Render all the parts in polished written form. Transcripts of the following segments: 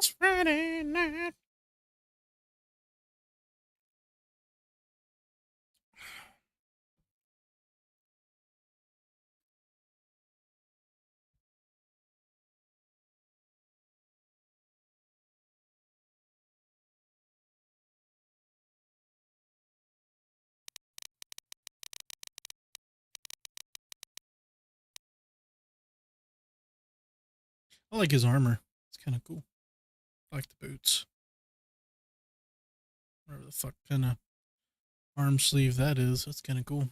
Last Friday night. I like his armor. It's kind of cool. I like the boots. Whatever the fuck kind of arm sleeve that is. That's kind of cool.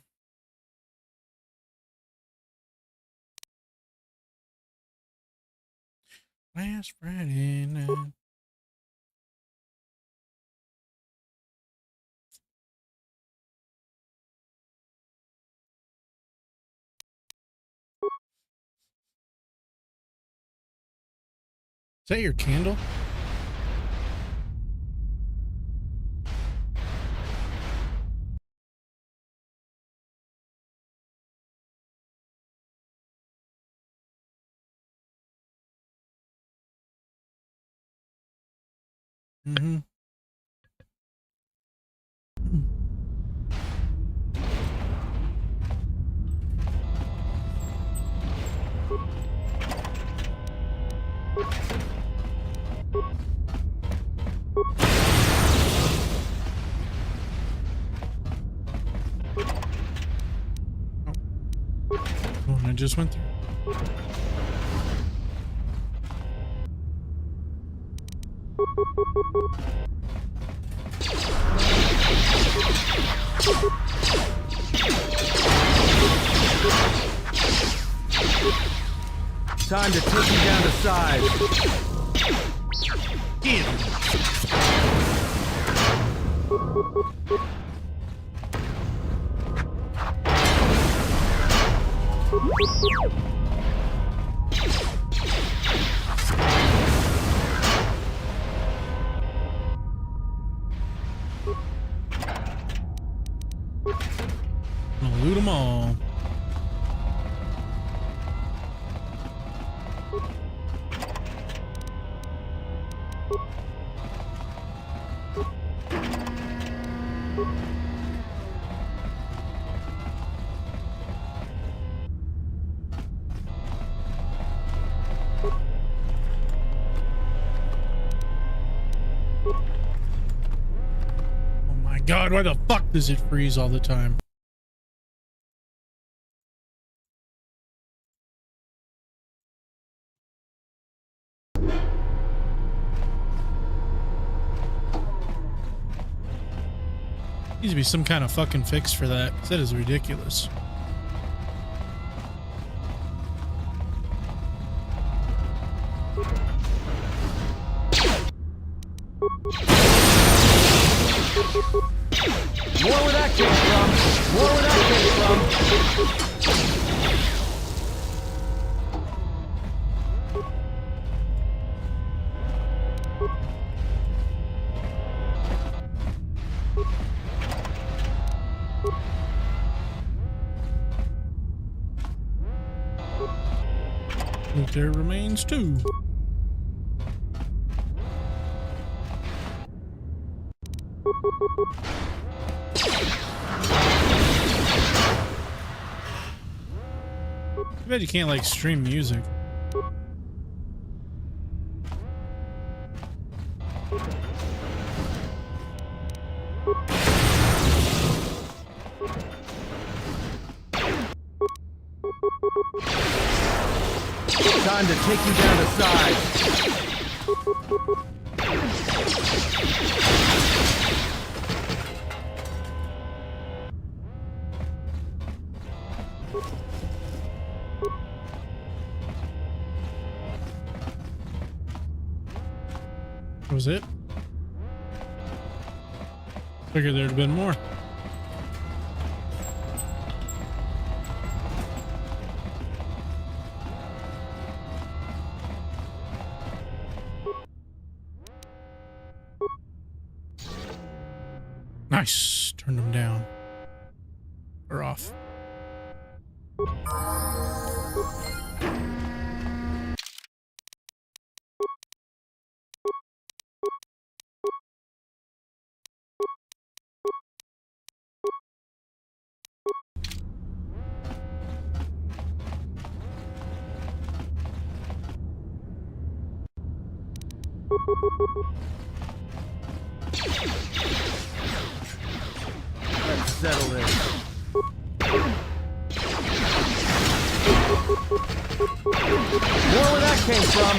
Last Friday night. Is that your candle? Mm-hmm. Oh, I just went through. Time to take him down to size. Get him. I'm gonna loot them all. Oh my god, why the fuck does it freeze all the time? Needs to be some kind of fucking fix for that, 'cause that is ridiculous. More where that came from. More where that came from. Loot there remains too. I bet you can't like stream music. Time to take you down to size. That was it? Figured there'd have been more. Nice. Turned them down. Or off. Let's settle this. More where that came from.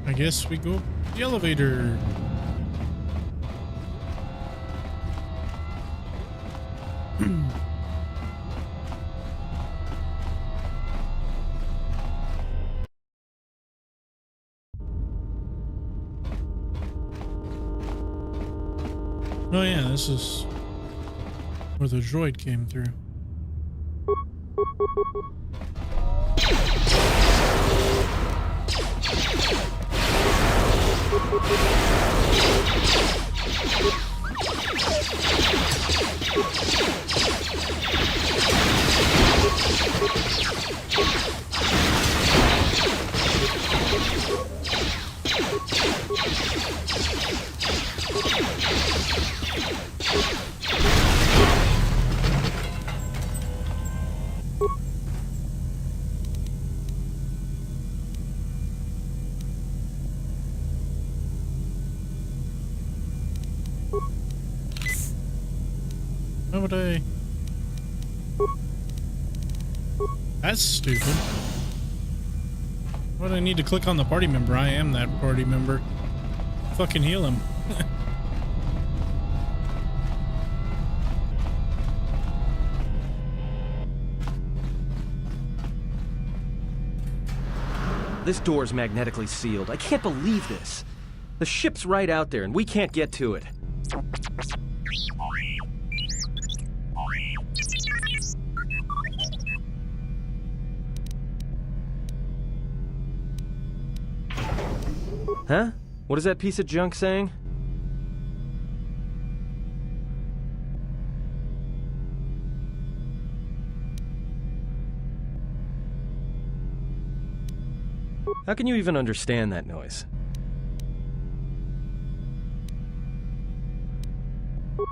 I guess we go up the elevator. Oh yeah, this is where the droid came through. Why would I? That's stupid. Why do I need to click on the party member? I am that party member. Fucking heal him. This door's magnetically sealed. I can't believe this. The ship's right out there and we can't get to it. Huh? What is that piece of junk saying? How can you even understand that noise?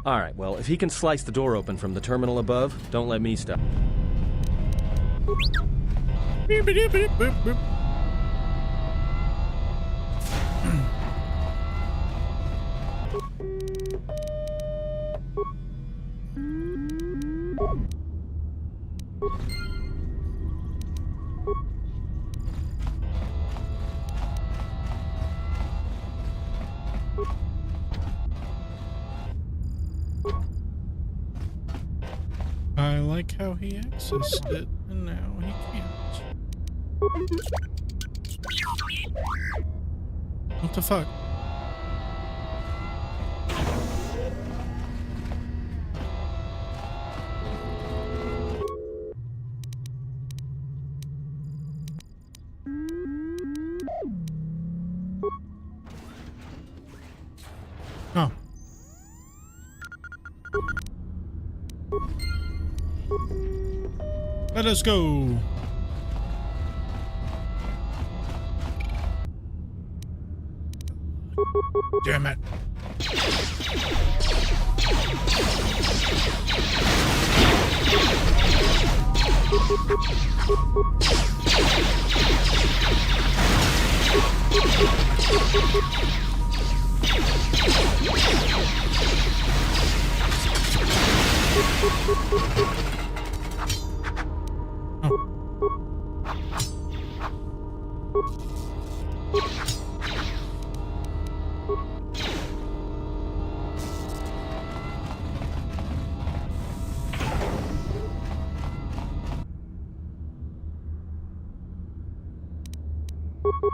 Alright, well, if he can slice the door open from the terminal above, don't let me stop. Beep, beep, beep, beep, beep. I like how he accessed it, and now he can't. What the fuck? Oh. Let us go. Damn it.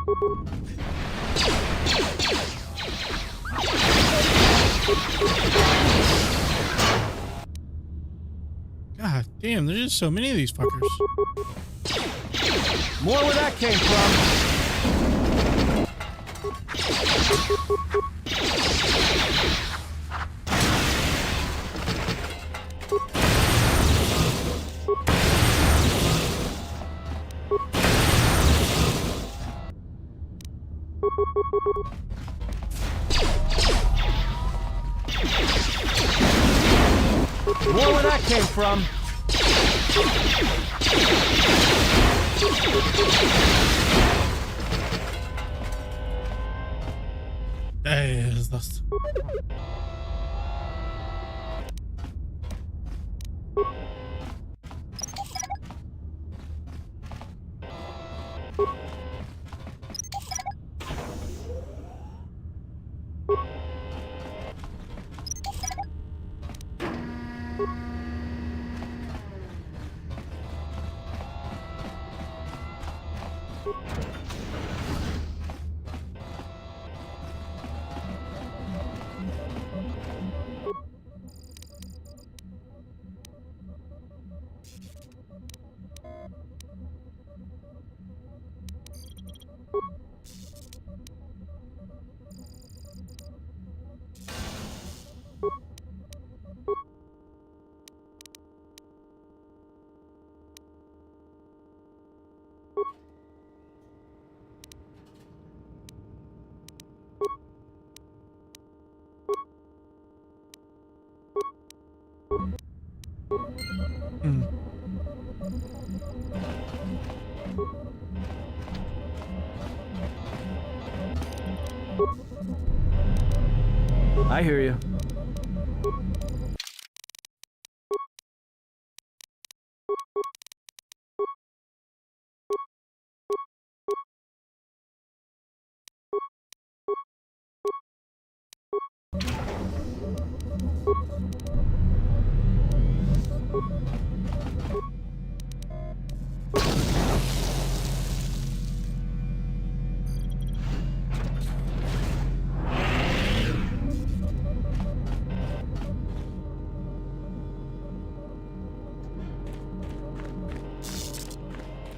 God damn, there's just so many of these fuckers. More where that came from. More where that came from. Das. I hear you.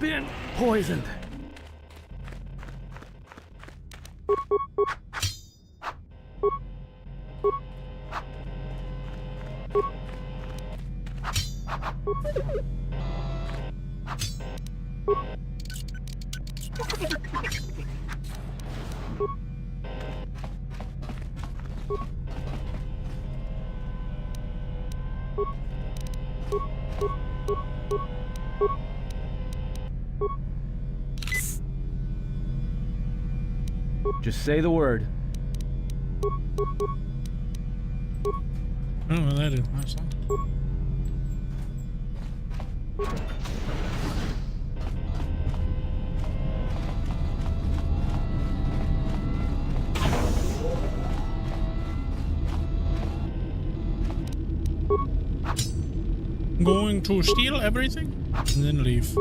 Been poisoned. Just say the word. I don't know what that is. Nice song. I'm going to steal everything and then leave.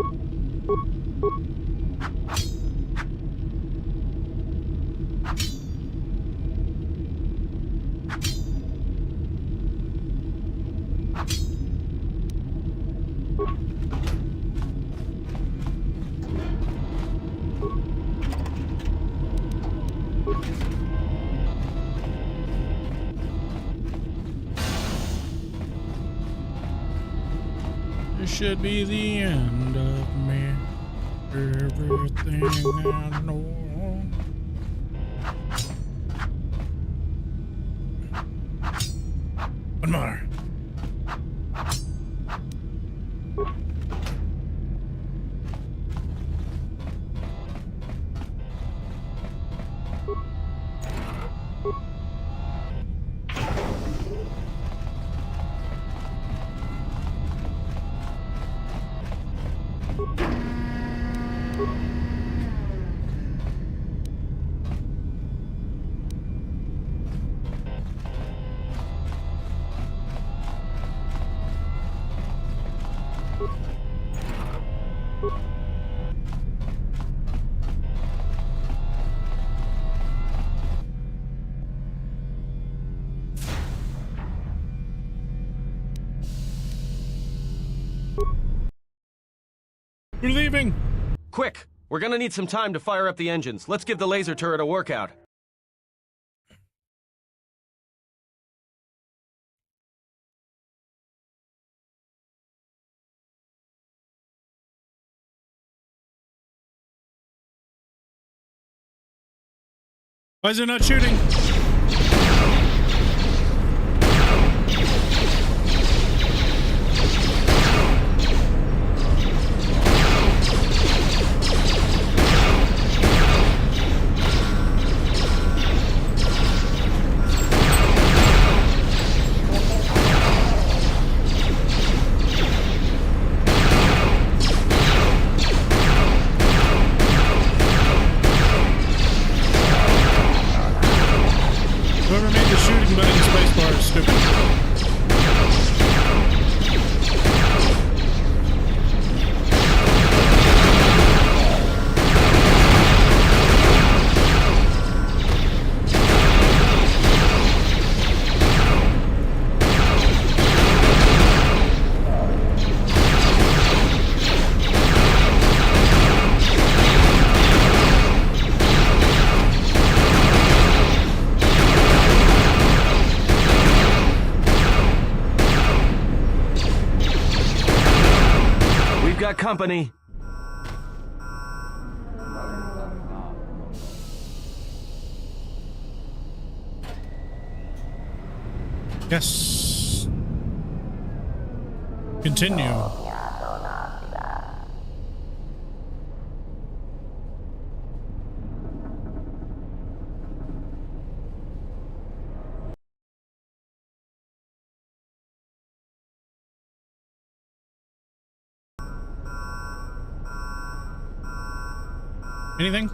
This should be the end of me. Everything I know. One more. We're leaving. Quick! We're gonna need some time to fire up the engines. Let's give the laser turret a workout. Why is it not shooting? Whoever made the shooting button in spacebar is stupid. We've got company. Yes. Continue. Anything?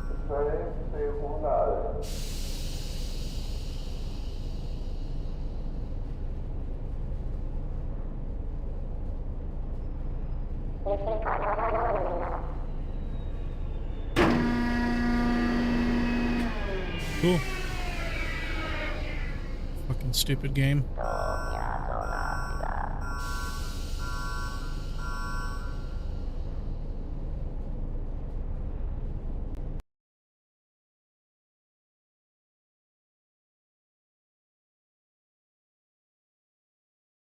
Cool. Fucking stupid game.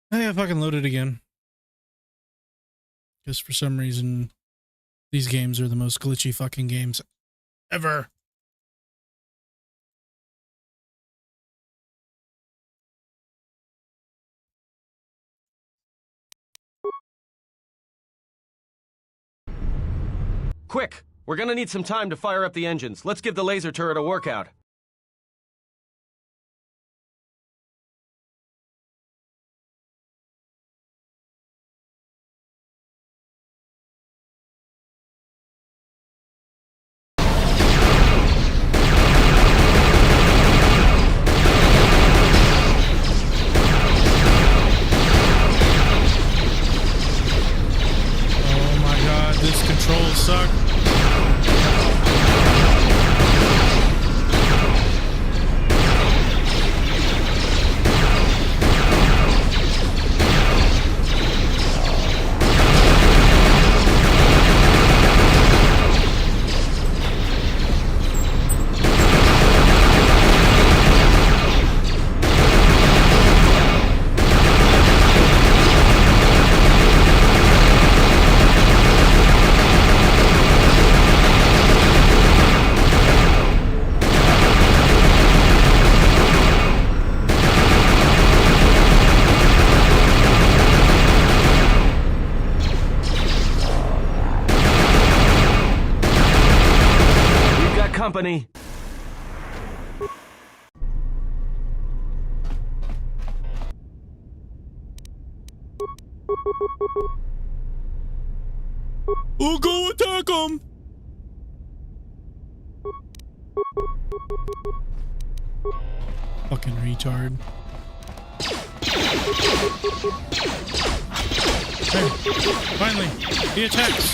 I think I fucking loaded again. Because for some reason, these games are the most glitchy fucking games ever. Quick! We're gonna need some time to fire up the engines. Let's give the laser turret a workout. Oh my god, this controls suck. Company. We'll go attack them. Fucking retard. Hey, finally, he attacks.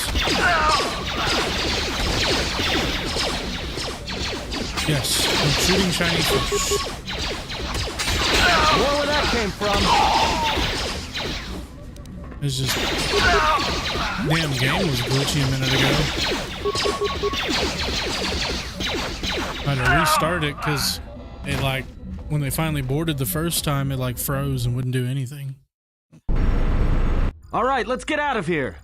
Yes, I'm shooting shiny fish. More where that came from. It's just damn game was glitchy a minute ago. I had to restart it because it like when they finally boarded the first time, it like froze and wouldn't do anything. All right, let's get out of here.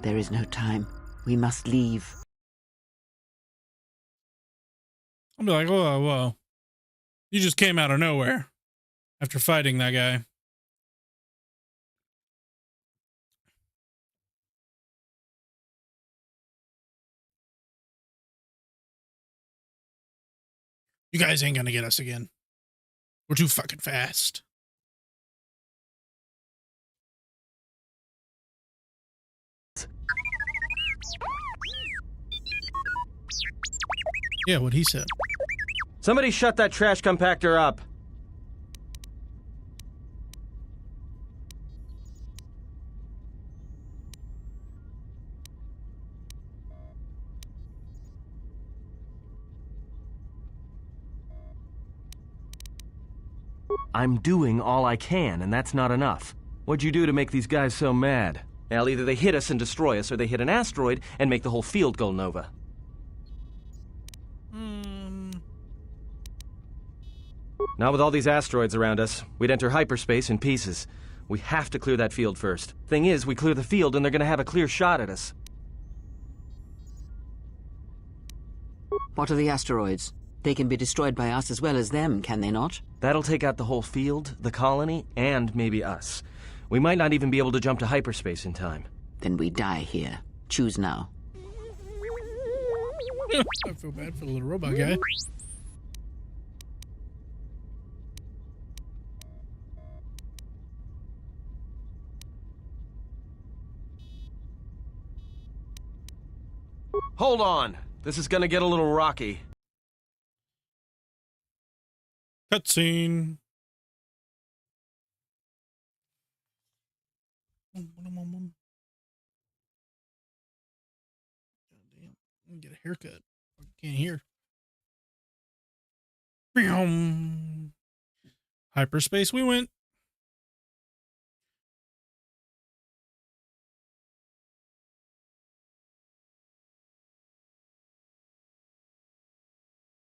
There is no time. We must leave. I'll be like, whoa, whoa. You just came out of nowhere after fighting that guy. You guys ain't gonna get us again. We're too fucking fast. Yeah, what he said. Somebody shut that trash compactor up. I'm doing all I can, and that's not enough. What'd you do to make these guys so mad? Well, either they hit us and destroy us, or they hit an asteroid and make the whole field go nova. Not with all these asteroids around us. We'd enter hyperspace in pieces. We have to clear that field first. Thing is, we clear the field and they're gonna have a clear shot at us. What are the asteroids? They can be destroyed by us as well as them, can they not? That'll take out the whole field, the colony, and maybe us. We might not even be able to jump to hyperspace in time. Then we die here. Choose now. I feel bad for the little robot guy. Hold on. This is gonna get a little rocky. Cutscene. Damn, let me get a haircut. I can't hear. Hyperspace we went.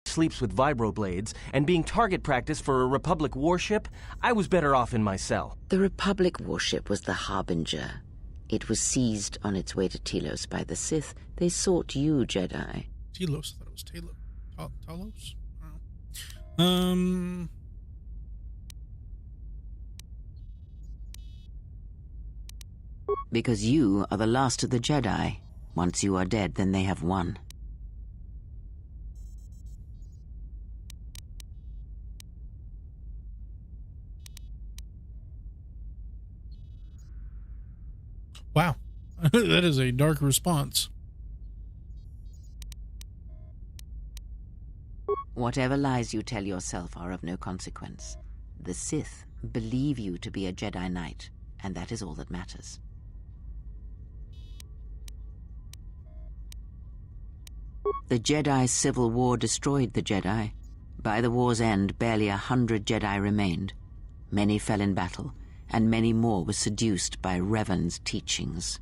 Sleeps with vibroblades, and being target practice for a Republic warship, I was better off in my cell. The Republic warship was the Harbinger. It was seized on its way to Telos by the Sith. They sought you, Jedi. Telos, I thought it was Talos? Because you are the last of the Jedi. Once you are dead, then they have won. Wow. That is a dark response. Whatever lies you tell yourself are of no consequence. The Sith believe you to be a Jedi Knight, and that is all that matters. The Jedi Civil War destroyed the Jedi. By the war's end, barely 100 Jedi remained. Many fell in battle, and many more were seduced by Revan's teachings.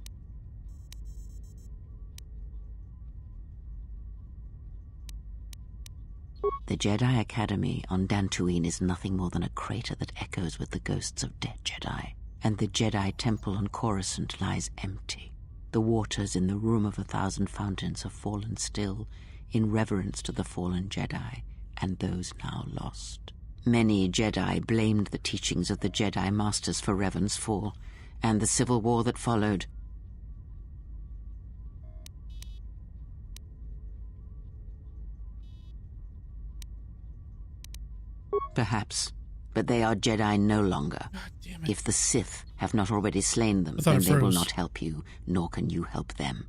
The Jedi Academy on Dantooine is nothing more than a crater that echoes with the ghosts of dead Jedi, and the Jedi Temple on Coruscant lies empty. The waters in the Room of 1,000 Fountains have fallen still in reverence to the fallen Jedi and those now lost. Many Jedi blamed the teachings of the Jedi Masters for Revan's fall, and the civil war that followed. Perhaps, but they are Jedi no longer. God damn it. If the Sith have not already slain them, I thought then it they will froze. not help you, nor can you help them.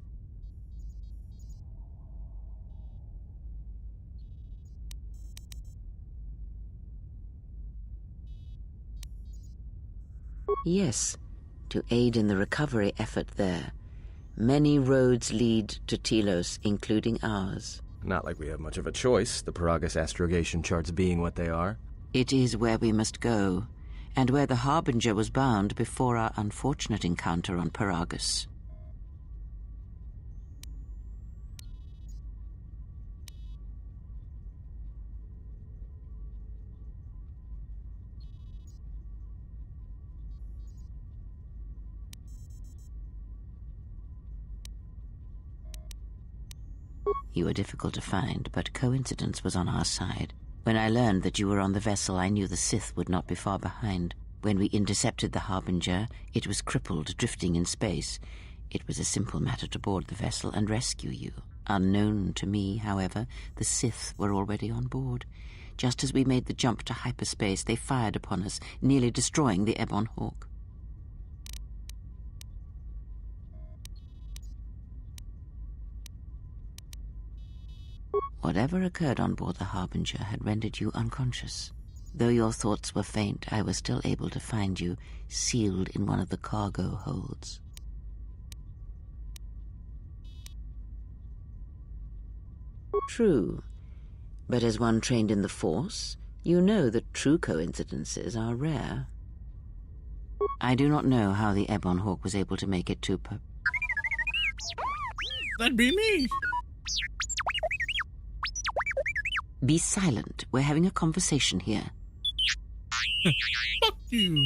Yes, to aid in the recovery effort there. Many roads lead to Telos, including ours. Not like we have much of a choice, the Paragus astrogation charts being what they are. It is where we must go, and where the Harbinger was bound before our unfortunate encounter on Paragus. You were difficult to find, but coincidence was on our side. When I learned that you were on the vessel, I knew the Sith would not be far behind. When we intercepted the Harbinger, it was crippled, drifting in space. It was a simple matter to board the vessel and rescue you. Unknown to me, however, the Sith were already on board. Just as we made the jump to hyperspace, they fired upon us, nearly destroying the Ebon Hawk. Whatever occurred on board the Harbinger had rendered you unconscious. Though your thoughts were faint, I was still able to find you, sealed in one of the cargo holds. True, but as one trained in the Force, you know that true coincidences are rare. I do not know how the Ebon Hawk was able to make it to That'd be me. Be silent. We're having a conversation here. Fuck you.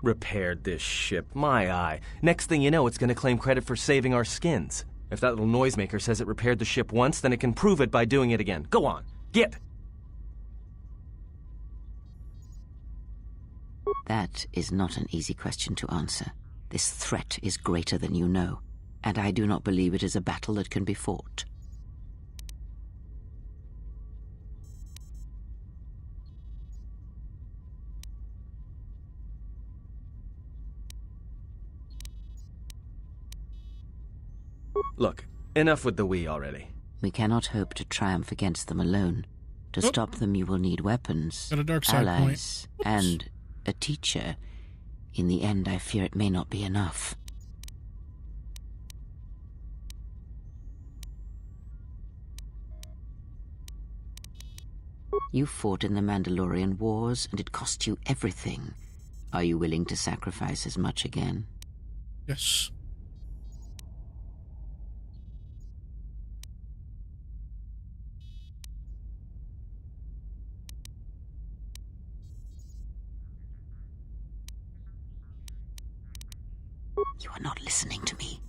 Repaired this ship. My eye. Next thing you know, it's gonna claim credit for saving our skins. If that little noisemaker says it repaired the ship once, then it can prove it by doing it again. Go on. Get! That is not an easy question to answer. This threat is greater than you know, and I do not believe it is a battle that can be fought. Look, enough with the we already. We cannot hope to triumph against them alone. To stop them, you will need weapons, Got a dark side allies, point. and a teacher. In the end, I fear it may not be enough. You fought in the Mandalorian Wars, and it cost you everything. Are you willing to sacrifice as much again? Yes. You are not listening to me.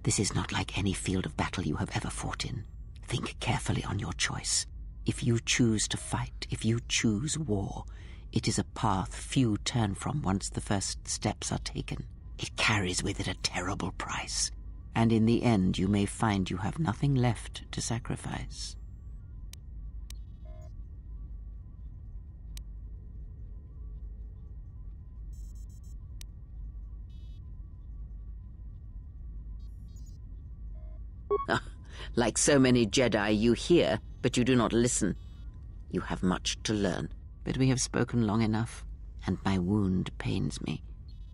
This is not like any field of battle you have ever fought in. Think carefully on your choice. If you choose to fight, if you choose war, it is a path few turn from once the first steps are taken. It carries with it a terrible price, and in the end you may find you have nothing left to sacrifice. Like so many Jedi, you hear, but you do not listen. You have much to learn, but we have spoken long enough, and my wound pains me.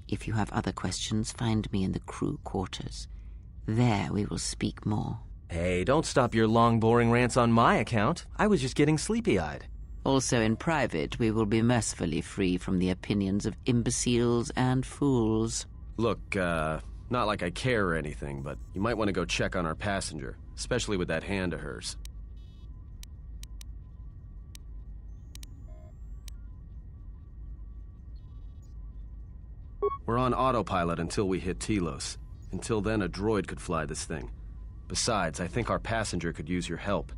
If you have other questions, find me in the crew quarters. There we will speak more. Hey, don't stop your long, boring rants on my account. I was just getting sleepy-eyed. Also in private, we will be mercifully free from the opinions of imbeciles and fools. Look, not like I care or anything, but you might want to go check on our passenger, especially with that hand of hers. We're on autopilot until we hit Telos. Until then, a droid could fly this thing. Besides, I think our passenger could use your help.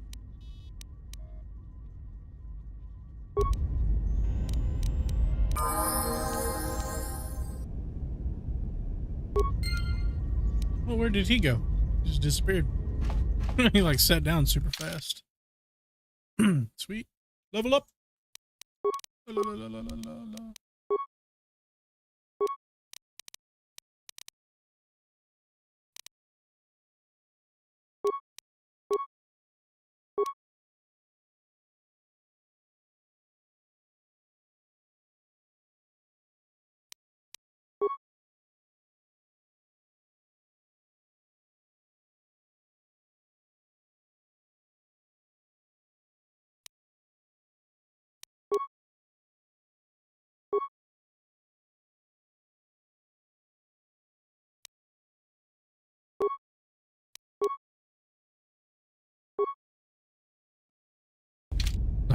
Well, where did he go? He just disappeared. He like sat down super fast. Sweet. Level up. La, la, la, la, la, la.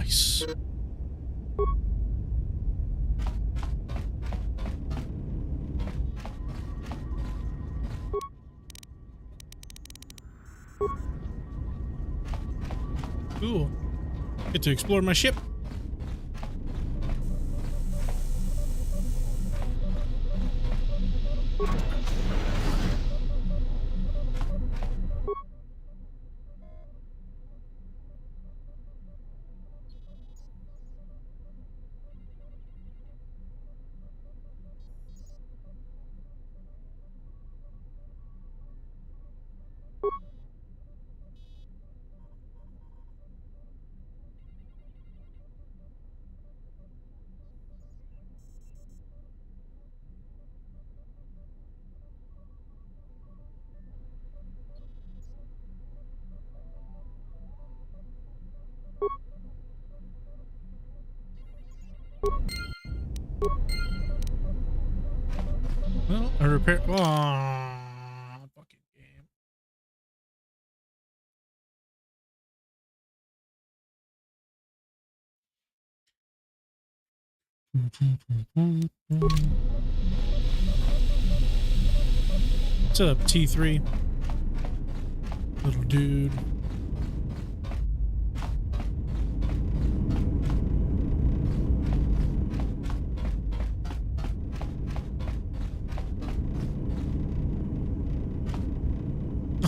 Nice. Cool. Get to explore my ship. Well, I repair. Oh, fucking game. What's up, T3? Little dude.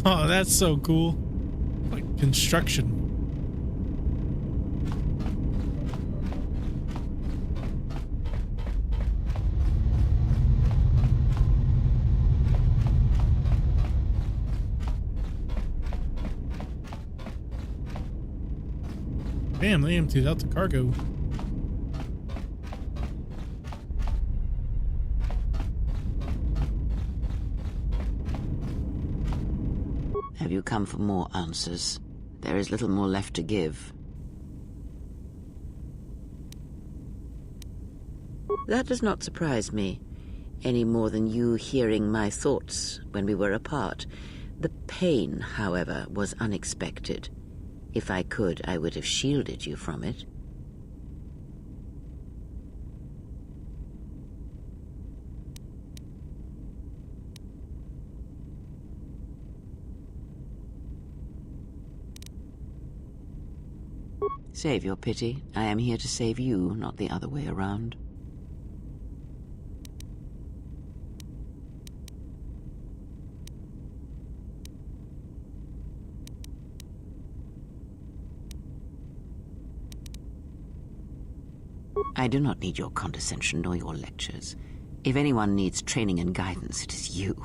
Oh, that's so cool. Like construction. Damn, they emptied out the cargo. Have you come for more answers? There is little more left to give. That does not surprise me, any more than you hearing my thoughts when we were apart. The pain, however, was unexpected. If I could, I would have shielded you from it. Save your pity. I am here to save you, not the other way around. I do not need your condescension nor your lectures. If anyone needs training and guidance, it is you.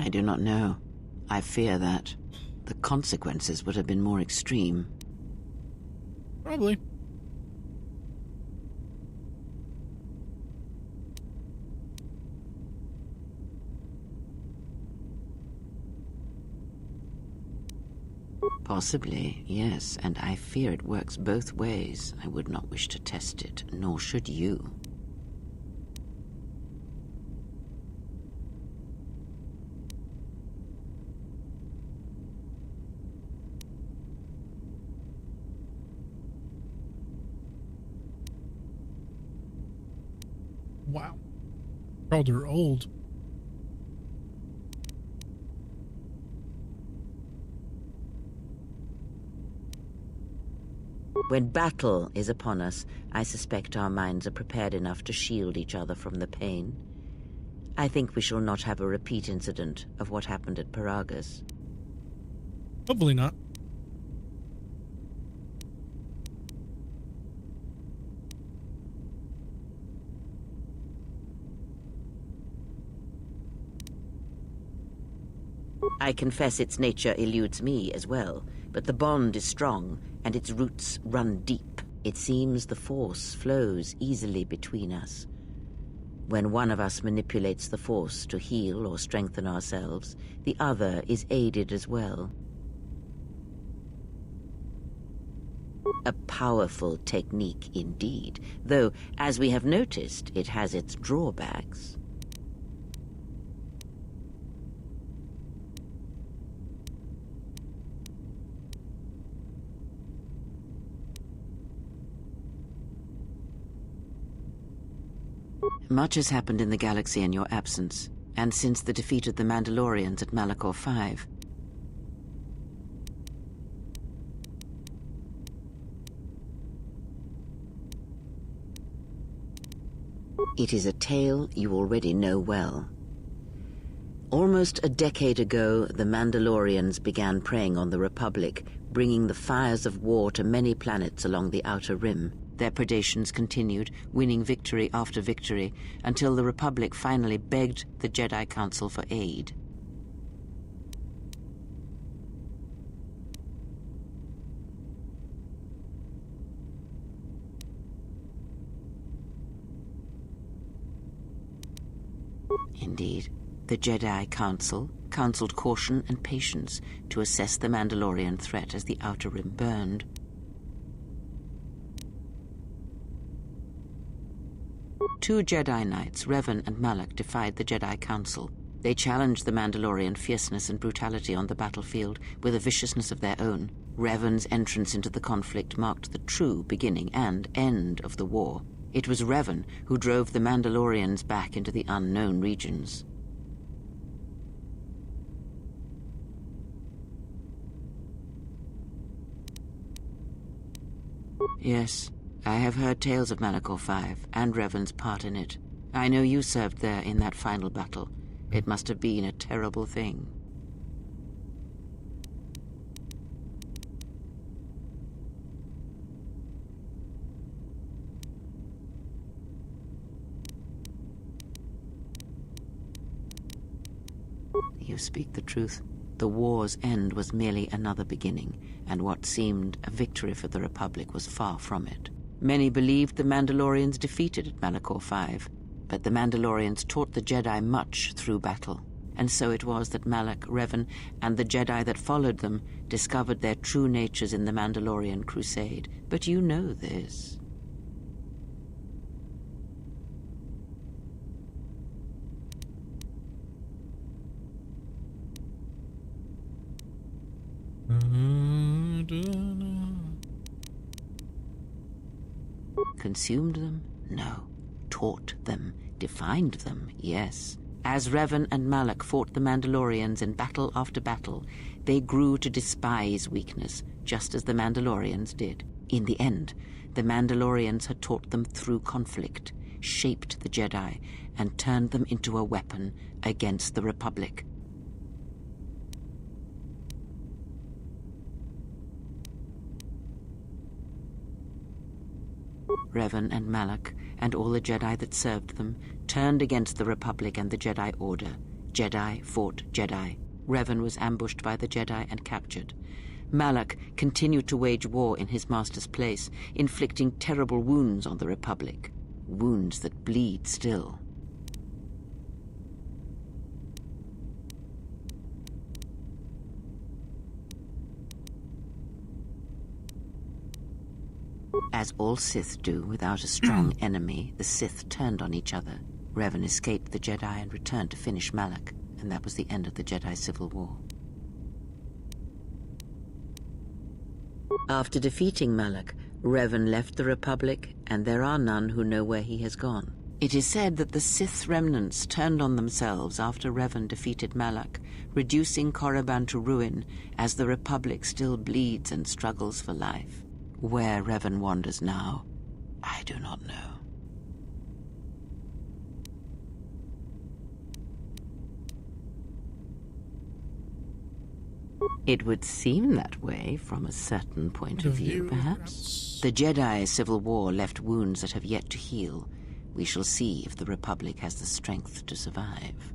I do not know. I fear that the consequences would have been more extreme. Probably. Possibly, yes, and I fear it works both ways. I would not wish to test it, nor should you. Wow. Called her old. When battle is upon us, I suspect our minds are prepared enough to shield each other from the pain. I think we shall not have a repeat incident of what happened at Paragus. Hopefully not. I confess its nature eludes me as well, but the bond is strong, and its roots run deep. It seems the force flows easily between us. When one of us manipulates the force to heal or strengthen ourselves, the other is aided as well. A powerful technique indeed, though, as we have noticed, it has its drawbacks. Much has happened in the galaxy in your absence, and since the defeat of the Mandalorians at Malachor 5. It is a tale you already know well. Almost a decade ago, the Mandalorians began preying on the Republic, bringing the fires of war to many planets along the Outer Rim. Their predations continued, winning victory after victory, until the Republic finally begged the Jedi Council for aid. Indeed, the Jedi Council counseled caution and patience to assess the Mandalorian threat as the Outer Rim burned. Two Jedi Knights, Revan and Malak, defied the Jedi Council. They challenged the Mandalorian fierceness and brutality on the battlefield with a viciousness of their own. Revan's entrance into the conflict marked the true beginning and end of the war. It was Revan who drove the Mandalorians back into the unknown regions. Yes, I have heard tales of Malachor 5 and Revan's part in it. I know you served there in that final battle. It must have been a terrible thing. You speak the truth. The war's end was merely another beginning, and what seemed a victory for the Republic was far from it. Many believed the Mandalorians defeated at Malachor 5, but the Mandalorians taught the Jedi much through battle, and so it was that Malak, Revan, and the Jedi that followed them discovered their true natures in the Mandalorian Crusade. But you know this. Consumed them? No. Taught them. Defined them? Yes. As Revan and Malak fought the Mandalorians in battle after battle, they grew to despise weakness, just as the Mandalorians did. In the end, the Mandalorians had taught them through conflict, shaped the Jedi, and turned them into a weapon against the Republic. Revan and Malak, and all the Jedi that served them, turned against the Republic and the Jedi Order. Jedi fought Jedi. Revan was ambushed by the Jedi and captured. Malak continued to wage war in his master's place, inflicting terrible wounds on the Republic. Wounds that bleed still. As all Sith do, without a strong enemy, the Sith turned on each other. Revan escaped the Jedi and returned to finish Malak, and that was the end of the Jedi Civil War. After defeating Malak, Revan left the Republic, and there are none who know where he has gone. It is said that the Sith remnants turned on themselves after Revan defeated Malak, reducing Korriban to ruin as the Republic still bleeds and struggles for life. Where Revan wanders now, I do not know. It would seem that way from a certain point of view, perhaps. The Jedi Civil War left wounds that have yet to heal. We shall see if the Republic has the strength to survive.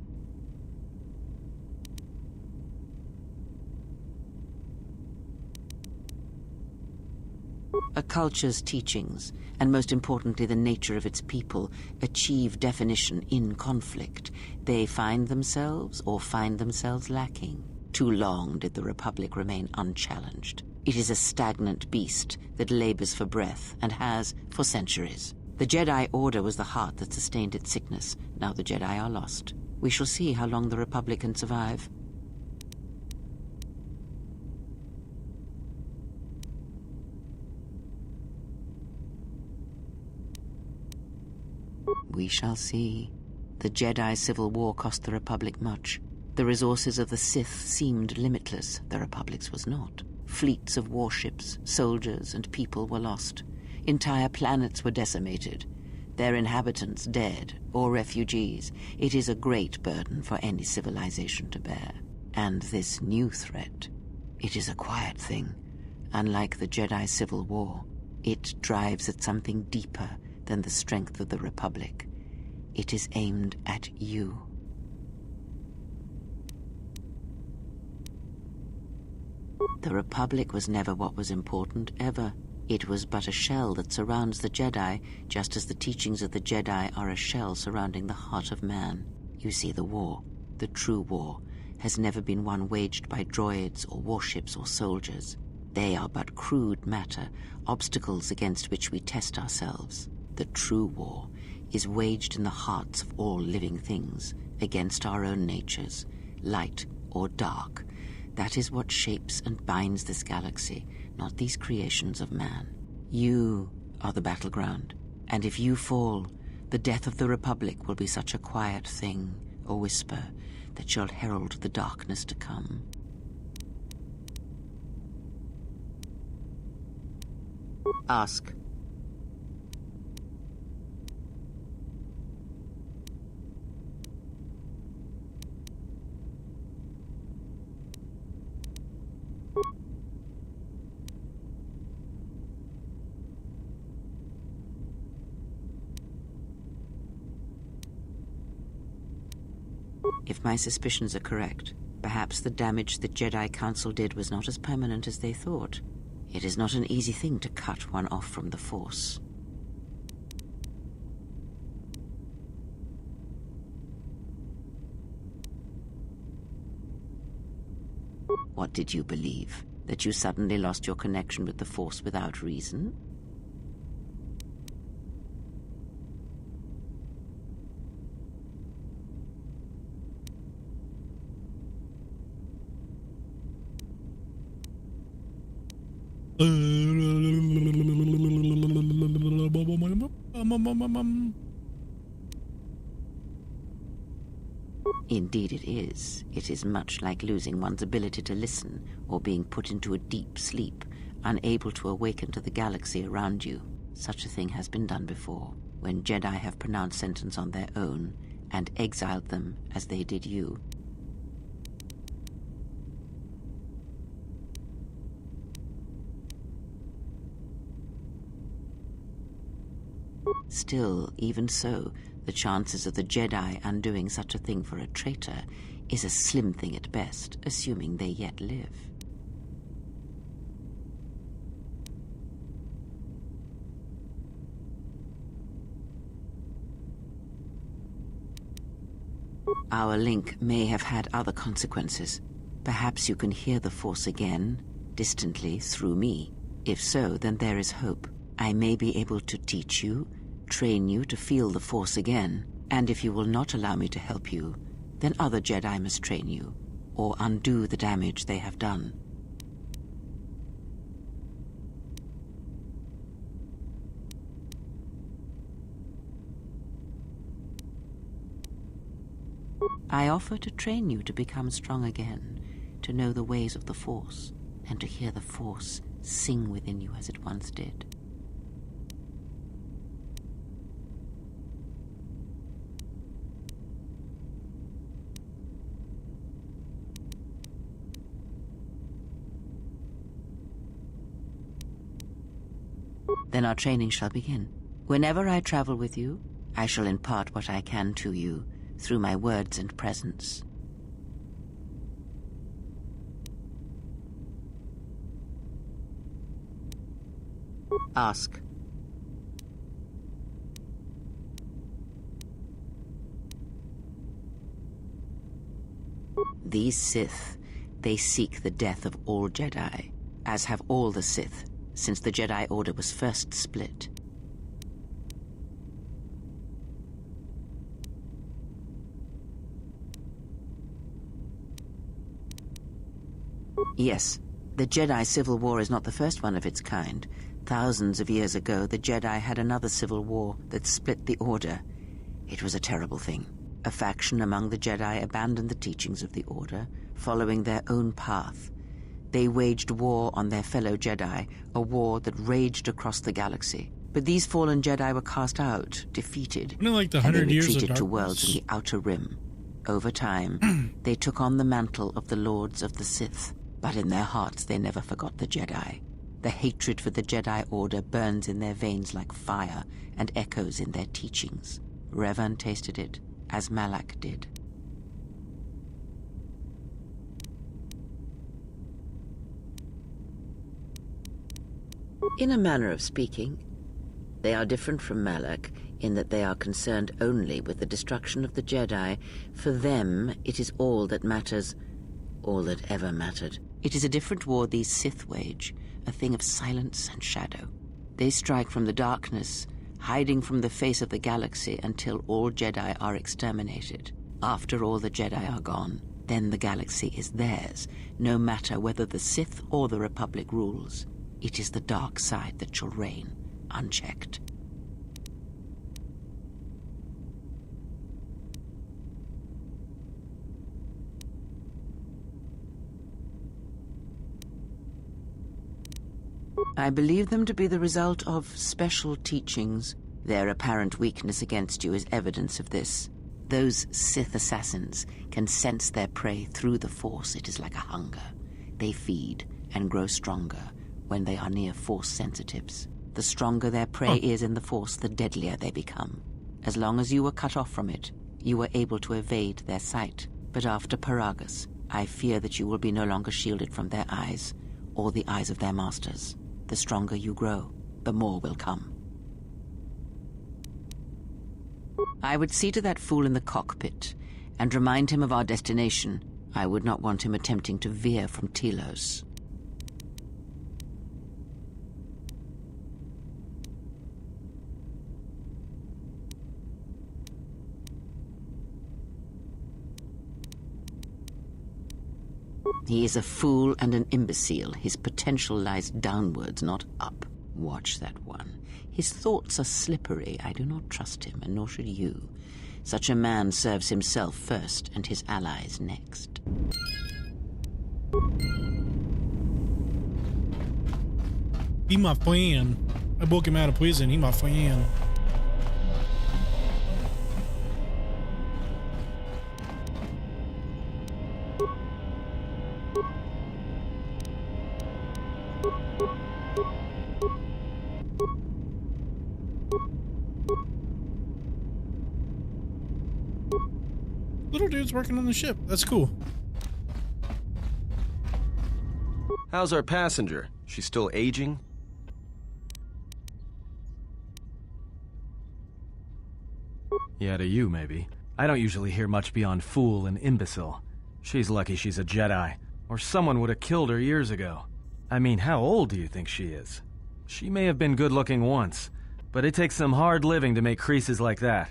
A culture's teachings, and most importantly the nature of its people, achieve definition in conflict. They find themselves or find themselves lacking. Too long did the Republic remain unchallenged. It is a stagnant beast that labors for breath and has for centuries. The Jedi Order was the heart that sustained its sickness. Now the Jedi are lost. We shall see how long the Republic can survive. We shall see. The Jedi Civil War cost the Republic much. The resources of the Sith seemed limitless. The Republic's was not. Fleets of warships, soldiers, and people were lost. Entire planets were decimated. Their inhabitants dead or refugees. It is a great burden for any civilization to bear. And this new threat, it is a quiet thing. Unlike the Jedi Civil War, it drives at something deeper than the strength of the Republic. It is aimed at you. The Republic was never what was important, ever. It was but a shell that surrounds the Jedi, just as the teachings of the Jedi are a shell surrounding the heart of man. You see, the war, the true war, has never been one waged by droids or warships or soldiers. They are but crude matter, obstacles against which we test ourselves. The true war is waged in the hearts of all living things, against our own natures, light or dark. That is what shapes and binds this galaxy, not these creations of man. You are the battleground, and if you fall, the death of the Republic will be such a quiet thing, a whisper, that shall herald the darkness to come. Ask. If my suspicions are correct, perhaps the damage the Jedi Council did was not as permanent as they thought. It is not an easy thing to cut one off from the Force. What did you believe? That you suddenly lost your connection with the Force without reason? Indeed it is. It is much like losing one's ability to listen or being put into a deep sleep, unable to awaken to the galaxy around you. Such a thing has been done before, when Jedi have pronounced sentence on their own and exiled them as they did you. Still, even so, the chances of the Jedi undoing such a thing for a traitor is a slim thing at best, assuming they yet live. Our link may have had other consequences. Perhaps you can hear the Force again, distantly, through me. If so, then there is hope. I may be able to teach you, train you to feel the Force again, and if you will not allow me to help you, then other Jedi must train you, or undo the damage they have done. I offer to train you to become strong again, to know the ways of the Force, and to hear the Force sing within you as it once did. Then our training shall begin. Whenever I travel with you, I shall impart what I can to you through my words and presence. Ask. These Sith, they seek the death of all Jedi. as have all the Sith, since the Jedi Order was first split. Yes, the Jedi Civil War is not the first one of its kind. Thousands of years ago, the Jedi had another civil war that split the Order. It was a terrible thing. A faction among the Jedi abandoned the teachings of the Order, following their own path. They waged war on their fellow Jedi, a war that raged across the galaxy. But these fallen Jedi were cast out, defeated, Wasn't it like the and they 100 years of retreated to darkness? worlds in the Outer Rim. Over time, they took on the mantle of the Lords of the Sith. But in their hearts, they never forgot the Jedi. The hatred for the Jedi Order burns in their veins like fire and echoes in their teachings. Revan tasted it, as Malak did. In a manner of speaking, they are different from Malak in that they are concerned only with the destruction of the Jedi. For them, it is all that matters, all that ever mattered. It is a different war these Sith wage, a thing of silence and shadow. They strike from the darkness, hiding from the face of the galaxy until all Jedi are exterminated. After all the Jedi are gone, then the galaxy is theirs, no matter whether the Sith or the Republic rules. It is the dark side that shall reign, unchecked. I believe them to be the result of special teachings. Their apparent weakness against you is evidence of this. Those Sith assassins can sense their prey through the Force. It is like a hunger. They feed and grow stronger when they are near Force sensitives. The stronger their prey is in the Force, the deadlier they become. As long as you were cut off from it, you were able to evade their sight. But after Paragus, I fear that you will be no longer shielded from their eyes, or the eyes of their masters. The stronger you grow, the more will come. I would see to that fool in the cockpit and remind him of our destination. I would not want him attempting to veer from Telos. He is a fool and an imbecile. His potential lies downwards, not up. Watch that one. His thoughts are slippery. I do not trust him, and nor should you. Such a man serves himself first, and his allies next. He my friend. I broke him out of prison. He my friend. Little dude's working on the ship. That's cool. How's our passenger? She's still aging? Yeah, to you, maybe. I don't usually hear much beyond fool and imbecile. She's lucky she's a Jedi, or someone would have killed her years ago. I mean, how old do you think she is? She may have been good-looking once, but it takes some hard living to make creases like that.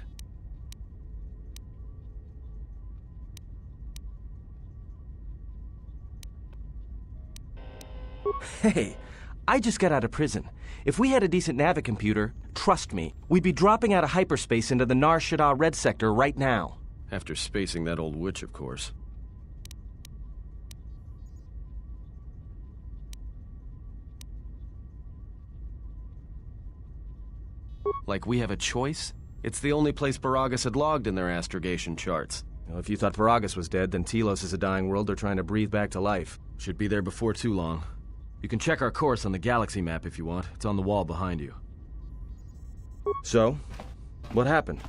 Hey, I just got out of prison. If we had a decent navicomputer, trust me, we'd be dropping out of hyperspace into the Nar Shaddaa Red Sector right now. After spacing that old witch, of course. Like we have a choice? It's the only place Paragus had logged in their astrogation charts. Well, if you thought Paragus was dead, then Telos is a dying world they're trying to breathe back to life. Should be there before too long. You can check our course on the galaxy map if you want. It's on the wall behind you. So, what happened?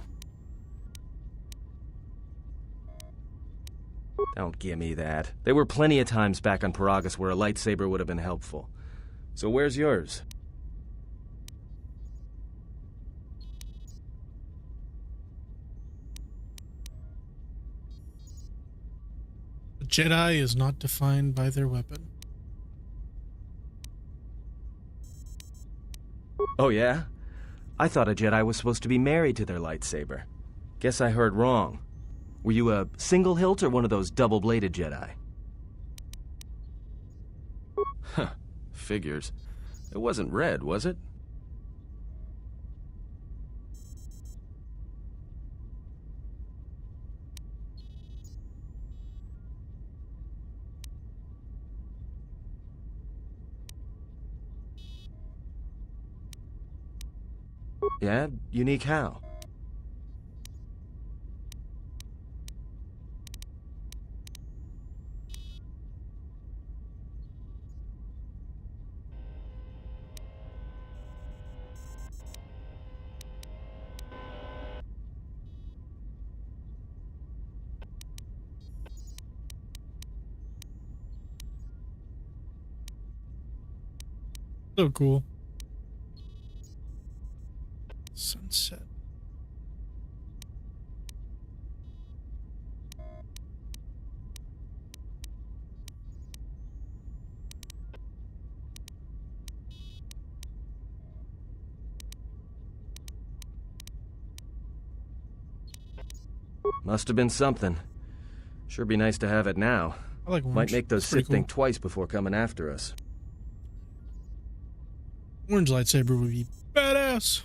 Don't give me that. There were plenty of times back on Paragus where a lightsaber would have been helpful. So where's yours? A Jedi is not defined by their weapon. Oh yeah? I thought a Jedi was supposed to be married to their lightsaber. Guess I heard wrong. Were you a single hilt or one of those double-bladed Jedi? Huh. Figures. It wasn't red, was it? Yeah? Unique how? So cool. Sunset. Must have been something. Sure be nice to have it now. I like orange. Might make those It's pretty Sith think twice before coming after us. Orange lightsaber would be badass.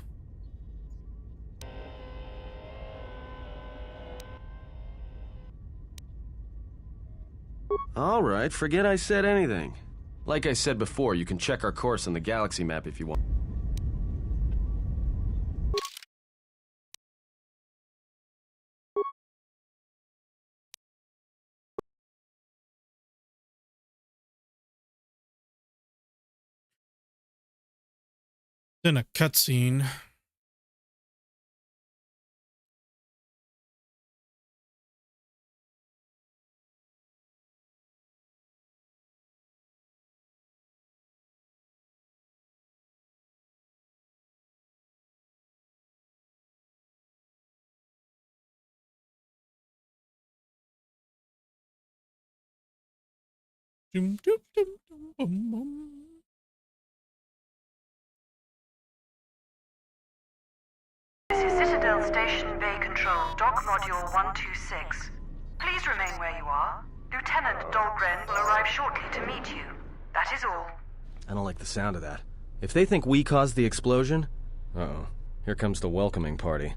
Alright, forget I said anything. Like I said before, you can check our course on the galaxy map if you want. Then a cutscene. Doom, doom, doom, doom, boom, boom. This is Citadel Station Bay Control, Dock Module 126. Please remain where you are. Lieutenant Dahlgren will arrive shortly to meet you. That is all. I don't like the sound of that. If they think we caused the explosion... Uh-oh. Here comes the welcoming party.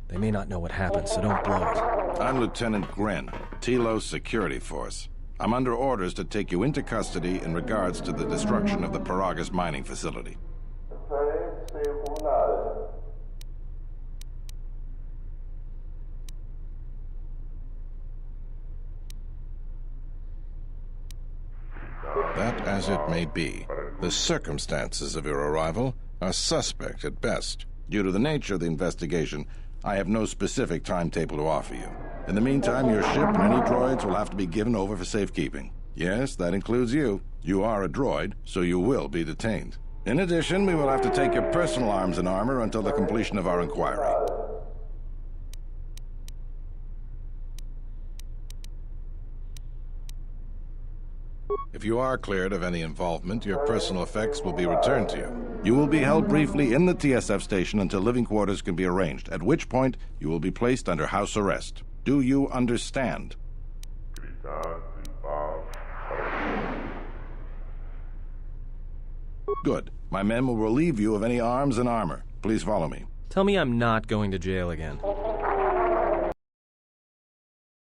They may not know what happened, so don't blow it. I'm Lieutenant Gren, Telos Security Force. I'm under orders to take you into custody in regards to the destruction of the Paragas mining facility. That as it may be, the circumstances of your arrival are suspect at best. Due to the nature of the investigation, I have no specific timetable to offer you. In the meantime, your ship and any droids will have to be given over for safekeeping. Yes, that includes you. You are a droid, so you will be detained. In addition, we will have to take your personal arms and armor until the completion of our inquiry. If you are cleared of any involvement, your personal effects will be returned to you. You will be held briefly in the TSF station until living quarters can be arranged, at which point you will be placed under house arrest. Do you understand? Good. My men will relieve you of any arms and armor. Please follow me. Tell me I'm not going to jail again.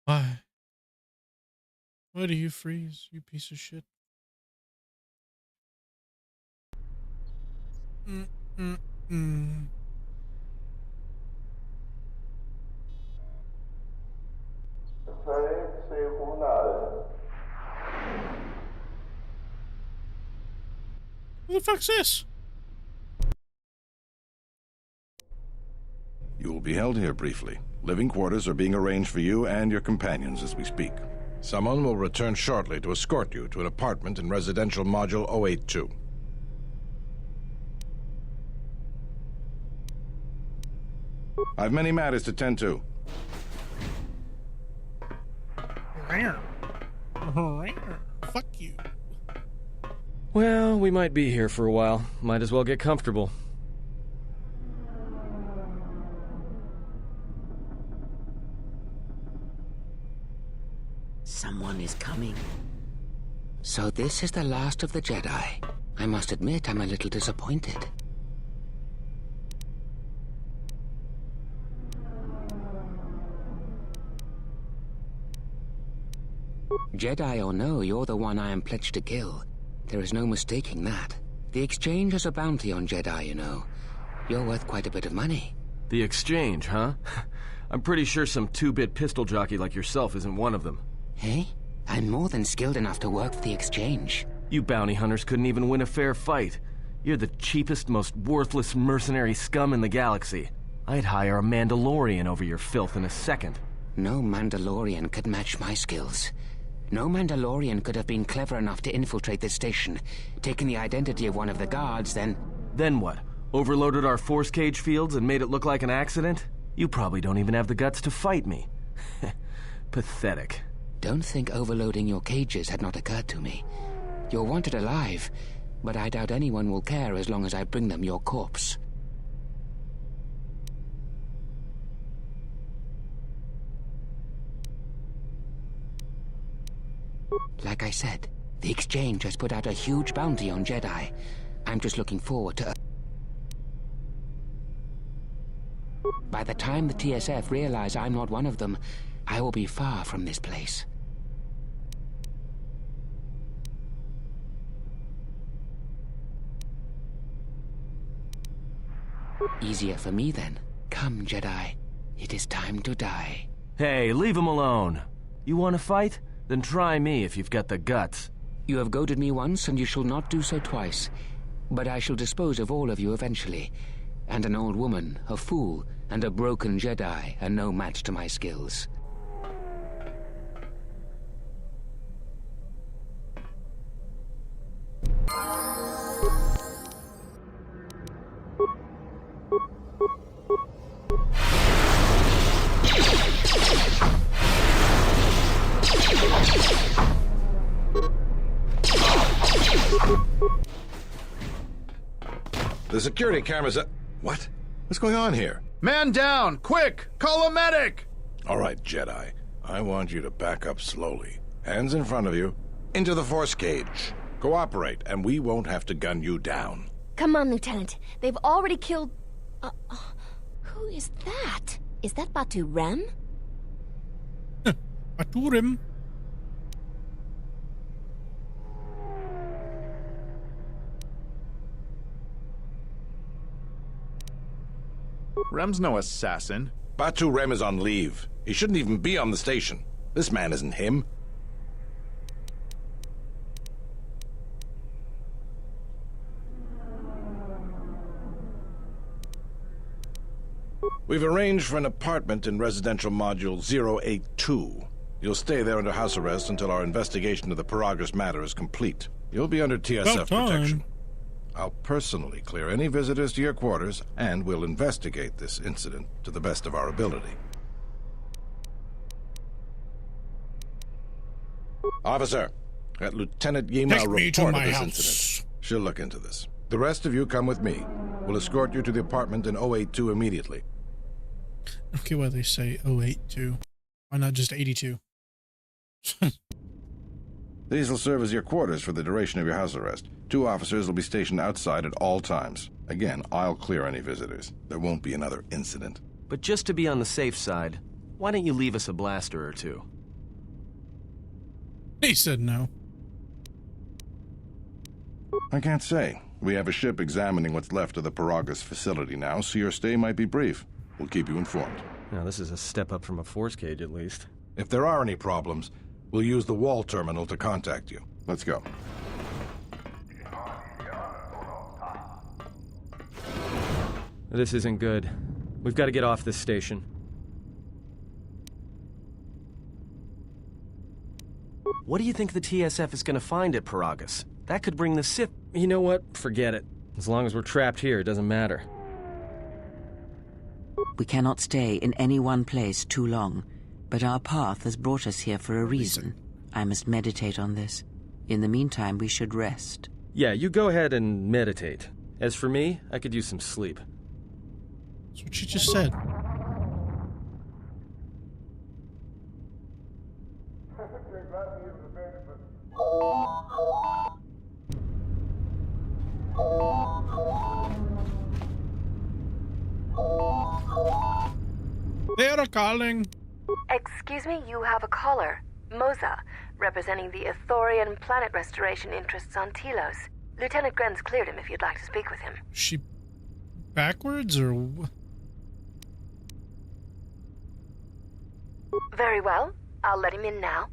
Why? Why do you freeze, you piece of shit? Mm-mm-mm. Who the fuck's this? You will be held here briefly. Living quarters are being arranged for you and your companions as we speak. Someone will return shortly to escort you to an apartment in Residential Module 082. I've many matters to tend to. Fuck you. Well, we might be here for a while. Might as well get comfortable. Someone is coming. So this is the last of the Jedi. I must admit I'm a little disappointed. Jedi or no, you're the one I am pledged to kill. There is no mistaking that. The exchange has a bounty on Jedi, you know. You're worth quite a bit of money. The exchange, huh? I'm pretty sure some two-bit pistol jockey like yourself isn't one of them. Hey? I'm more than skilled enough to work for the exchange. You bounty hunters couldn't even win a fair fight. You're the cheapest, most worthless mercenary scum in the galaxy. I'd hire a Mandalorian over your filth in a second. No Mandalorian could match my skills. No Mandalorian could have been clever enough to infiltrate this station, taken the identity of one of the guards, then... Then what? Overloaded our force cage fields and made it look like an accident? You probably don't even have the guts to fight me. Pathetic. Don't think overloading your cages had not occurred to me. You're wanted alive, but I doubt anyone will care as long as I bring them your corpse. Like I said, the exchange has put out a huge bounty on Jedi. I'm just looking forward to... By the time the TSF realize I'm not one of them, I will be far from this place. Easier for me then. Come, Jedi. It is time to die. Hey, leave him alone. You want to fight? Then try me if you've got the guts. You have goaded me once, and you shall not do so twice. But I shall dispose of all of you eventually. And an old woman, a fool, and a broken Jedi are no match to my skills. The security cameras are... What? What's going on here? Man down! Quick! Call a medic! All right, Jedi. I want you to back up slowly. Hands in front of you. Into the force cage. Cooperate, and we won't have to gun you down. Come on, Lieutenant. They've already killed... who is that? Is that Batu Rem? Baturim. Rem's no assassin. Batu Rem is on leave. He shouldn't even be on the station. This man isn't him. We've arranged for an apartment in residential module 082. You'll stay there under house arrest until our investigation of the Paragus matter is complete. You'll be under TSF About time. protection. I'll personally clear any visitors to your quarters, and we'll investigate this incident to the best of our ability. Officer, let Lieutenant Yima Take me to report my this house. incident. She'll look into this. The rest of you come with me. We'll escort you to the apartment in 082 immediately. Okay, why they say 082? Why not just 82? These will serve as your quarters for the duration of your house arrest. 2 officers will be stationed outside at all times. Again, I'll clear any visitors. There won't be another incident. But just to be on the safe side, why don't you leave us a blaster or two? He said no. I can't say. We have a ship examining what's left of the Paragus facility now, so your stay might be brief. We'll keep you informed. Now, this is a step up from a force cage, at least. If there are any problems, we'll use the wall terminal to contact you. Let's go. This isn't good. We've got to get off this station. What do you think the TSF is going to find at Paragus? That could bring the Sith... You know what? Forget it. As long as we're trapped here, it doesn't matter. We cannot stay in any one place too long, but our path has brought us here for a reason. I must meditate on this. In the meantime, we should rest. Yeah, you go ahead and meditate. As for me, I could use some sleep. That's what she just said. They are calling. Excuse me, you have a caller. Moza, representing the Ithorian planet restoration interests on Telos. Lieutenant Grenz cleared him if you'd like to speak with him. She backwards or Very well. I'll let him in now.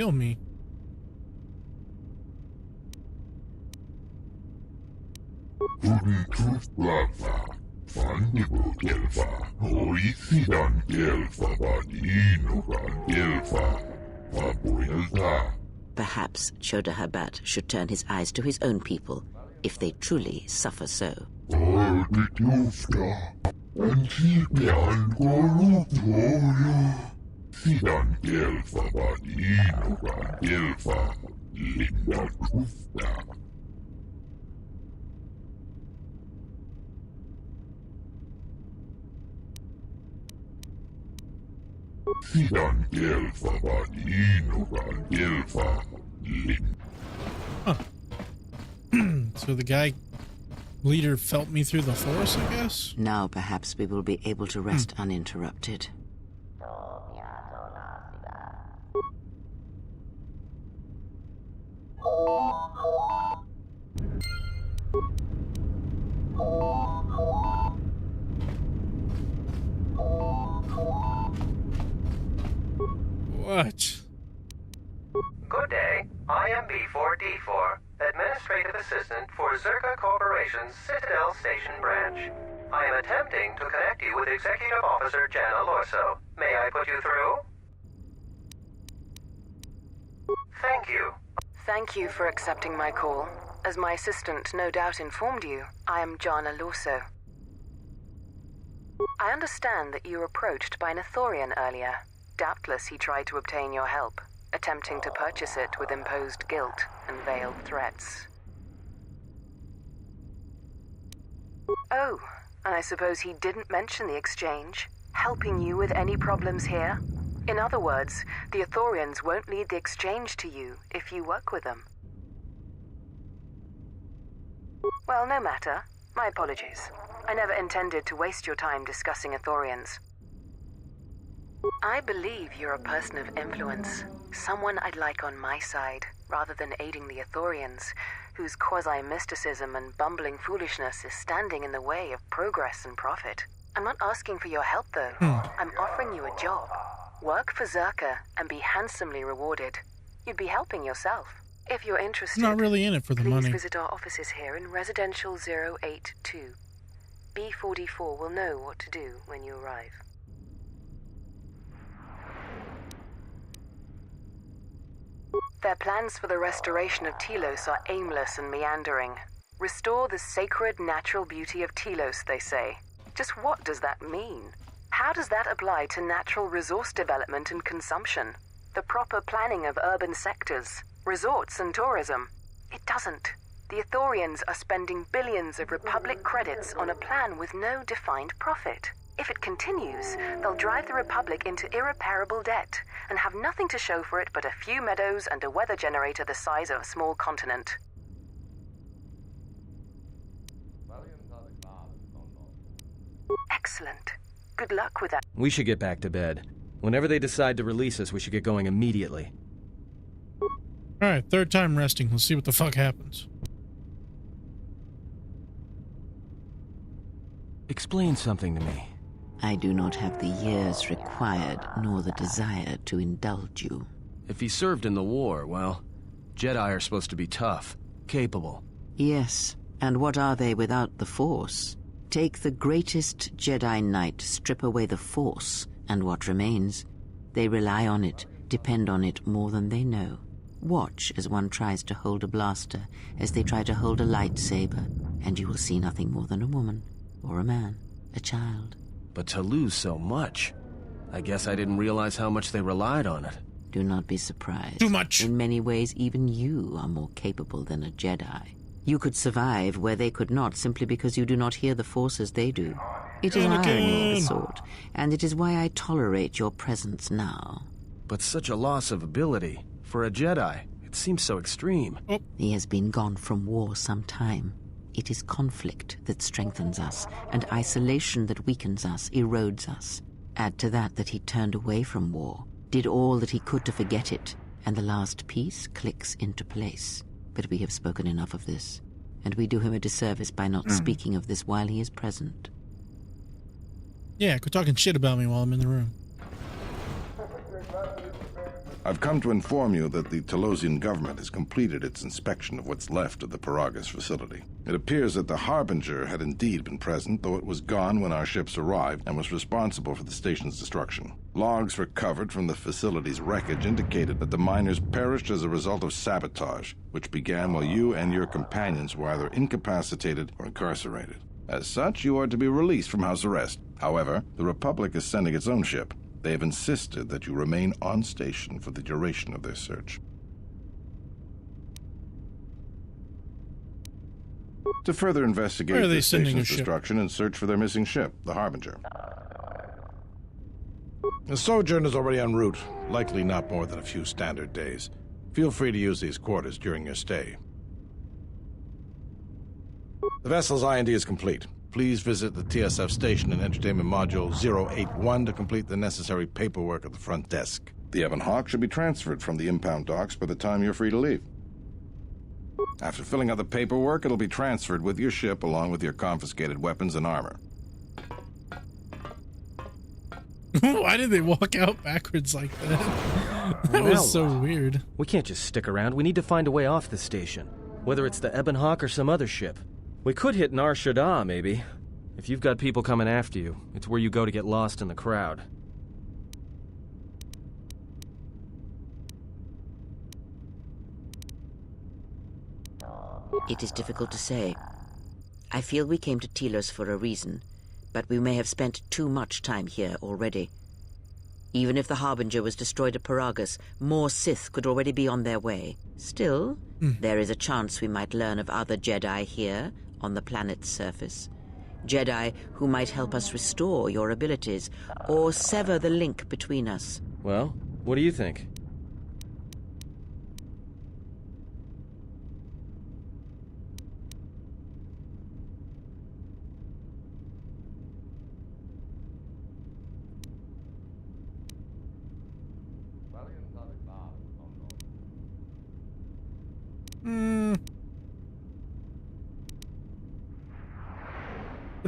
kill me. Perhaps Choda Habat should turn his eyes to his own people, if they truly suffer so. So the guy leader felt me through the force, I guess? Now perhaps we will be able to rest uninterrupted. What? Good day. I am B4D4, Administrative Assistant for Zerka Corporation's Citadel Station branch. I am attempting to connect you with Executive Officer Jana Lorso. May I put you through? Thank you. Thank you for accepting my call. As my assistant no doubt informed you, I am Jana Lorso. I understand that you were approached by an Ithorian earlier. Doubtless he tried to obtain your help, attempting to purchase it with imposed guilt and veiled threats. Oh, and I suppose he didn't mention the exchange, helping you with any problems here? In other words, the Ithorians won't need the exchange to you if you work with them. Well, no matter. My apologies. I never intended to waste your time discussing Ithorians. I believe you're a person of influence, someone I'd like on my side, rather than aiding the Ithorians, whose quasi-mysticism and bumbling foolishness is standing in the way of progress and profit. I'm not asking for your help, though. I'm offering you a job. Work for Zerka and be handsomely rewarded. You'd be helping yourself. If you're interested, I'm not really in it for the please money. visit our offices here in Residential 082. B44 will know what to do when you arrive. Their plans for the restoration of Telos are aimless and meandering. Restore the sacred natural beauty of Telos, they say. Just what does that mean? How does that apply to natural resource development and consumption? The proper planning of urban sectors, resorts and tourism? It doesn't. The Ithorians are spending billions of Republic credits on a plan with no defined profit. If it continues, they'll drive the Republic into irreparable debt and have nothing to show for it but a few meadows and a weather generator the size of a small continent. Excellent. Good luck with that. We should get back to bed. Whenever they decide to release us, we should get going immediately. Alright, third time resting. Let's see what the fuck happens. Explain something to me. I do not have the years required, nor the desire to indulge you. If he served in the war, well, Jedi are supposed to be tough, capable. Yes, and what are they without the Force? Take the greatest Jedi Knight, strip away the Force, and what remains? They rely on it, depend on it more than they know. Watch as one tries to hold a blaster, as they try to hold a lightsaber, and you will see nothing more than a woman, or a man, a child. But to lose so much, I guess I didn't realize how much they relied on it. Do not be surprised. Too much. In many ways, even you are more capable than a Jedi. You could survive where they could not simply because you do not hear the Force as they do. It is irony of the sort, and it is why I tolerate your presence now. But such a loss of ability, for a Jedi, it seems so extreme. Oh. He has been gone from war some time. It is conflict that strengthens us, and isolation that weakens us, erodes us. Add to that he turned away from war, did all that he could to forget it, and the last piece clicks into place. But we have spoken enough of this, and we do him a disservice by not speaking of this while he is present. Yeah, quit talking shit about me while I'm in the room. I've come to inform you that the Telosian government has completed its inspection of what's left of the Paragas facility. It appears that the Harbinger had indeed been present, though it was gone when our ships arrived and was responsible for the station's destruction. Logs recovered from the facility's wreckage indicated that the miners perished as a result of sabotage, which began while you and your companions were either incapacitated or incarcerated. As such, you are to be released from house arrest. However, the Republic is sending its own ship. They have insisted that you remain on station for the duration of their search. To further investigate Where are they the sending station's a ship? destruction and search for their missing ship, the Harbinger. The sojourn is already en route, likely not more than a few standard days. Feel free to use these quarters during your stay. The vessel's IND is complete. Please visit the TSF station and entertainment module 081 to complete the necessary paperwork at the front desk. The Ebon Hawk should be transferred from the impound docks by the time you're free to leave. After filling out the paperwork, it'll be transferred with your ship along with your confiscated weapons and armor. Why did they walk out backwards like that? That was so weird. We can't just stick around. We need to find a way off the station. Whether it's the Ebon Hawk or some other ship. We could hit Nar Shaddaa, maybe. If you've got people coming after you, it's where you go to get lost in the crowd. It is difficult to say. I feel we came to Telos for a reason, but we may have spent too much time here already. Even if the Harbinger was destroyed at Paragas, more Sith could already be on their way. Still, there is a chance we might learn of other Jedi here, on the planet's surface. Jedi who might help us restore your abilities, or sever the link between us. Well, what do you think?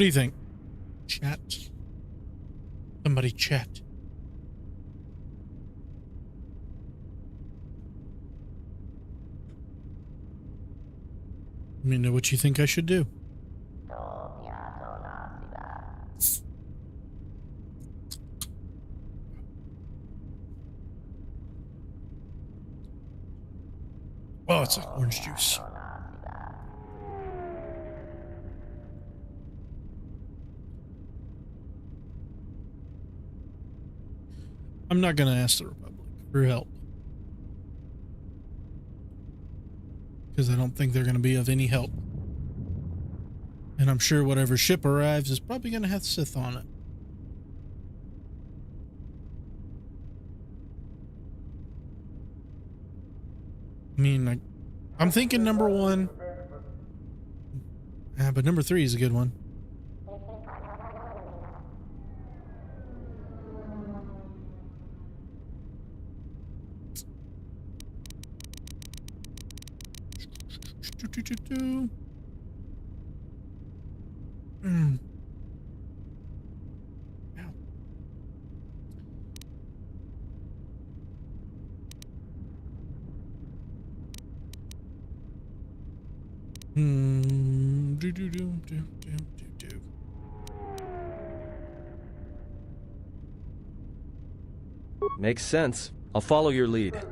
What do you think? Chat. Somebody chat. me know what you think I should do. Oh, it's like orange juice. I'm not going to ask the Republic for help, because I don't think they're going to be of any help. And I'm sure whatever ship arrives is probably going to have Sith on it. I mean, I'm thinking number 1. But number 3 is a good one. Makes sense. I'll follow your lead. I'm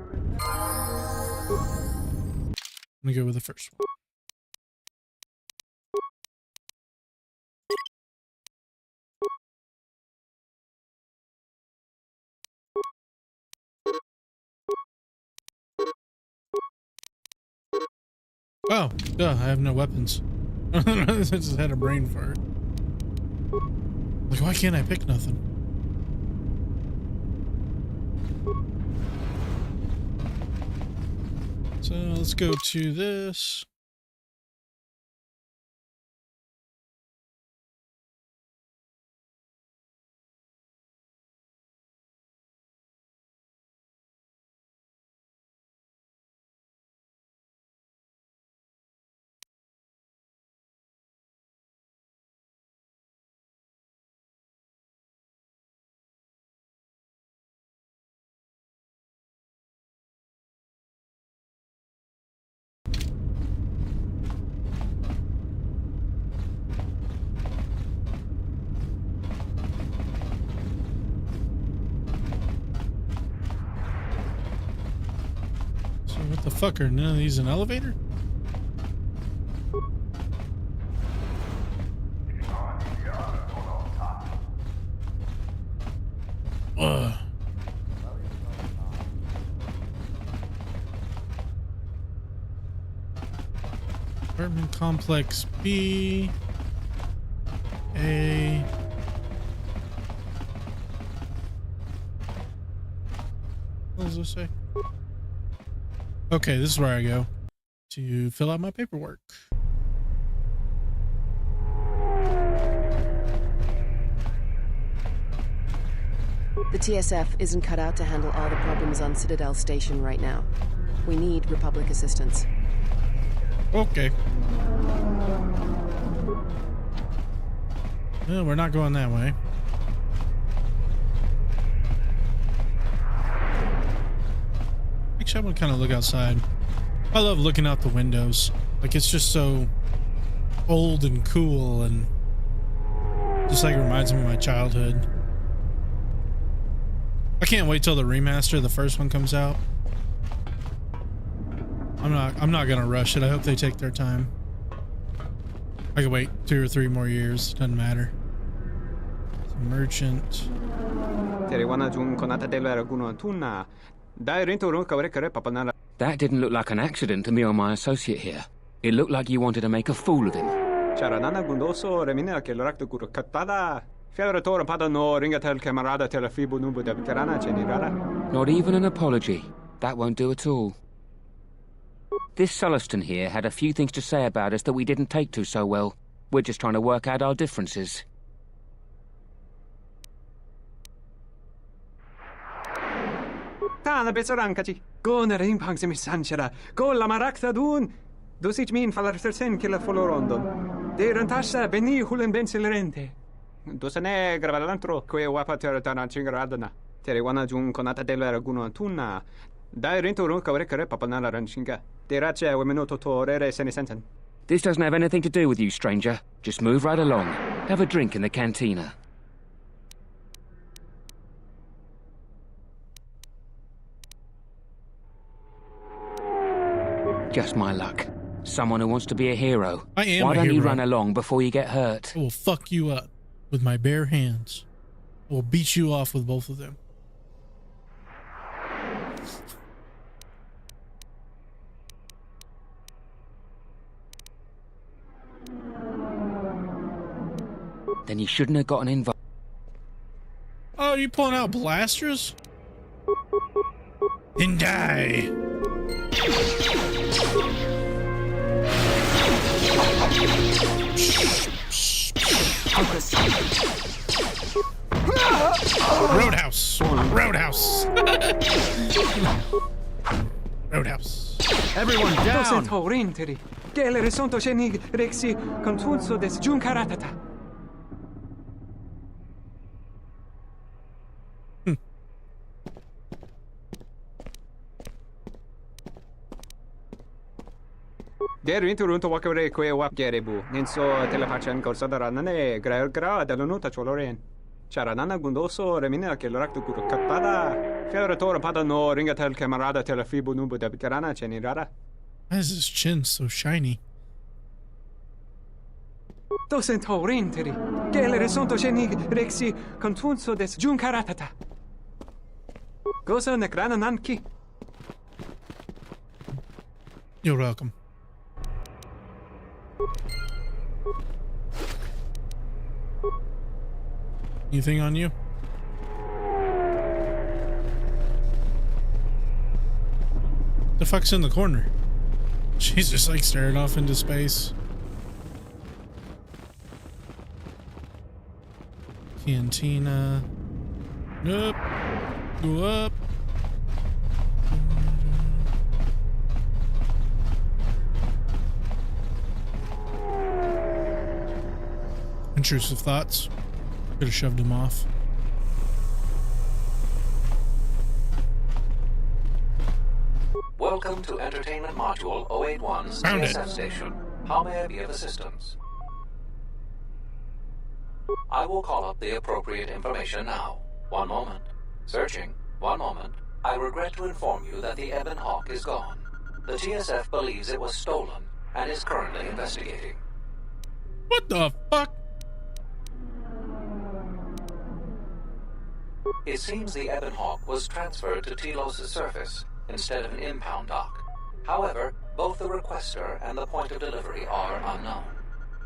gonna go with the first one. Oh, duh, I have no weapons. I just had a brain fart. Like, why can't I pick nothing? So let's go to this. What the fuck, are none of these an elevator? Ugh. Apartment complex B. A. What does this say? Okay, this is where I go to fill out my paperwork. The TSF isn't cut out to handle all the problems on Citadel Station right now. We need Republic assistance. Okay. Well, we're not going that way. Actually, I'm gonna kind of look outside. I love looking out the windows. Like, it's just so old and cool, and just like reminds me of my childhood. I can't wait till the remaster, the first one, comes out. I'm not gonna rush it. I hope they take their time. I could wait 2 or 3 more years. Doesn't matter. Merchant. That didn't look like an accident to me or my associate here. It looked like you wanted to make a fool of him. Not even an apology. That won't do at all. This Sulluston here had a few things to say about us that we didn't take to so well. We're just trying to work out our differences. Tana besorankaci. Go na rimpang semi sanchera. Go la marakta dun. Dosit min falartersen killa folorondon. De rantasa beni hulen bensilerente. Dosane gravalantro que wapater tanachingaradana. Tere wana jun konata delera guno tuna. Dai rento ron kavre kare papanala ranchinga. De rache wemenoto torere senesenten. This doesn't have anything to do with you, stranger. Just move right along. Have a drink in the cantina. Just my luck. Someone who wants to be a hero. I am Why a don't you hero. run along before you get hurt? I will fuck you up with my bare hands. I will beat you off with both of them. Then you shouldn't have gotten involved. Oh, you pulling out blasters? Then die. Roadhouse. Roadhouse. Roadhouse. Everyone down! Dosen rinteri. Gelere sonto shenig rexi contunso des junkaratata. Der inturunto wakare kwe wap gerebu. Ninso telepachan korsadarane gra dalonuta choloren. Charanana gundoso remina che l'oraktu kuru katada. Fiore pada no ringatel camarada telefibu nubu de bicarana chenirara. Why is his chin so shiny? Dosen rinteri. Gelere sonto shenig rexi contunso des junkaratata. Gosa nekrana nanki. You're welcome. Anything on you? The fuck's in the corner? She's just like staring off into space. Cantina. Nope. Go up. Intrusive thoughts. Could have shoved him off. Welcome to Entertainment Module 081's Found it. TSF station. How may I be of assistance? I will call up the appropriate information now. One moment. Searching. One moment. I regret to inform you that the Ebon Hawk is gone. The TSF believes it was stolen and is currently investigating. What the fuck? It seems the Ebon Hawk was transferred to Telos' surface instead of an impound dock. However, both the requester and the point of delivery are unknown.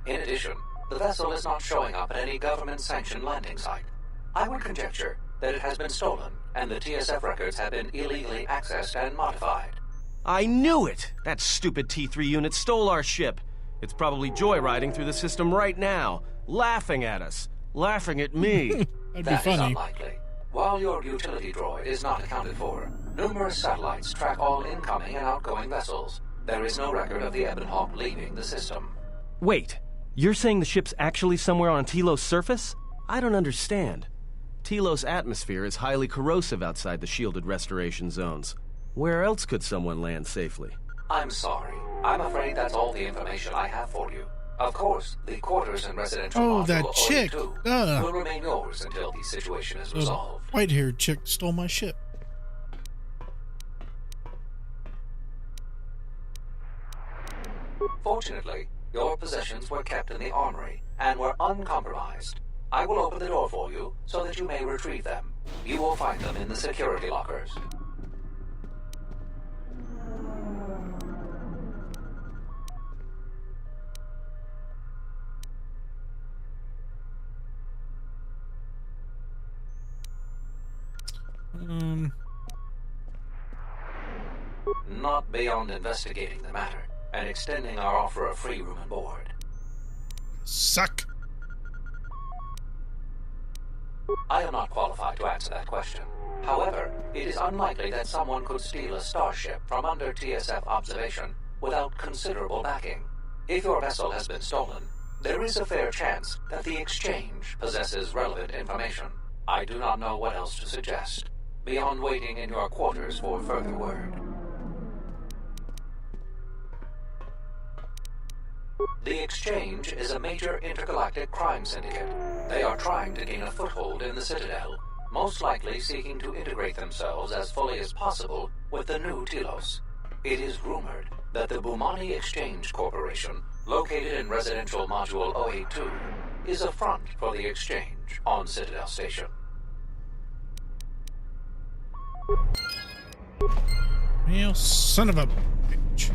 In addition, the vessel is not showing up at any government-sanctioned landing site. I would conjecture that it has been stolen, and the TSF records have been illegally accessed and modified. I knew it! That stupid T3 unit stole our ship. It's probably joyriding through the system right now, laughing at us, laughing at me. That'd be That is funny. unlikely. While your utility droid is not accounted for, numerous satellites track all incoming and outgoing vessels. There is no record of the Ebon Hawk leaving the system. Wait, you're saying the ship's actually somewhere on Telos' surface? I don't understand. Telos' atmosphere is highly corrosive outside the shielded restoration zones. Where else could someone land safely? I'm sorry. I'm afraid that's all the information I have for you. Of course, the quarters and residential Oh, module that chick. 082 Ugh. will remain yours until the situation is The resolved. white-haired chick stole my ship. Fortunately, your possessions were kept in the armory and were uncompromised. I will open the door for you so that you may retrieve them. You will find them in the security lockers. Not beyond investigating the matter and extending our offer of free room and board. Suck. I am not qualified to answer that question. However, it is unlikely that someone could steal a starship from under TSF observation without considerable backing. If your vessel has been stolen, there is a fair chance that the exchange possesses relevant information. I do not know what else to suggest, beyond waiting in your quarters for further word. The Exchange is a major intergalactic crime syndicate. They are trying to gain a foothold in the Citadel, most likely seeking to integrate themselves as fully as possible with the new Telos. It is rumored that the Bumani Exchange Corporation, located in Residential Module 082, is a front for the Exchange on Citadel Station. You son of a bitch.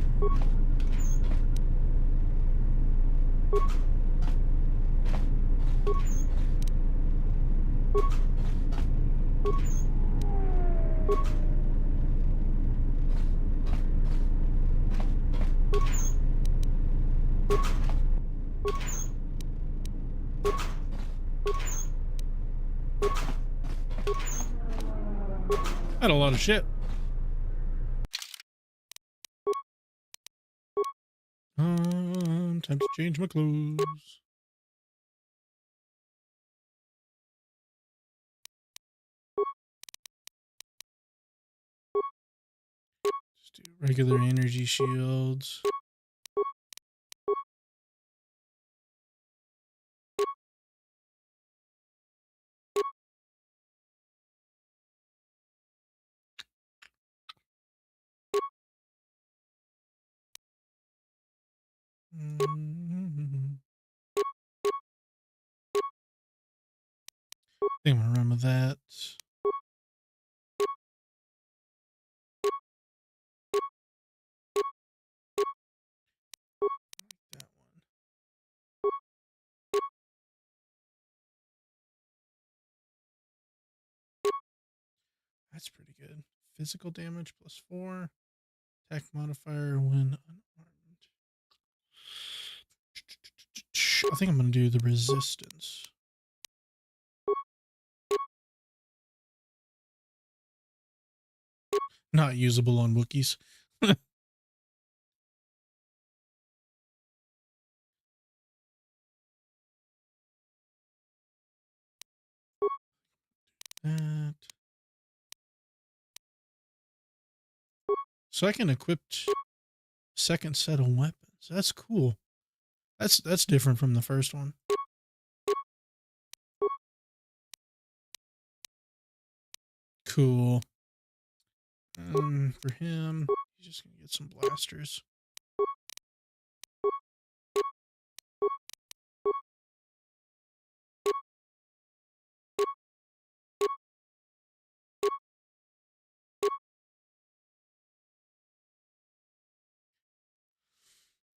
Had a lot of shit. Time to change my clothes. Just do regular energy shields. I think I'm gonna run with that. That one. That's pretty good. Physical damage +4. Attack modifier when unarmed. I think I'm gonna do the resistance. Not usable on Wookiees. That. So I can equip second set of weapons. That's cool. That's different from the first one. Cool. For him, he's just gonna get some blasters.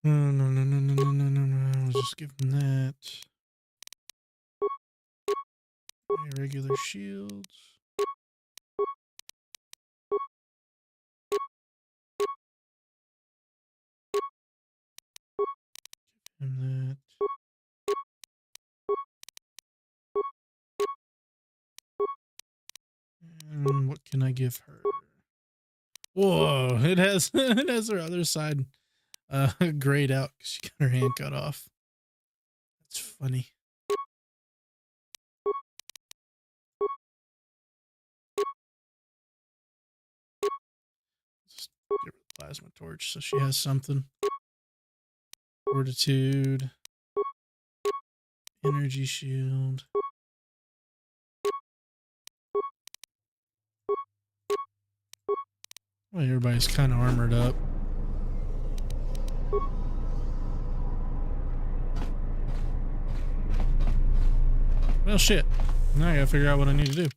No. I'll just give him that. Okay, regular shields. Give him that. And what can I give her? Whoa, it has it has her other side grayed out because she got her hand cut off. That's funny. Just give her the plasma torch so she has something. Fortitude. Energy shield. Well, everybody's kind of armored up. Well, shit. Now I gotta figure out what I need to do.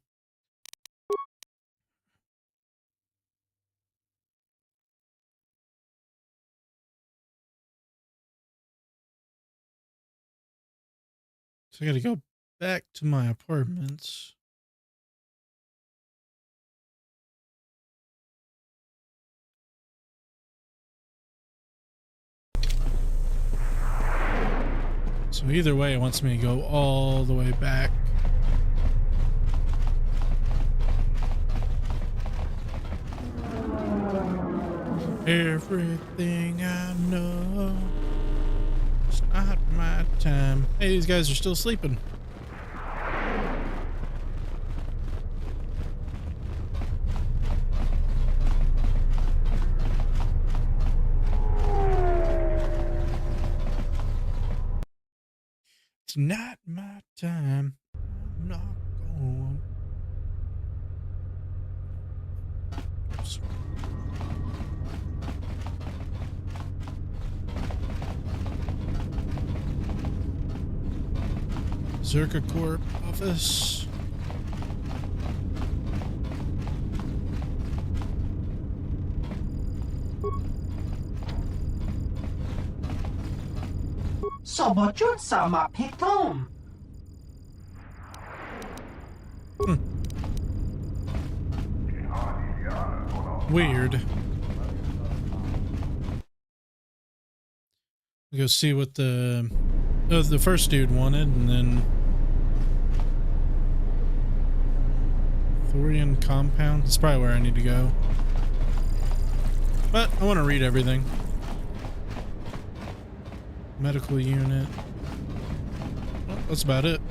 So I gotta go back to my apartments. So either way, it wants me to go all the way back. Everything I know, it's not my time. Hey, these guys are still sleeping. It's not my time. I'm not going. Oops. Zerka Corp office. Sobotjut sama piklom. Weird. Go see what the first dude wanted, and then Thorian compound. That's probably where I need to go. But I want to read everything. Medical unit. Oh, that's about it.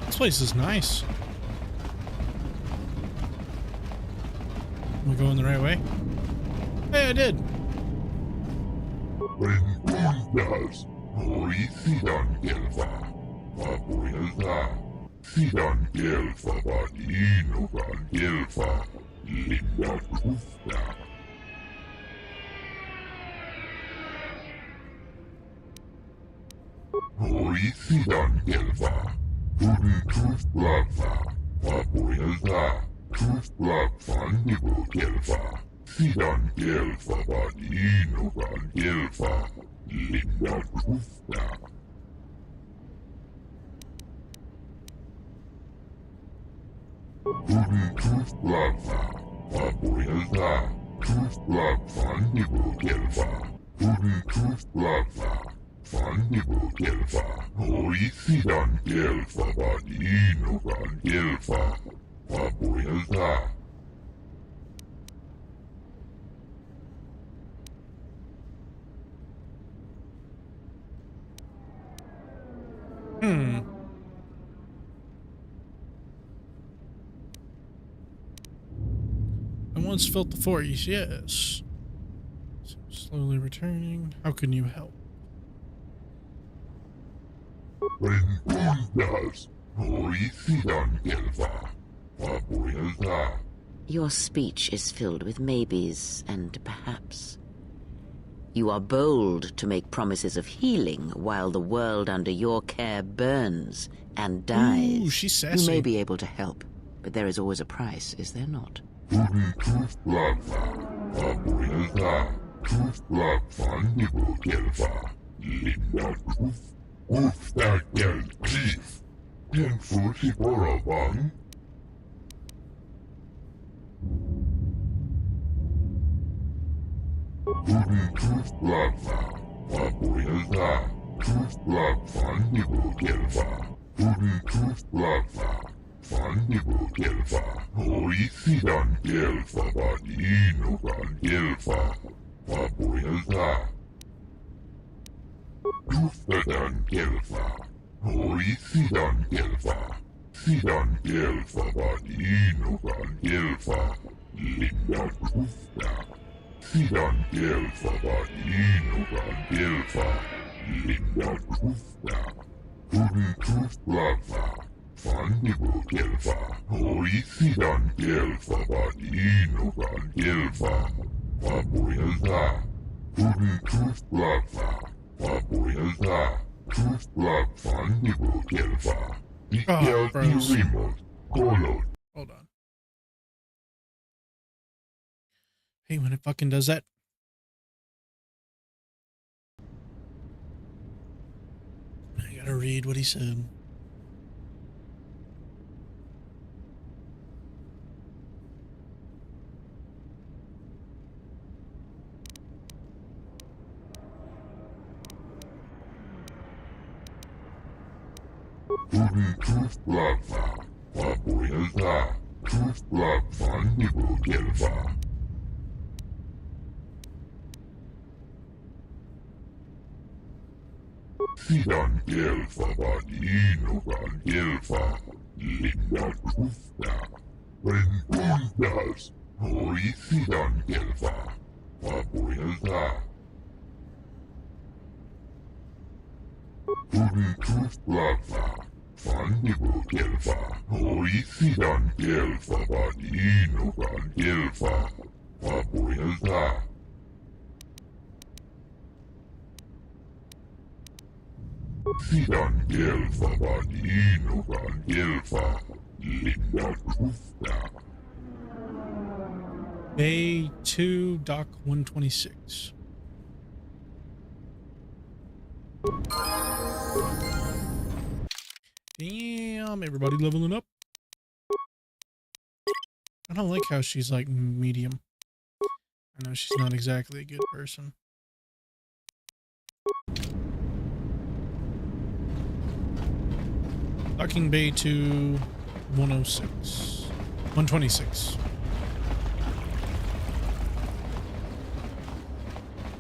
This place is nice. Am I going the right way? Hey, I did. I once felt the force, yes. Slowly returning. How can you help? Your speech is filled with maybes and perhaps. You are bold to make promises of healing while the world under your care burns and dies. Ooh, she's sassy. You may be able to help, but there is always a price, is there not? Oh, bros. Hold on. Hey, when it fucking does that. I gotta read what he said. Sidan gelfa vadinogan gelfa linda kufta. Rentundas hoi sidan gelfa vapuilta. Tudin kuflafa fandibu gelfa hoi sidan gelfa vadinogan gelfa vapuilta. Sidan gelfa vadinogan gelfa linda kufta. Bay 2, Dock 126. Damn, everybody leveling up. I don't like how she's like medium. I know she's not exactly a good person. Docking Bay to 106. 126.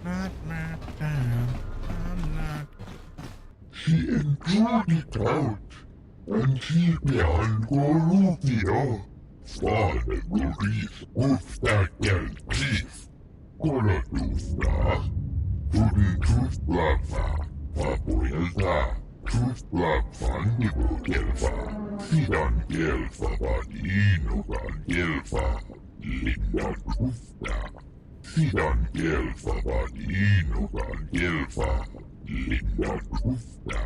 Not my time. I'm not. She enjoyed it out, and she began Golufio. Father Goris, Guftakel Chief. Golotufta. Tudin Tuflafa. Papuelta. Tuflafan Nibu Gelfa. Sidan Gelfa Vadinogan Gelfa. Linda Tufta. Sidan gelfa vadinogan gelfa linda kufta.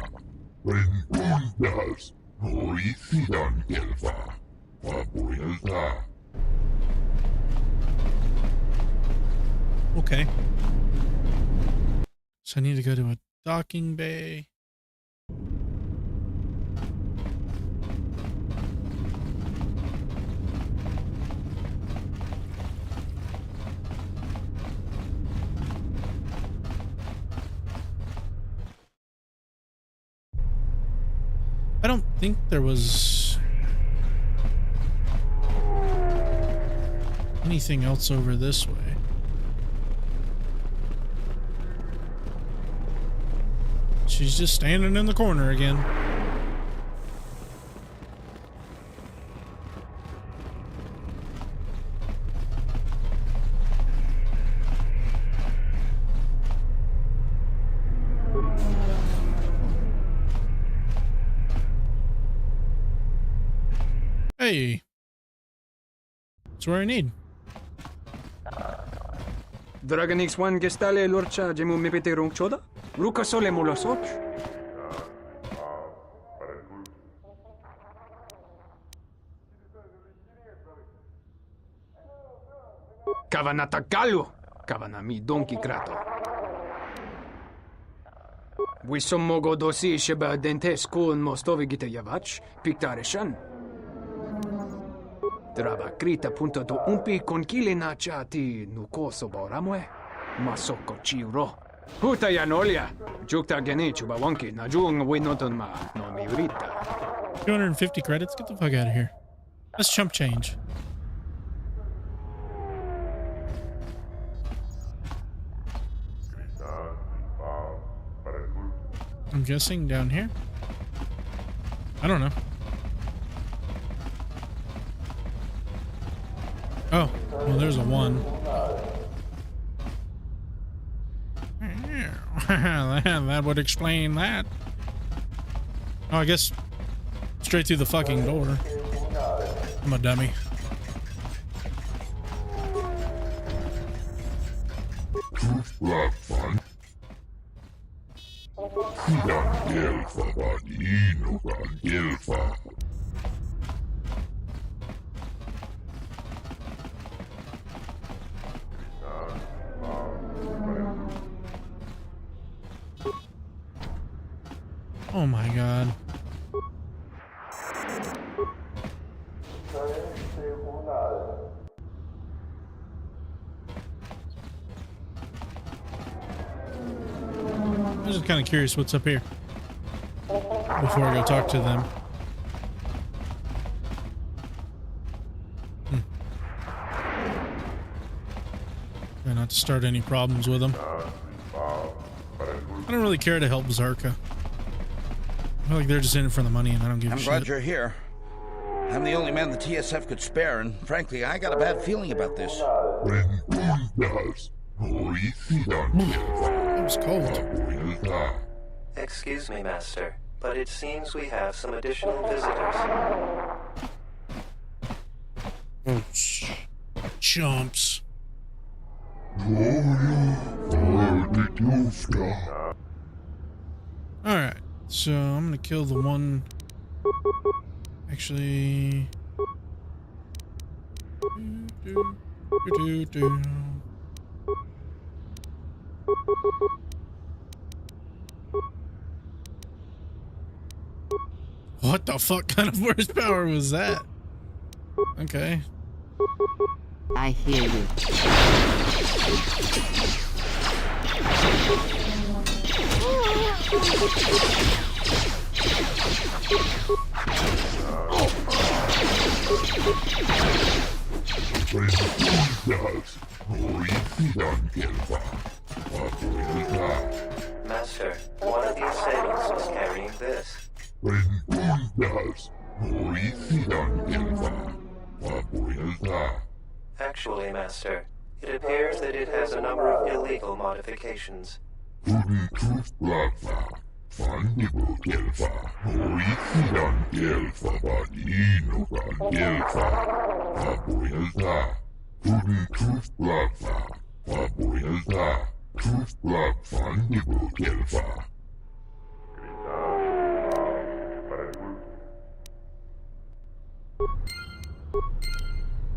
Rentundas hoi sidan gelfa vapuilta. Okay. So I need to go to a docking bay. I don't think there was anything else over this way. She's just standing in the corner again. Hey, that's where I need. Dragon X1 gestale lorcha jemu mepete rong choda? Ruka sole molosoch? Kavanata galo! Kavanami donki krato. Wisommogo dosi sheba dentes kun mostovi gite yavach, piktareshan. Drava krita punto do umpi con kile na chati nukoso boramwe. Masoko chiro. Huta yanolia. Jukta gene chubawanki na jung winoton ma no miurita. 250 credits? Get the fuck out of here. That's chump change. I'm guessing down here? I don't know. Oh, well, there's a 1. That would explain that. Oh, I guess straight through the fucking door. I'm a dummy. Oh my god. I'm just kind of curious what's up here. before I go talk to them. Try not to start any problems with them. I don't really care to help Zerka. I feel like they're just in it for the money and I don't give a shit. I'm glad you're here. I'm the only man the TSF could spare, and frankly, I got a bad feeling about this. That was cold. Excuse me, Master, but it seems we have some additional visitors. Oh, chumps. Alright, so I'm gonna kill the one. Actually. What the fuck kind of horsepower was that? Okay. I hear you. Master, one of the assailants was carrying this. Actually, Master, it appears that it has a number of illegal modifications.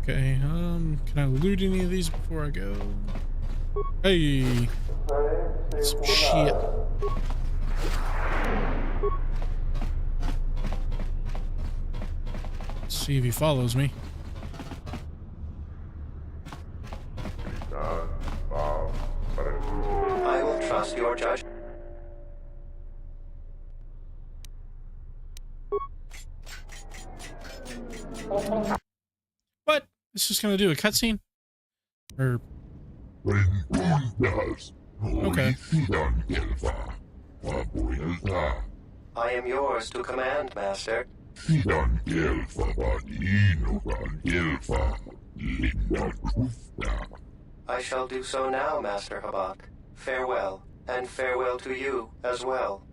Okay, can I loot any of these before I go? Hey! Some shit. Let's see if he follows me. I will trust your judgment. What? It's just gonna do a cutscene? Or... Okay. I am yours to command, Master. I shall do so now, Master Habak. Farewell, and farewell to you as well.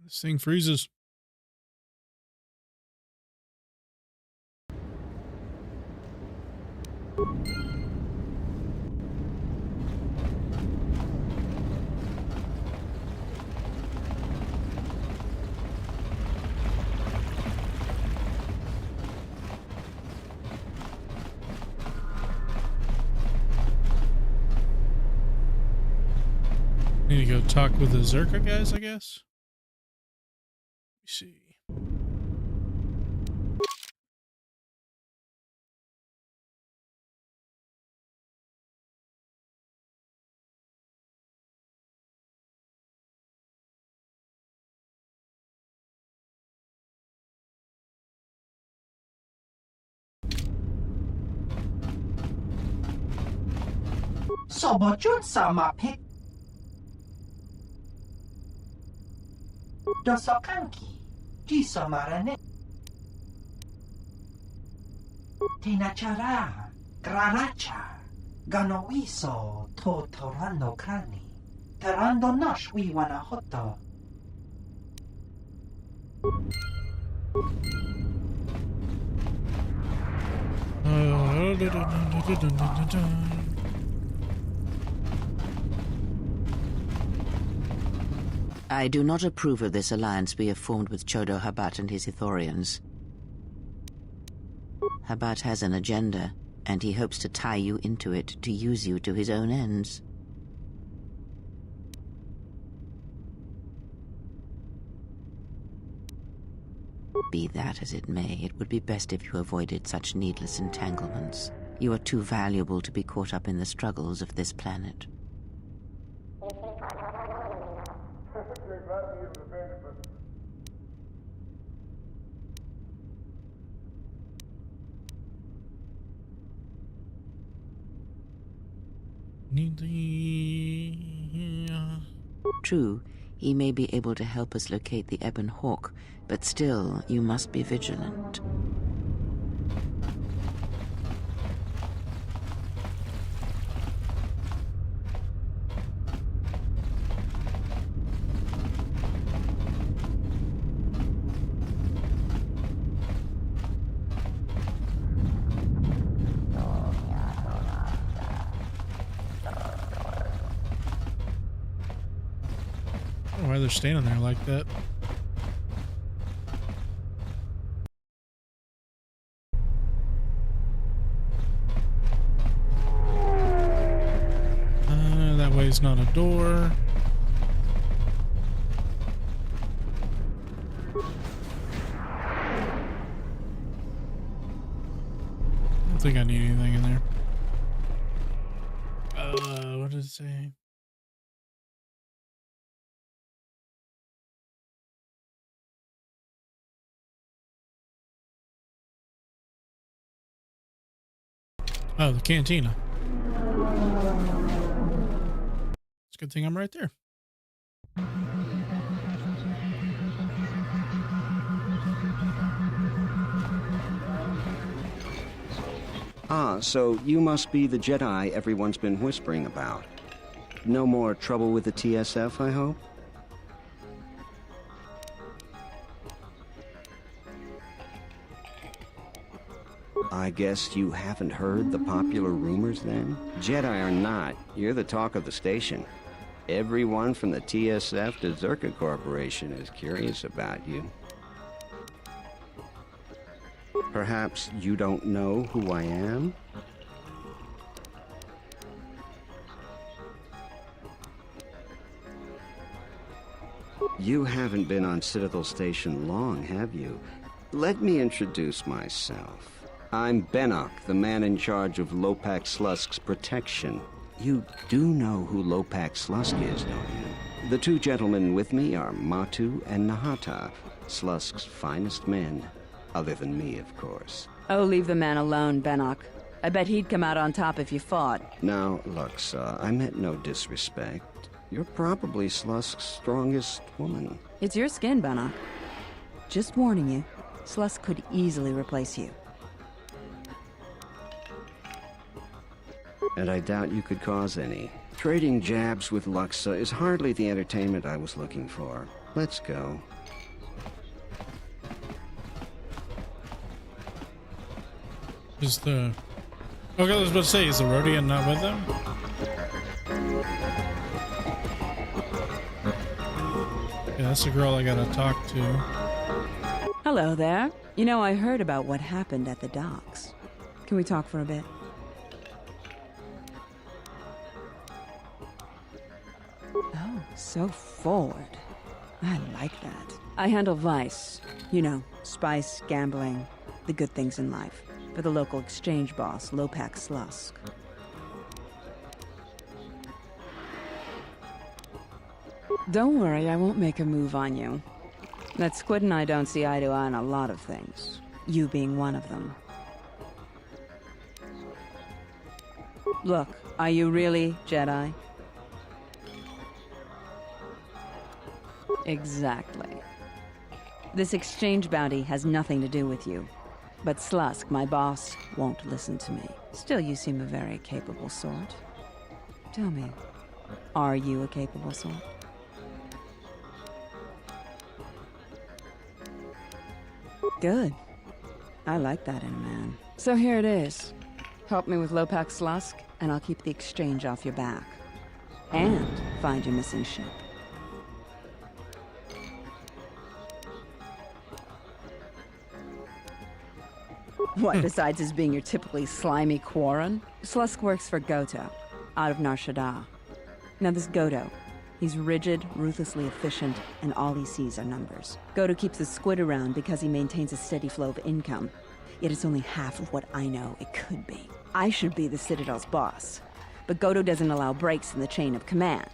This thing freezes. Need to go talk with the Zerka guys, I guess. see. Sobojun sama pik. Dosokanki. Jisomarane. Tinachara. Graracha. Ganoiso to torando krani. Terando nosh wiwana hoto. I do not approve of this alliance we have formed with Chodo Habat and his Ithorians. Habat has an agenda, and he hopes to tie you into it to use you to his own ends. Be that as it may, it would be best if you avoided such needless entanglements. You are too valuable to be caught up in the struggles of this planet. True, he may be able to help us locate the Ebon Hawk, but still, you must be vigilant. I don't know why they're standing there like that. That way's not a door. I don't think I need anything in there. What does it say? Oh, the cantina. It's a good thing I'm right there. Ah, so you must be the Jedi everyone's been whispering about. No more trouble with the TSF, I hope? I guess you haven't heard the popular rumors then? Jedi or not, you're the talk of the station. Everyone from the TSF to Zerka Corporation is curious about you. Perhaps you don't know who I am? You haven't been on Citadel Station long, have you? Let me introduce myself. I'm Bennock, the man in charge of Lopak Slusk's protection. You do know who Lopak Slusk is, don't you? The two gentlemen with me are Matu and Nahata, Slusk's finest men. Other than me, of course. Oh, leave the man alone, Bennock. I bet he'd come out on top if you fought. Now, Lux, I meant no disrespect. You're probably Slusk's strongest woman. It's your skin, Bennock. Just warning you, Slusk could easily replace you. And I doubt you could cause any. Trading jabs with Luxa is hardly the entertainment I was looking for. Let's go. Is the... Okay, I was about to say, is the Rodian not with them? Yeah, that's the girl I gotta talk to. Hello there. You know, I heard about what happened at the docks. Can we talk for a bit? Oh, so forward. I like that. I handle vice. You know, spice, gambling, the good things in life. For the local exchange boss, Lopak Slusk. Don't worry, I won't make a move on you. That squid and I don't see eye to eye on a lot of things. You being one of them. Look, are you really Jedi? Exactly. This exchange bounty has nothing to do with you. But Slusk, my boss, won't listen to me. Still, you seem a very capable sort. Tell me, are you a capable sort? Good. I like that in a man. So here it is. Help me with Lopak Slusk, and I'll keep the exchange off your back. And find your missing ship. What, besides his being your typically slimy Quarren? Slusk works for Goto, out of Nar Shaddaa. Now this Goto, he's rigid, ruthlessly efficient, and all he sees are numbers. Goto keeps the squid around because he maintains a steady flow of income. Yet it's only half of what I know it could be. I should be the Citadel's boss, but Goto doesn't allow breaks in the chain of command.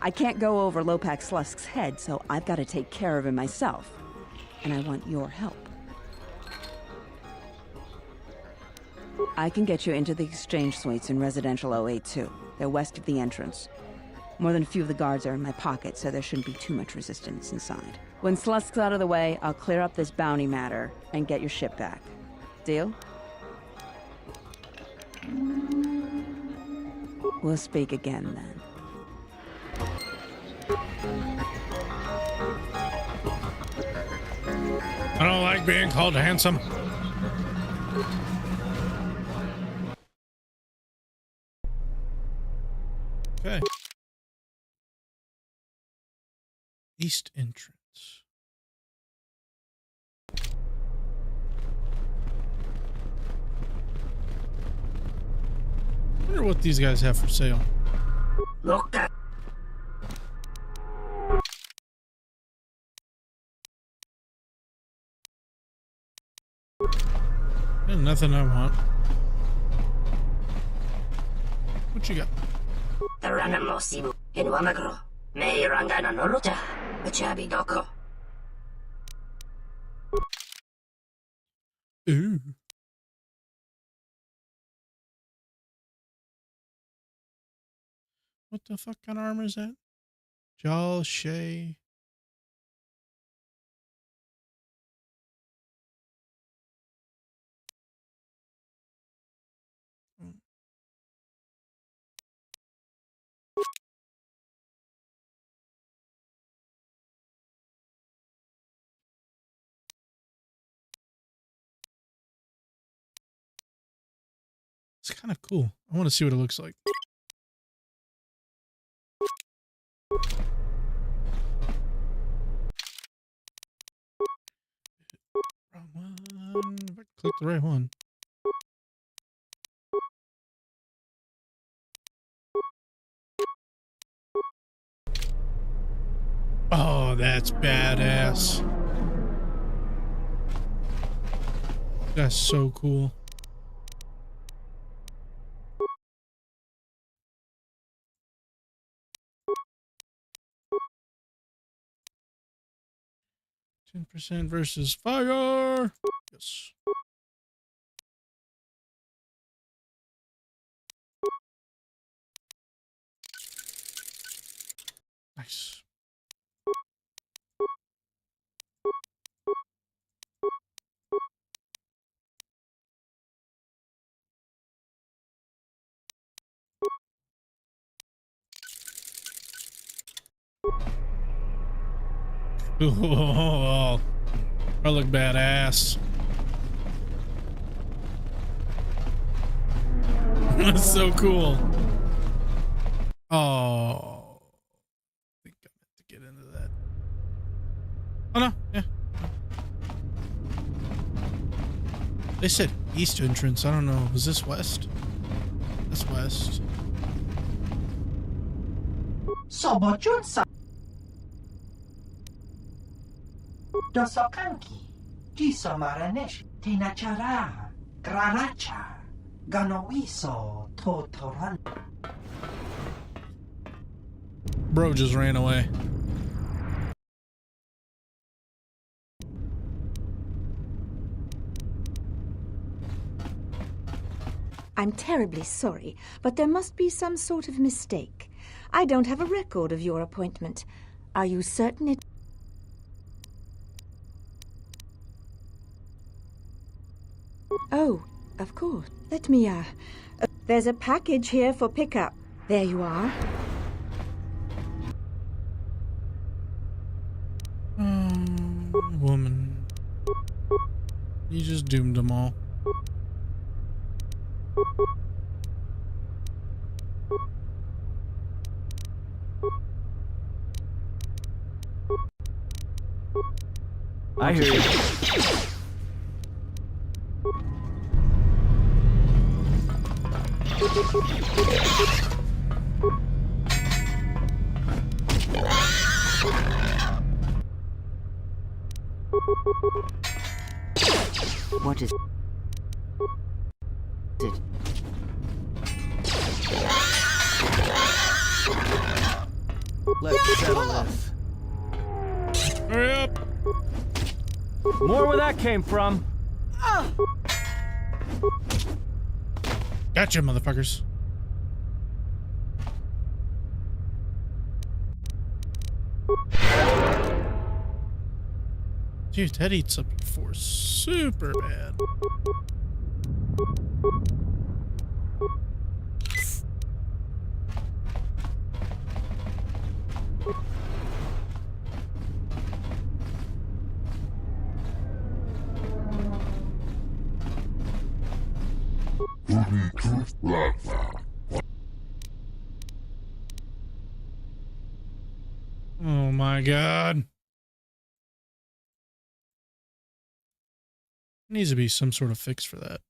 I can't go over Lopak Slusk's head, so I've got to take care of him myself. And I want your help. I can get you into the exchange suites in Residential 082. They're west of the entrance. More than a few of the guards are in my pocket, so there shouldn't be too much resistance inside. When Slusk's out of the way, I'll clear up this bounty matter and get your ship back. Deal? We'll speak again then. I don't like being called handsome. Okay. East entrance. I wonder what these guys have for sale. Look at. There's nothing I want. What you got? Ooh. What the fuck kind of armor is that? Jal Shay. It's kind of cool. I want to see what it looks like. Wrong one. If I click the right one. Oh, that's badass. That's so cool. %10 versus fire. Yes. Nice. Oh, I look badass. That's so cool. Oh, I think I meant to get into that. Oh no, yeah. They said east entrance. I don't know. Was this west? That's west. Dosokanki, Jisomaranesh, Tinachara, Granacha, Ganoiso, Totoran. Bro just ran away. I'm terribly sorry, but there must be some sort of mistake. I don't have a record of your appointment. Are you certain it... Oh, of course. Let me, there's a package here for pickup. There you are. Woman. You just doomed them all. I hear you. What is it? Let's settle this. Hurry up! More where that came from. Gotcha, motherfuckers. Dude, that eats up your force super bad. Oh my god. Needs to be some sort of fix for that.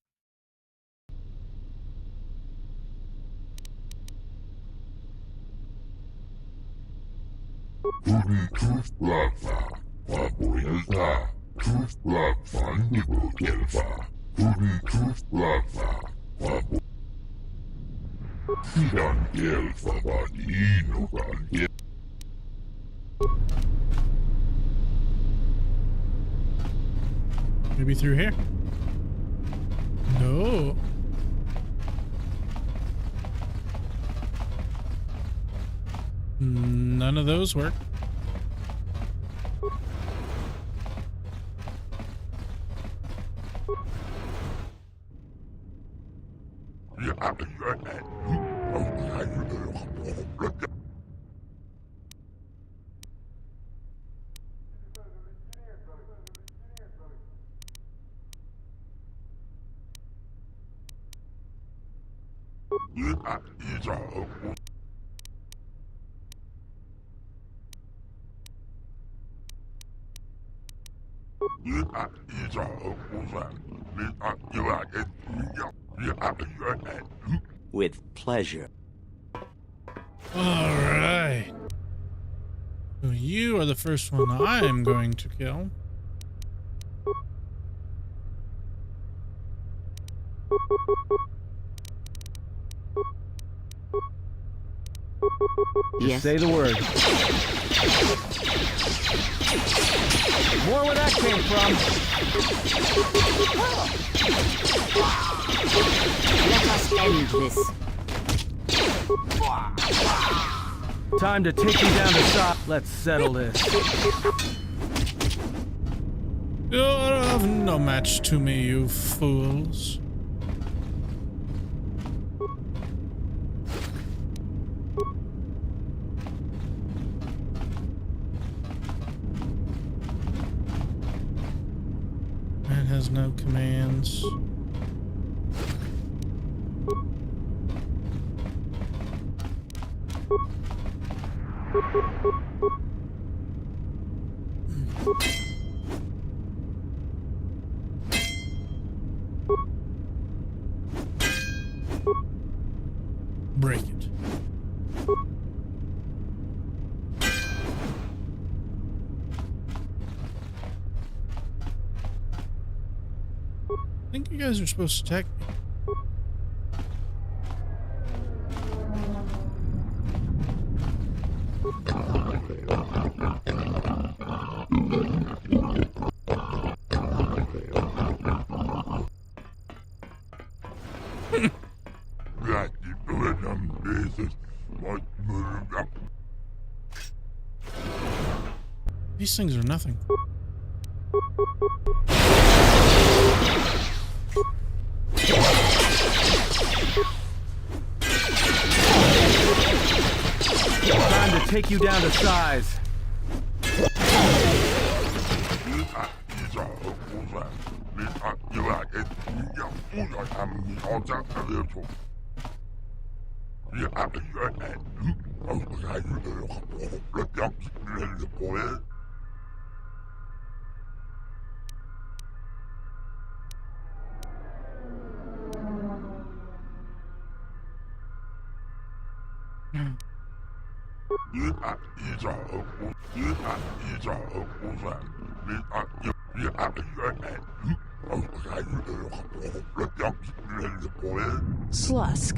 Maybe through here? No. None of those work. With pleasure. All right. So you are the first one I am going to kill. Just say the word. More where that came from. Let us end this. Time to take you down to stop. Let's settle this. You're of no match to me, you fools. It has no commands. Break it. think you guys are supposed to attack me. These things are nothing. Time to take you down to size. Slusk.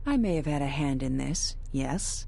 I may have had a hand in this, yes?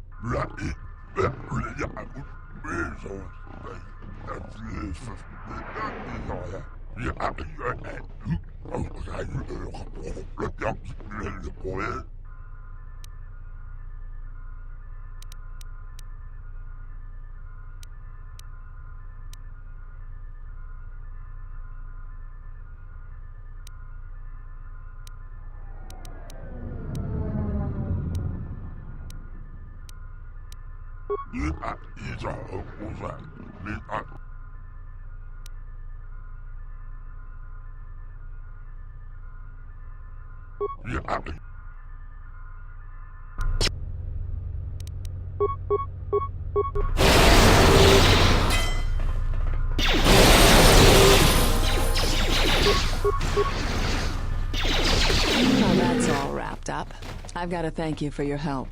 Now that's all wrapped up. I've got to thank you for your help.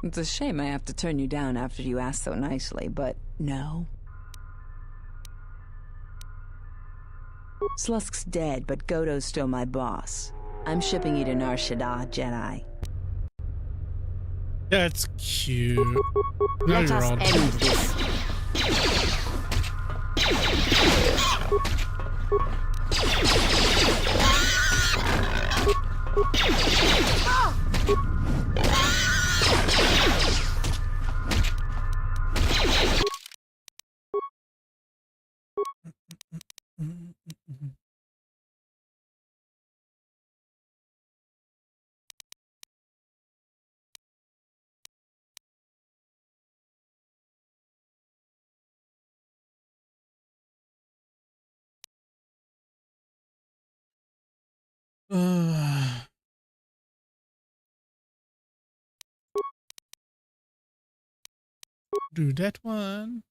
It's a shame I have to turn you down after you asked so nicely, but no. Slusk's dead, but Godo's still my boss. I'm shipping you to Nar Shaddaa, Jedi. That's cute. Now Let you're us all end this. Do that one.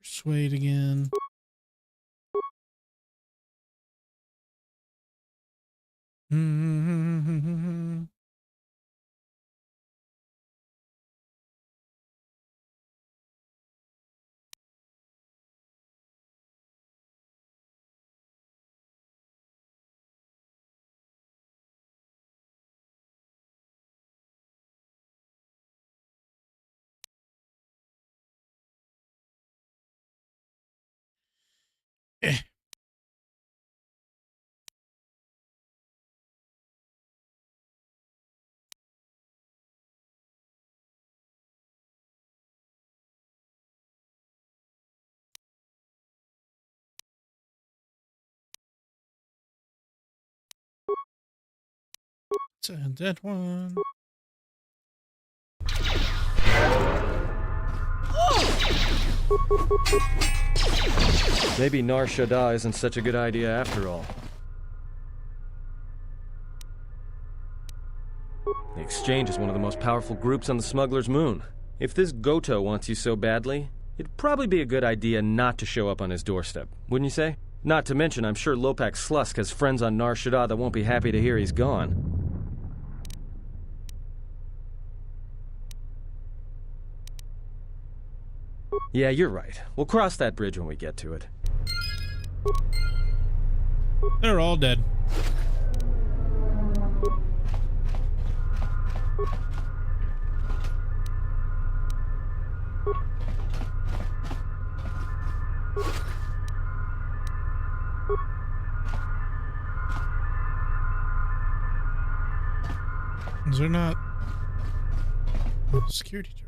Persuade again. And that one. Maybe Nar Shaddaa isn't such a good idea after all. The Exchange is one of the most powerful groups on the Smuggler's Moon. If this Goto wants you so badly, It'd probably be a good idea not to show up on his doorstep, wouldn't you say? Not to mention, I'm sure Lopak Slusk has friends on Nar Shaddaa that won't be happy to hear he's gone. Yeah, you're right. We'll cross that bridge when we get to it. They're all dead. Is there not a security terminal?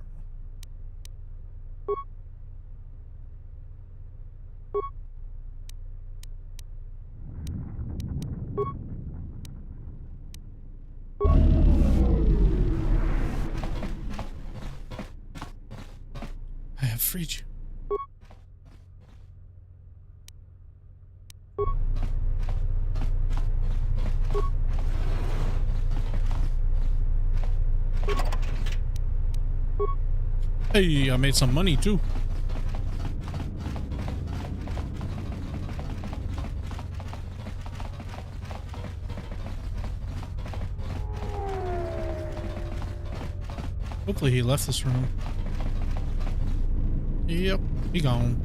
I have freed you. Hey, I made some money too. Hopefully he left this room. Yep, he gone.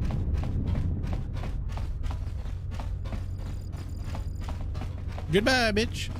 Goodbye, bitch.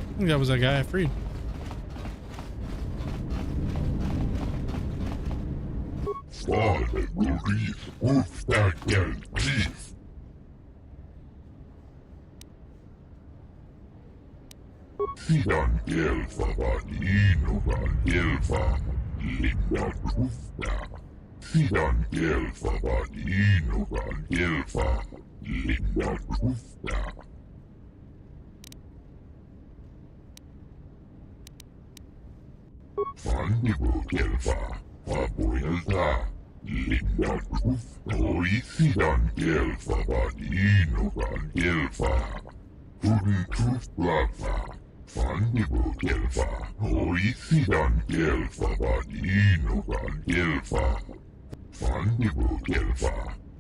I think that was that guy I freed. Father will read with that teeth. Sidan Gelfa Vadinovan Gelfa Linda Krufta. Sidan Gelfa Vadinovan Gelfa Linda Krufta. Fandigo Gelfa Fabuelta Linda Krufta. Oisidan Gelfa Vadinovan Gelfa Tudin Krufta. Fandigo Gelfa, Oisidan Gelfa Vadinovan Gelfa. Fandigo Gelfa,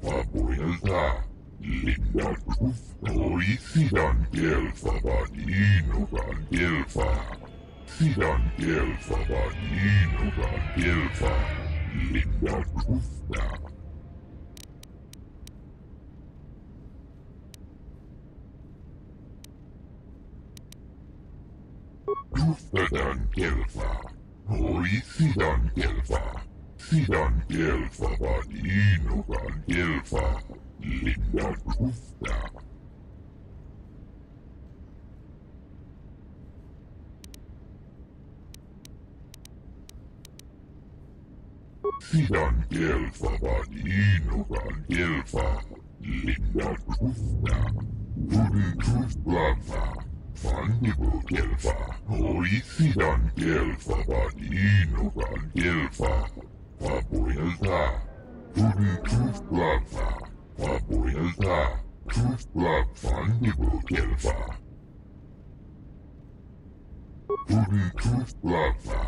Fabuelta, Linda Krufta. Oisidan Gelfa Vadinovan Gelfa. Sidan Gelfa Vadinovan Gelfa, Linda Krufta. Kruftadan Gelfa, Oisidan Gelfa. Sidan Gelfa Vadinovan Gelfa, Linda Krufta. Sidan Gelfa Vadinovan Gelfa, Linda Krufta. Tudin Krufta. Fandigo Gelfa, Oisidan Gelfa Vadinovan Gelfa. Fabuelta. Tudin Krufta. Fabuelta. Krufta. Fandigo Gelfa. Tudin Krufta.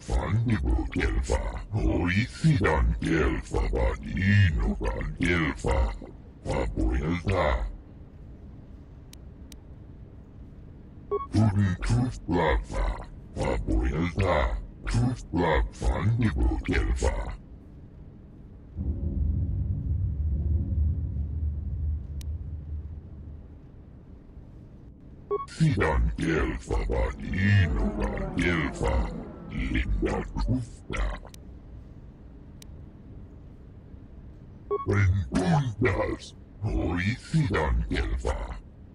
Fandigo Gelfa, Oisidan Gelfa Vadinovan Gelfa. Fabuelta. Tudin Krufta. Fabuelta. Krufta. Fandigo Gelfa. Sidan Gelfa Vadinovan Gelfa. Linda Krufta. Ventundas, Oisidan Gelfa.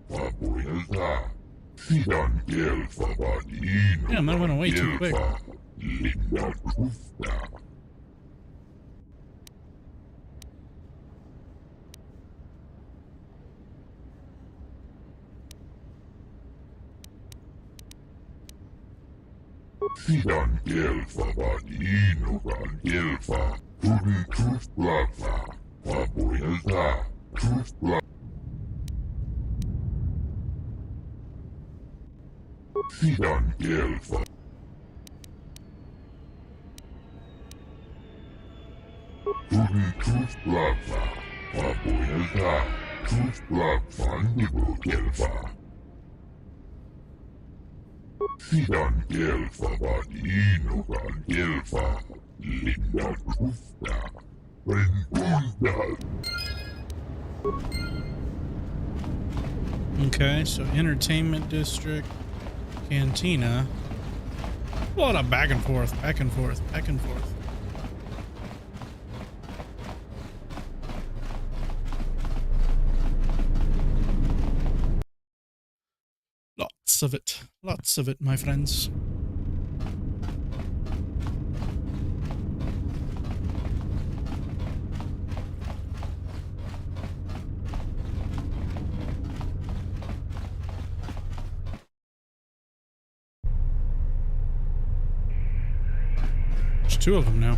Fabuelta. Sidan Gelfa Vadinovan Damn, that went away too quick. Linda Krufta. Sidan Gelfa Vadinogan Gelfa. Tuli Trusplava. Vapoilta. Trusplava. Sidan Gelfa. Tuli Trusplava. Vapoilta. Trusplava Nivo Gelfa. Sidan Gelfa Vadinogan Gelfa. Linda Trusta. Brenda. Okay, so entertainment district, cantina. A lot of back and forth, back and forth, back and forth. Lots of it, my friends. There's two of them now.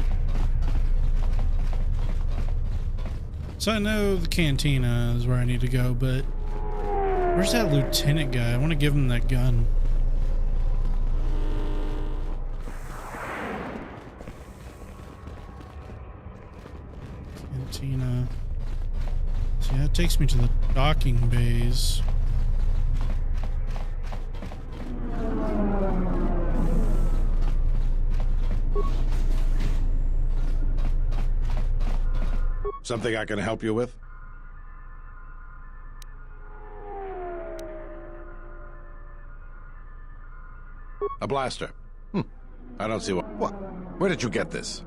So I know the cantina is where I need to go, but where's that lieutenant guy? I want to give him that gun. Cantina. See, that takes me to the docking bays. Something I can help you with? A blaster. I don't see what. Where did you get this?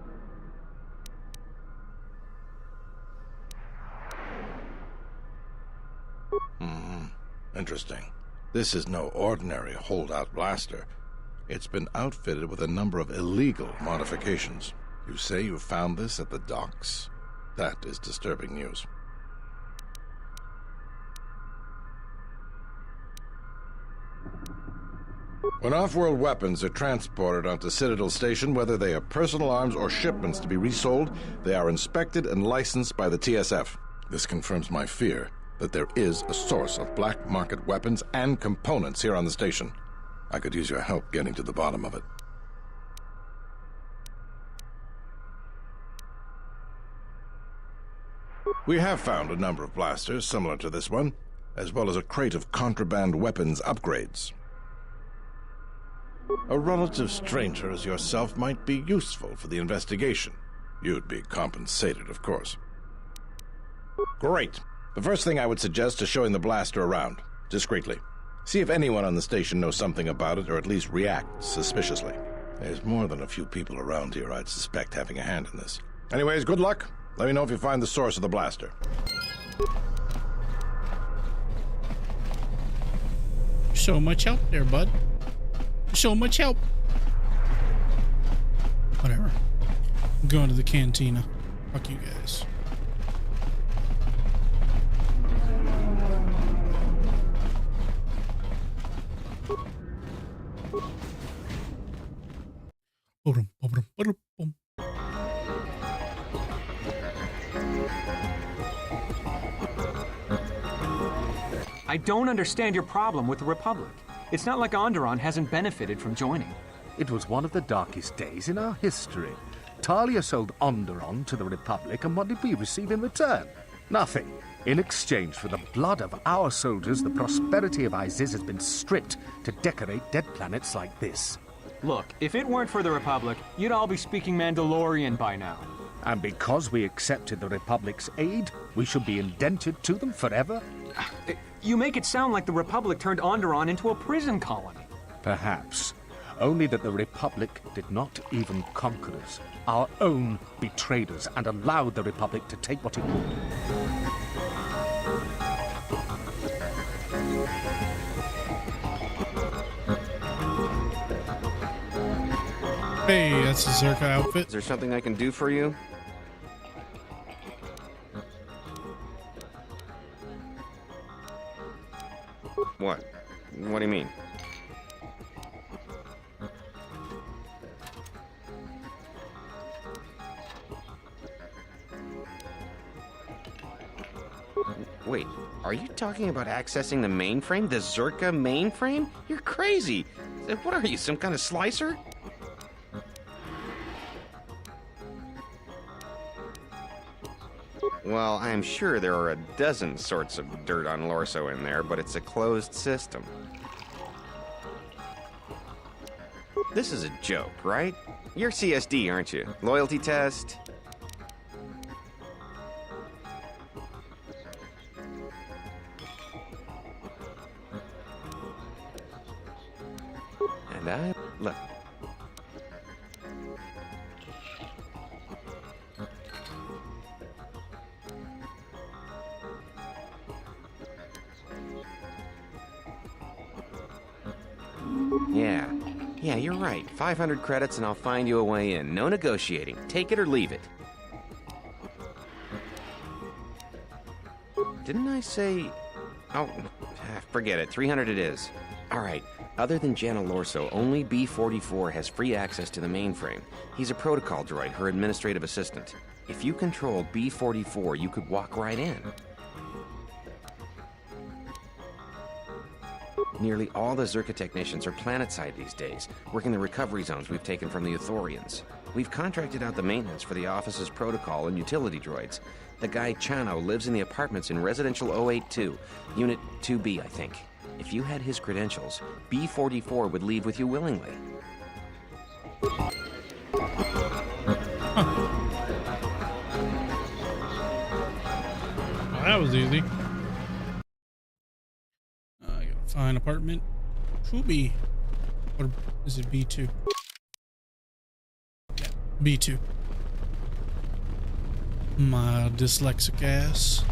Interesting. This is no ordinary holdout blaster. It's been outfitted with a number of illegal modifications. You say you found this at the docks? That is disturbing news. When off-world weapons are transported onto Citadel Station, whether they are personal arms or shipments to be resold, they are inspected and licensed by the TSF. This confirms my fear that there is a source of black market weapons and components here on the station. I could use your help getting to the bottom of it. We have found a number of blasters similar to this one, as well as a crate of contraband weapons upgrades. A relative stranger as yourself might be useful for the investigation. You'd be compensated, of course. Great. The first thing I would suggest is showing the blaster around, discreetly. See if anyone on the station knows something about it, or at least reacts suspiciously. There's more than a few people around here I'd suspect having a hand in this. Anyways, good luck. Let me know if you find the source of the blaster. So much help there, bud. So much help. Whatever. I'm going to the cantina. Fuck you guys. I don't understand your problem with the Republic. It's not like Onderon hasn't benefited from joining. It was one of the darkest days in our history. Talia sold Onderon to the Republic, and what did we receive in return? Nothing. In exchange for the blood of our soldiers, the prosperity of Iziz has been stripped to decorate dead planets like this. Look, if it weren't for the Republic, you'd all be speaking Mandalorian by now. And because we accepted the Republic's aid, we should be indented to them forever? You make it sound like the Republic turned Onderon into a prison colony. Perhaps. Only that the Republic did not even conquer us. Our own betrayed us and allowed the Republic to take what it would. Hey, that's the Zerka outfit. Is there something I can do for you? What? What do you mean? Wait, are you talking about accessing the mainframe? The Zerka mainframe? You're crazy! What are you, some kind of slicer? Well, I'm sure there are a dozen sorts of dirt on Lorso in there, but it's a closed system. This is a joke, right? You're CSD, aren't you? Loyalty test? And look. Yeah, you're right. 500 credits and I'll find you a way in. No negotiating. Take it or leave it. Didn't I say... Oh, forget it. 300 it is. All right. Other than Jana Lorso, only B-44 has free access to the mainframe. He's a protocol droid, her administrative assistant. If you controlled B-44, you could walk right in. Nearly all the Zerka technicians are planetside these days, working the recovery zones we've taken from the Ithorians. We've contracted out the maintenance for the office's protocol and utility droids. The guy Chano lives in the apartments in Residential 082, Unit 2B, I think. If you had his credentials, B-44 would leave with you willingly. Huh. Well, that was easy. I gotta find apartment 2B. Or is it B2? Yeah, B2. My dyslexic ass.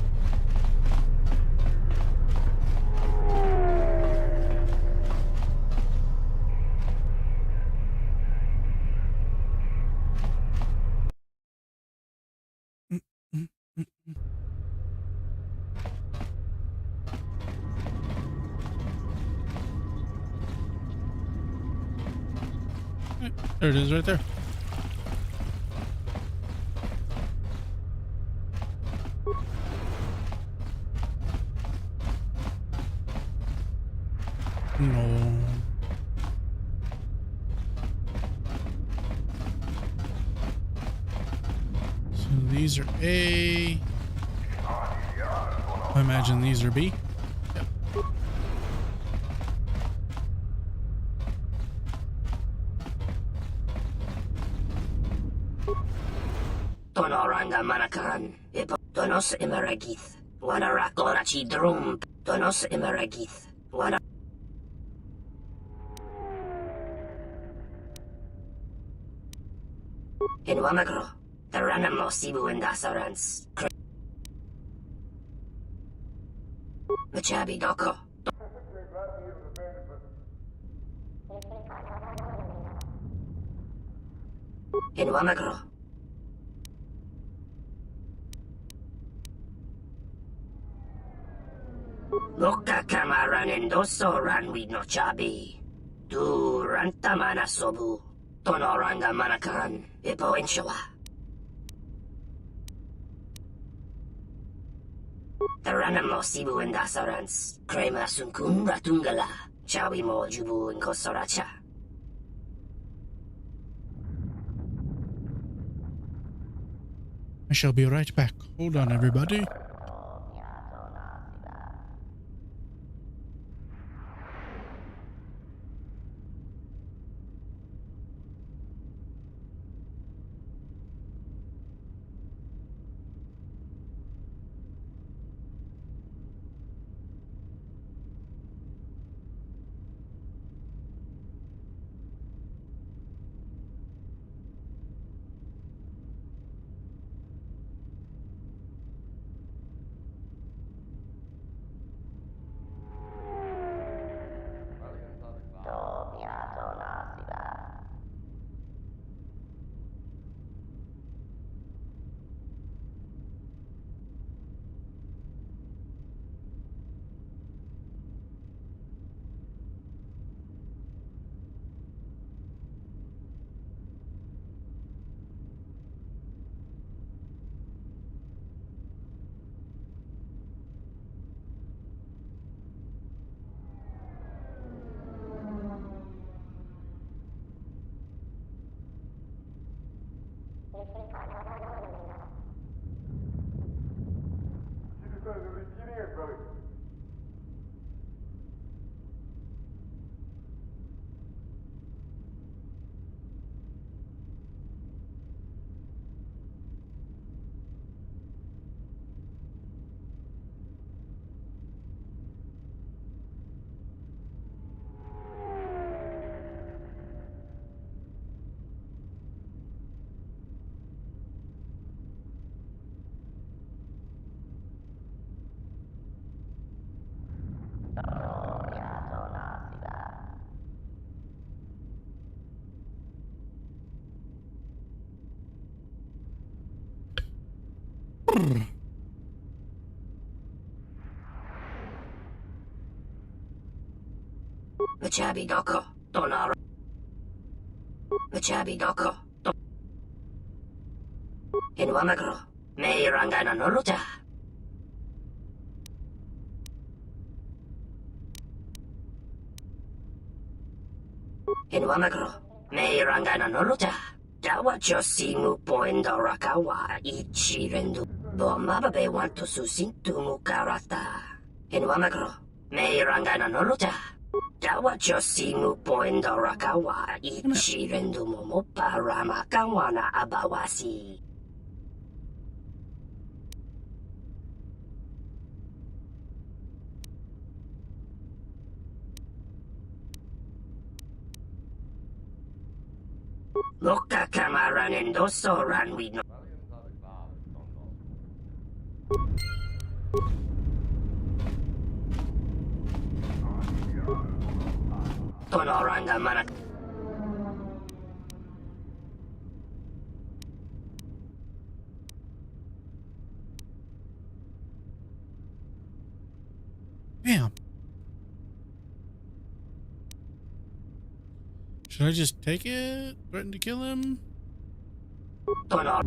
There it is right there. No. So these are A. I imagine these are B. Yep. Tonoranga Manakan, Donos Imeragith, Wanarakorachi Drum, Donos Imeragith, Wana. In Wamagro, the Ranamo Sibu and Dasarans. Machabi Doko. In Wamagro. Loka kamaran endoso ranwi no chabi. Du rantamana sobu. Tonoranga manakan. Ipo inshawa. The ranamo sibu and dasarans. Krema sunkun ratungala. Chawi mo jubu and kosoracha. I shall be right back. Hold on, everybody. Machabi doko, donara. Machabi doko. Inwamagro, me rangana noluta. Inwamagro, me rangana noluta. Dawa josimu poendo rakawa ichirendu. Bomababe wanto susintu mukarata. Inwamagro, me rangana noluta. Dawa josimu poendo rakawa ichirendu momopa ramakawana abawasi. Loka kamaran endoso ran we no. Tonoranga mana. Damn. Should I just take it? Threaten to kill him? Tonor.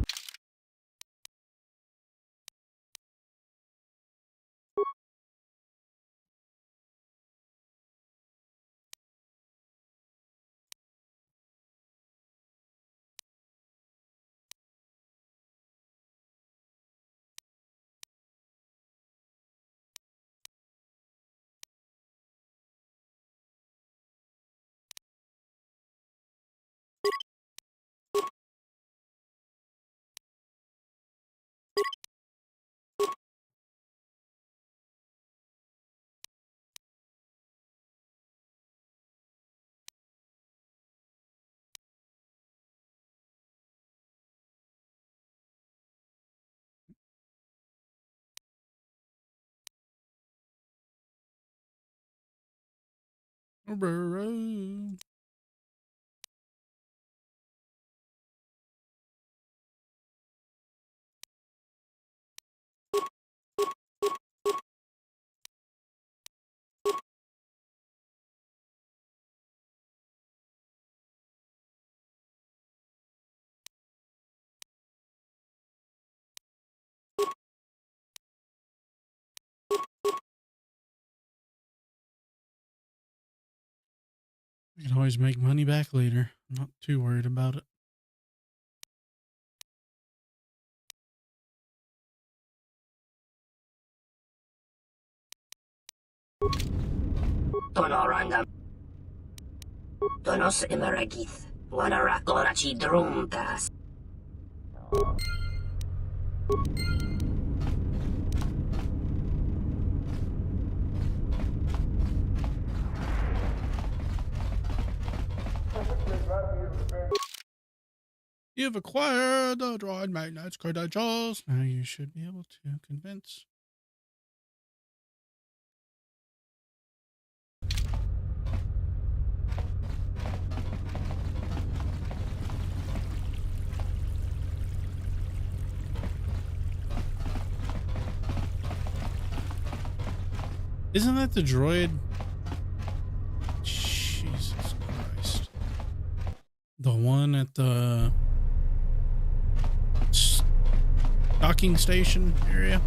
I can always make money back later. I'm not too worried about it. Tonoranga. Tonos emeragith. Wanarakorachi drumkas. You've acquired the droid maintenance credentials. Now you should be able to convince. Isn't that the droid? Jesus Christ. The one at the docking station area?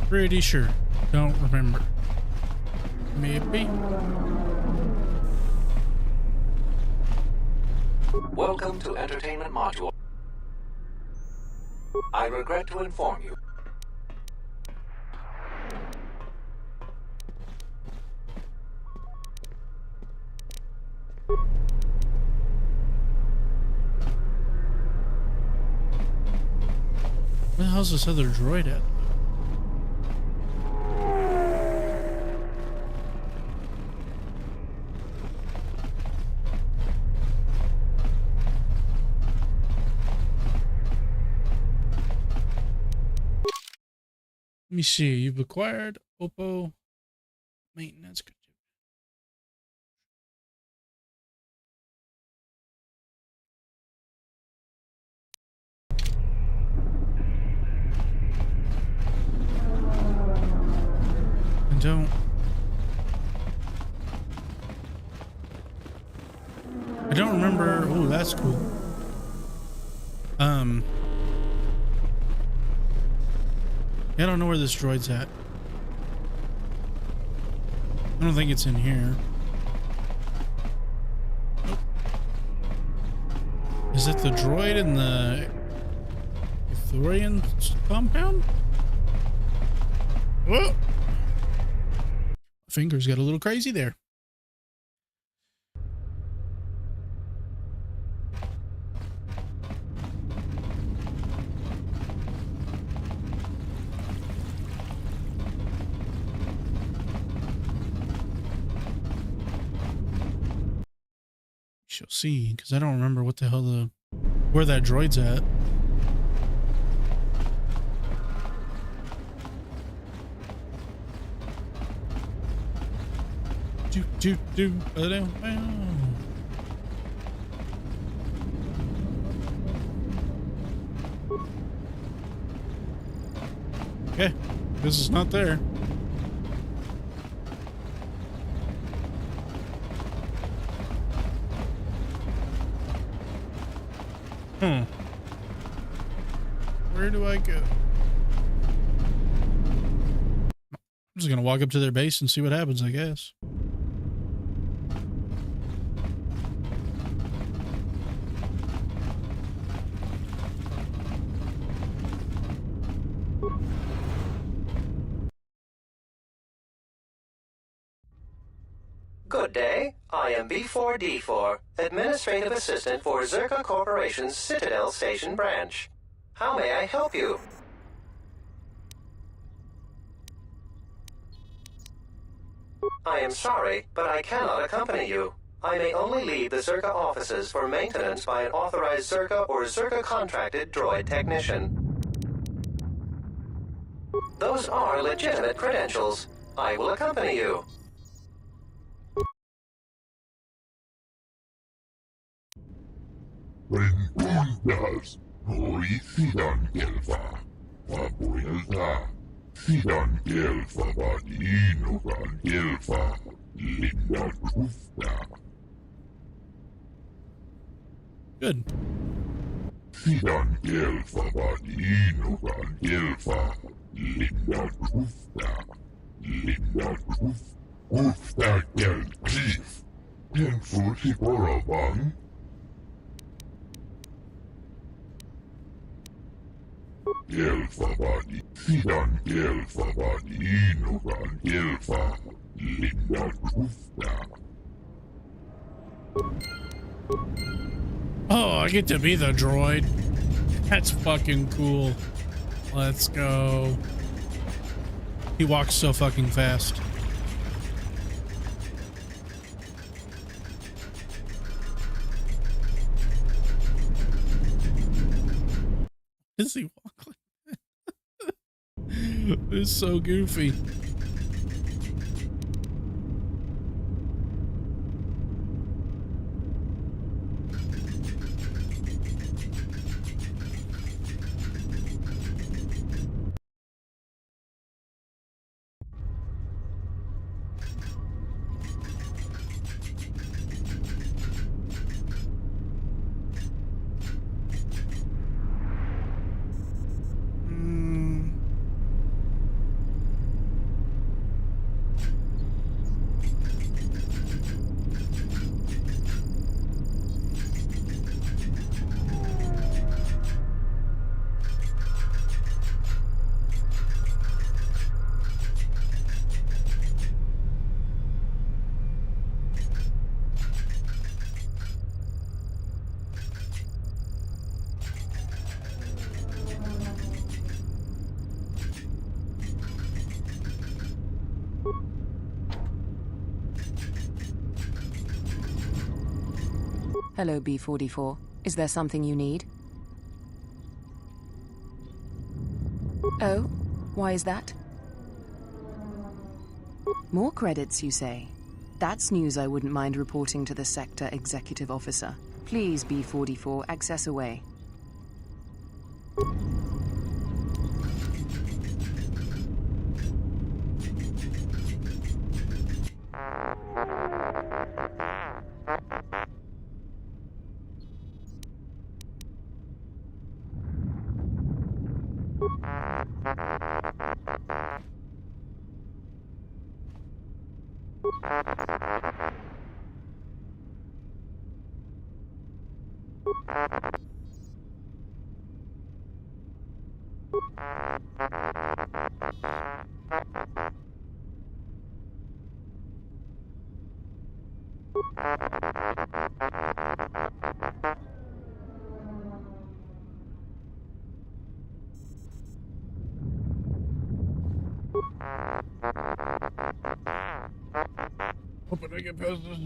Pretty sure. Don't remember. Maybe. Welcome to Entertainment Module. I regret to inform you. Where the hell's this other droid at? Let me see. You've acquired Oppo maintenance. I don't remember. Oh, that's cool. I don't know where this droid's at. I don't think it's in here. Nope. Is it the droid in the Ithorian compound? Whoa! Fingers got a little crazy there. Shall see, because I don't remember what the hell where that droid's at. Okay, this is not there. Where do I go? I'm just gonna walk up to their base and see what happens, I guess. Good day. I am B4D4, Administrative Assistant for Zerka Corporation's Citadel Station branch. How may I help you? I am sorry, but I cannot accompany you. I may only leave the Zerka offices for maintenance by an authorized Zerka or Zerka contracted droid technician. Those are legitimate credentials. I will accompany you. Rentundas, Norisidan Gelfa, Fabuelta, Sidan Gelfa Vadinogan Gelfa, Linda Trufta. Good. Sidan Gelfa Vadinogan Gelfa, Linda Trufta, Linda Trufta Gel Chief, Pienfusi Boravan. Gelfa Vadi, Sidan Gelfa Vadinogan Gelfa, Linda Trufta. Oh, I get to be the droid. That's fucking cool. Let's go. He walks so fucking fast. Does he walk like that? It's so goofy. Hello, B44. Is there something you need? Oh? Why is that? More credits, you say? That's news I wouldn't mind reporting to the Sector Executive Officer. Please, B-44, access away. Hoping I get past this.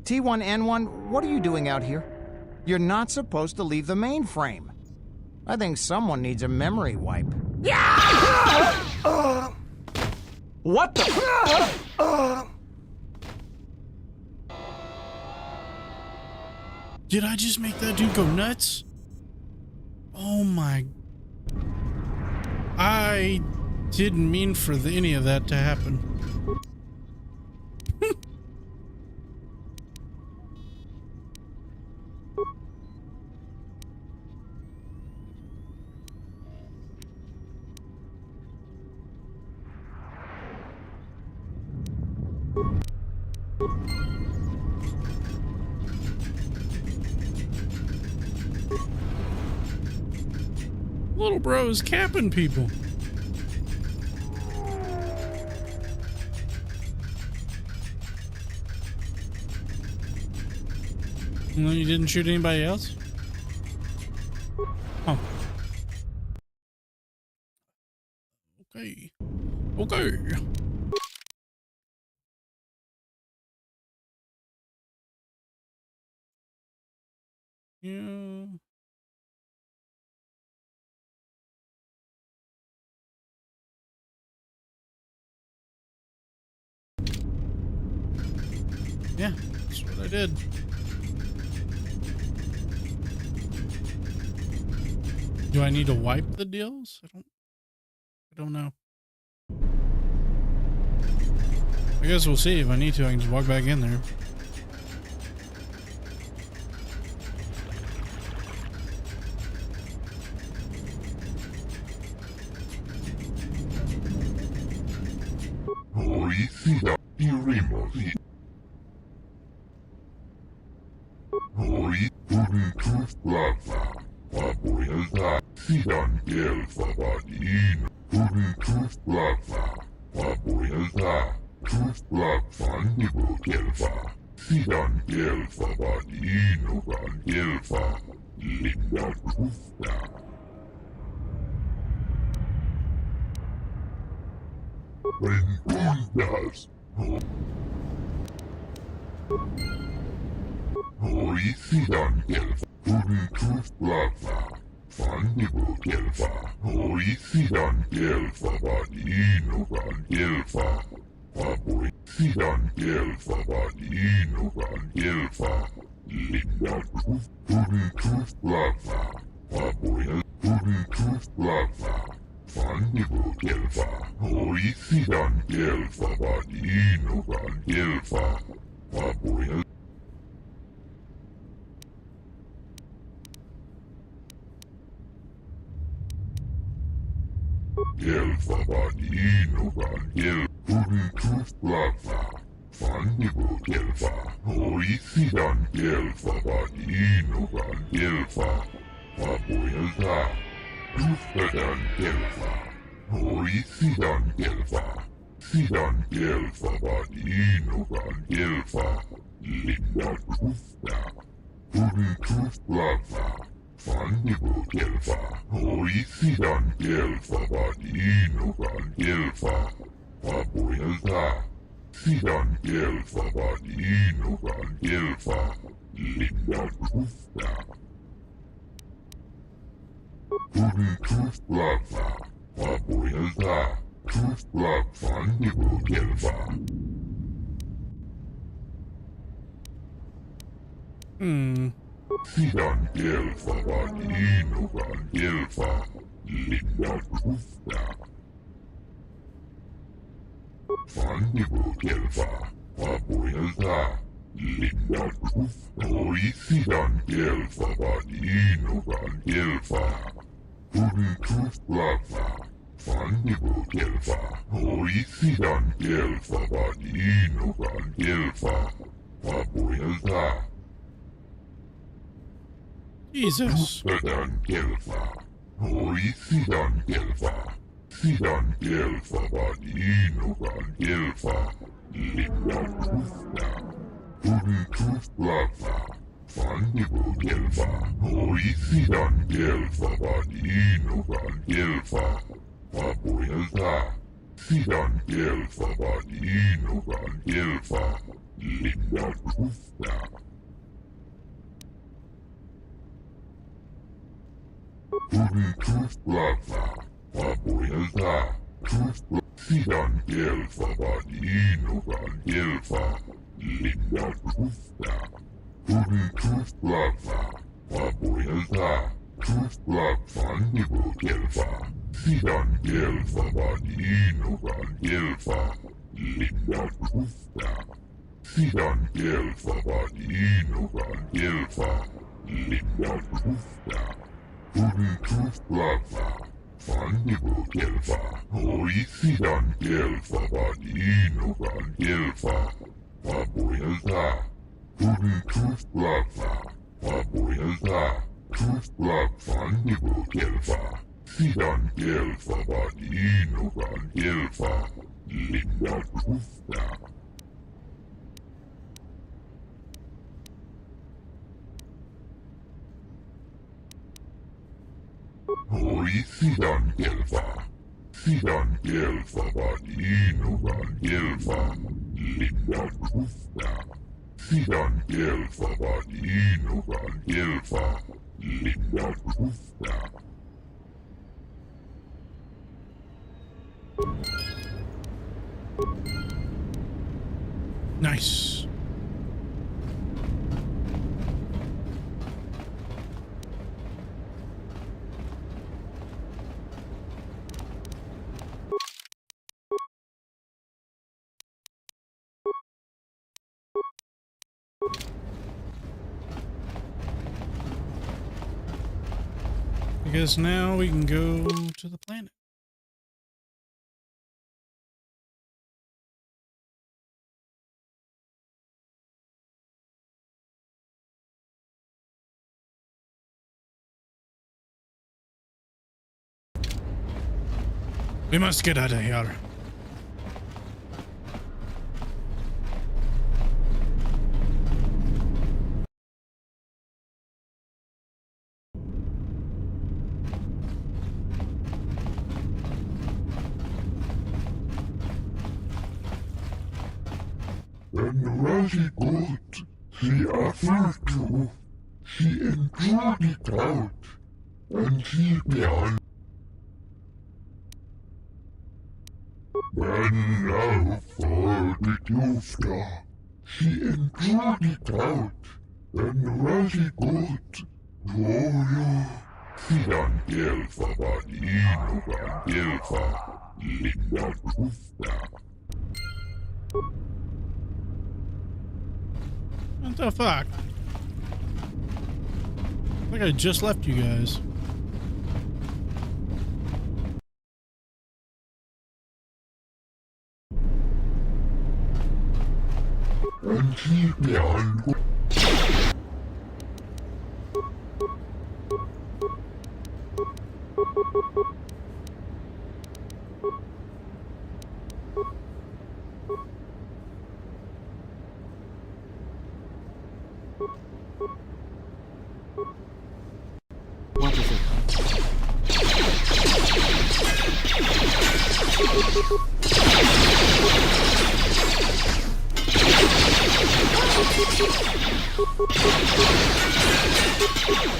T1N1, what are you doing out here? You're not supposed to leave the mainframe. I think someone needs a memory wipe. What the? Did I just make that dude go nuts? Oh my... I didn't mean for any of that to happen. Little bro is capping people. And then you didn't shoot anybody else? Oh. Okay. Okay. Yeah. Yeah, that's what I did. Do I need to wipe the deals? I don't know. I guess we'll see. If I need to, I can just walk back in there. Fandigo Gelfa, Oisidan Gelfa, Vadinogan Gelfa, Vabuel. Gelfa, Vadinogan Gel, Pudin Lava, Fandigo Gelfa, Oisidan Gelfa, Vadinogan Gelfa, Vabuelta. Tuftadan Gelfa, Oisidan Gelfa, Sidan Gelfa, Vadinogan Gelfa, Linda Tufta, Pudin Tuflava, Fandigo Gelfa, Oisidan Gelfa, Vadinogan Gelfa, Vabuelta, Sidan Gelfa, Vadinogan Gelfa, Linda Tufta. Pudin Tuflava, Vabuelta, Tuflav Fandigo Gelfa. Sidan Gelfa, Vadinogan Gelfa, Linda Tufta. Fandigo Gelfa, Vabuelta, Linda Tufta. Oisidan Gelfa, Vadinogan Gelfa. Pudin Tuflava, Fandigo Gelfa, Oisidan Gelfa, Vadinogan Gelfa, Vabuelta. Jesus. Tuftadan Gelfa, Oisidan Gelfa, Sidan Gelfa, Vadinogan Gelfa, Linda Tufta. Pudin Tuflava, Fandigo Gelfa, Oisidan Gelfa, Vadinogan Gelfa, Vabuelta, Sidan Gelfa, Vadinogan Gelfa, Linda Tufta. Pudin Tuflava, Vabuelta, Sidan Gelfa, Vadinogan Gelfa, Linda Tufta. Pudin Tuflava, Vabuelta, Tuflav Fandigo Gelfa, Sidan Gelfa, Vadinogan Gelfa, Linda Tufta. Sidan Gelfa, Vadinogan Gelfa, Linda Tufta. Pudin Tuflava, Fandigo Gelfa, Oisidan Gelfa, Vadinogan Gelfa, Vabuelta. Pudin Tuflava, Vabuelta, Tuflav Fandigo Gelfa, Sidan Gelfa, Vadinogan Gelfa, Linda Tufta. Oisidan Gelfa, Sidan Gelfa, Vadinogan Gelfa, Linda Tufta. Sidan Gelfa, Vadinogan Gelfa, Linda Tufta. Nice. I guess now we can go to the planet. We must get out of here. Den Rasigurt, sie erfüllte, sie entschuldigt hat, und sie behandelt. Men erfordert Jufta, sie entschuldigt hat, den Rasigurt, Jojo, What the fuck? I think I just left you guys. What is it?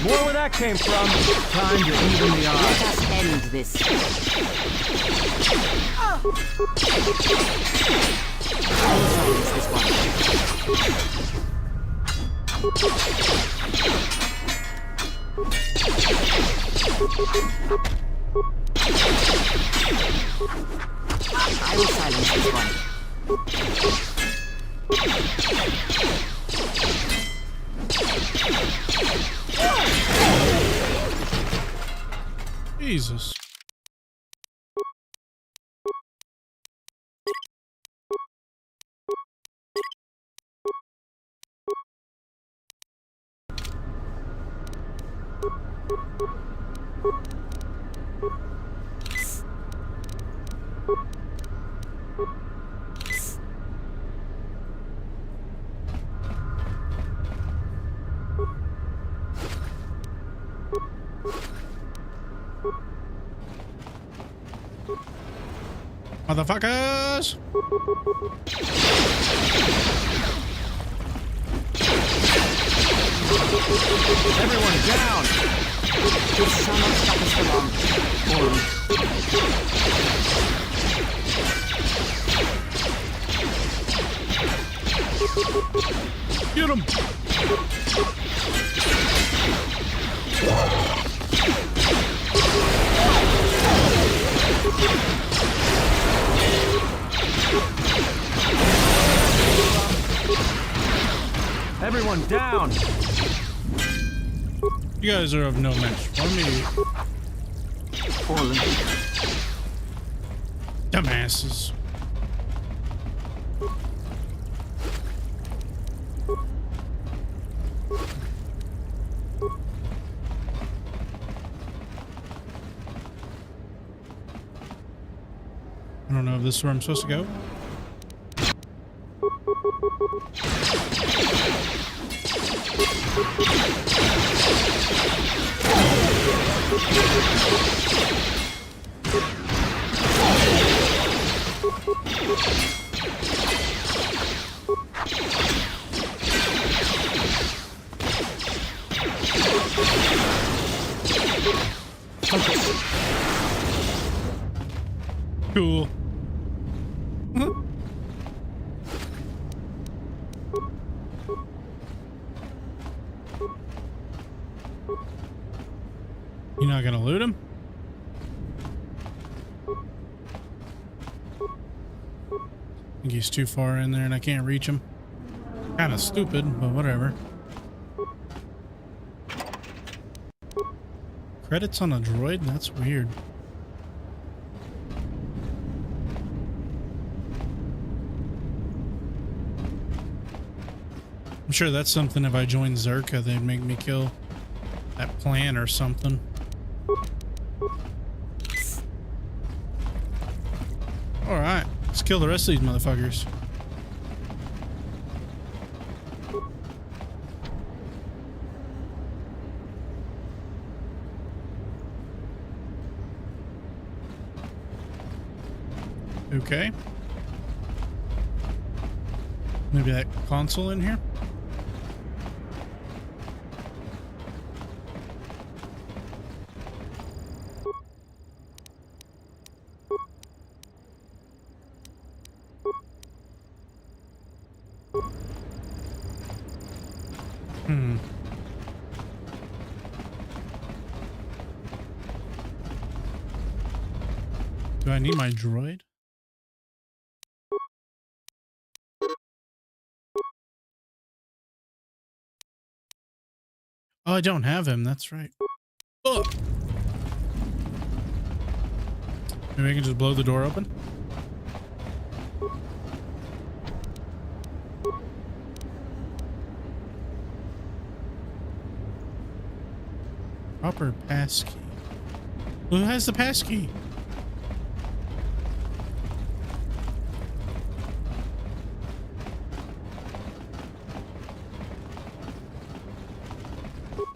More where that came from. Time to even the odds. Let us end this. I will silence this one. I will silence this one. Jesus. Motherfuckers! Everyone down! This shall not stop us for long. Get him! Everyone down! You guys are of no match for me. Dumbasses. I don't know if this is where I'm supposed to go. Cool. You're not gonna loot him? I think he's too far in there and I can't reach him. Kinda stupid, but whatever. Credits on a droid? That's weird. I'm sure that's something if I joined Zerka, they'd make me kill that plant or something. Alright, let's kill the rest of these motherfuckers. Okay. Maybe that console in here? Do I need my droid? Oh, I don't have him. That's right. Ugh. Maybe I can just blow the door open? Proper passkey. Who has the passkey?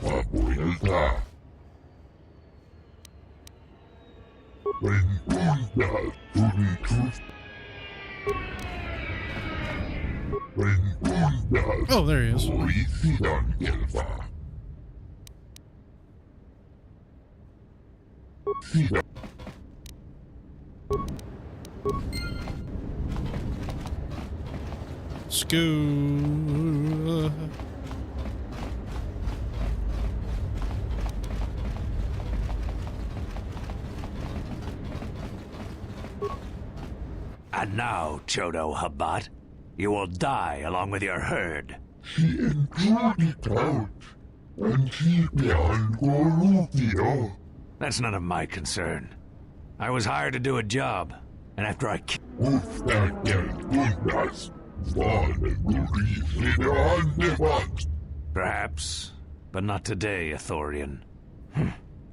Abuelita. Renundas tunitus. Renundas. Oh, there he is. Suicidan Gelva. Sida. Scoo. And now, Chodo Habat, you will die along with your herd. She enjoyed it out, and she behind Gorufio. That's none of my concern. I was hired to do a job, and after I Perhaps, but not today, Ithorian.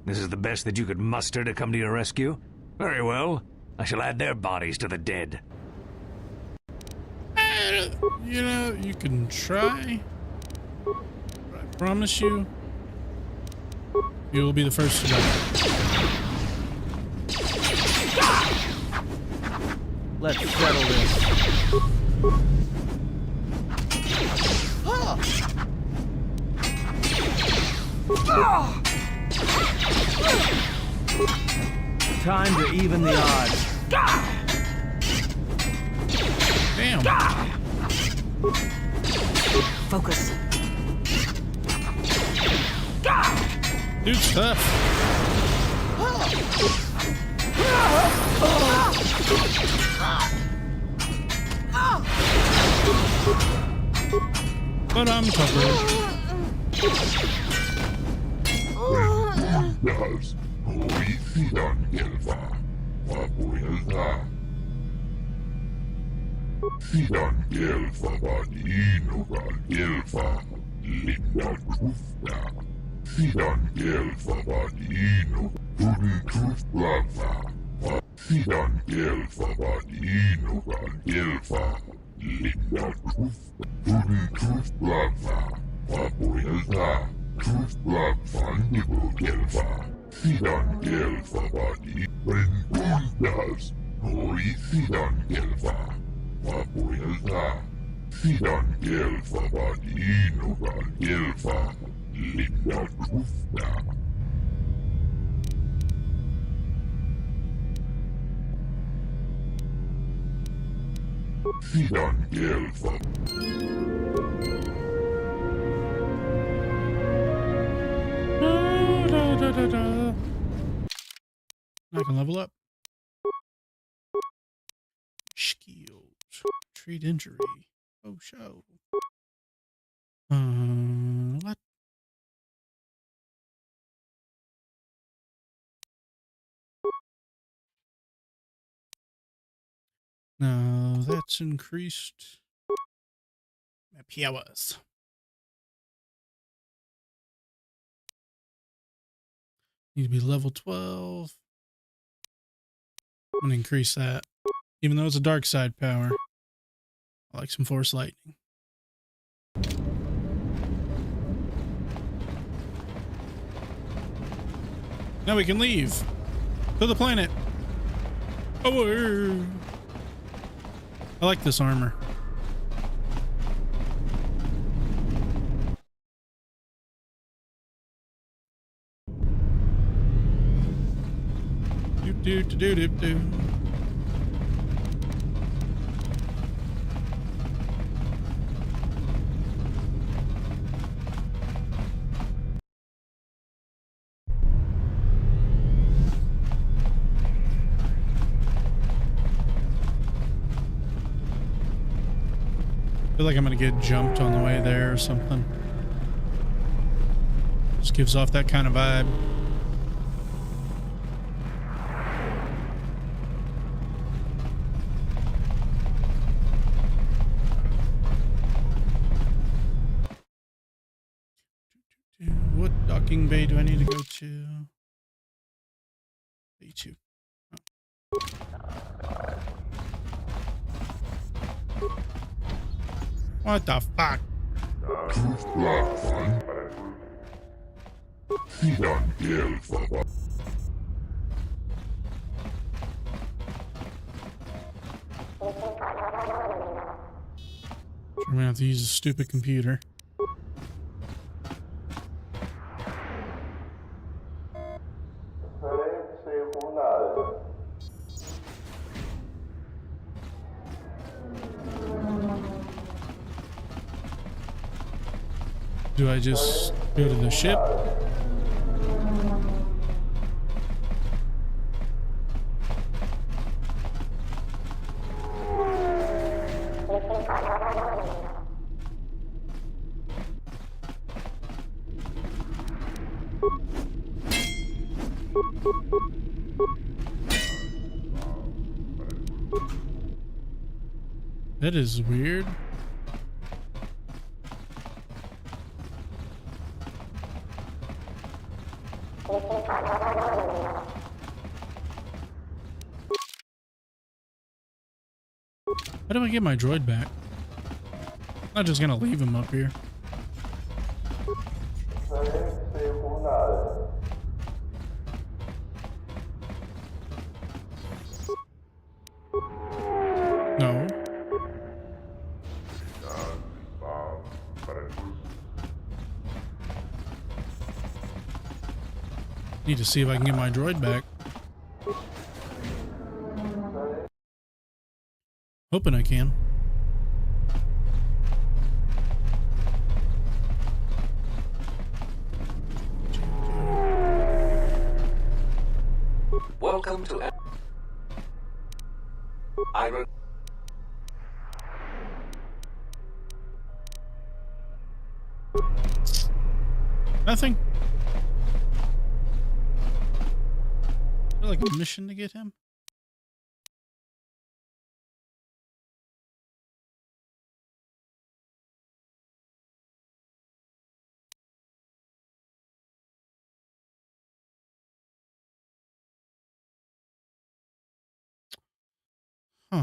This is the best that you could muster to come to your rescue? Very well. I shall add their bodies to the dead. You know, you can try. But I promise you, you will be the first to die. Let's settle this. Time to even the odds. Damn. Focus. Dude's tough. But I'm covered. Renundas suicidan Gelva. Abuelita. Sidan Gelva Vadino Gelva. Linda Trufta. Sidan Gelva Vadino. Tunitus Brava. Sidan Gelva Vadino Gelva. Linda Trufta. Tunitus Brava. Abuelita. Trus Brava Nibo Gelva. Sidan Gelva Vadino. Renundas suicidan Gelva. Abuelita. Sidan Gelva Vadino Gelva. Linda Trufta. Sidan Gelva. I can level up. Skills. Treat injury. Oh, show. What? No, that's increased my powers. Need to be level 12. I'm gonna increase that. Even though it's a dark side power. I like some force lightning. Now we can leave to the planet. Oh, I like this armor. Do do do do do. I feel like I'm gonna get jumped on the way there or something. Just gives off that kind of vibe. What docking bay do I need to go to? B2. What the fuck? I'm gonna have to use a stupid computer. Do I just go to the ship? That is weird. How do I get my droid back? I'm not just gonna leave him up here. No. Need to see if I can get my droid back. Hoping I can. Welcome to Nothing. Is there like a mission to get him? Huh.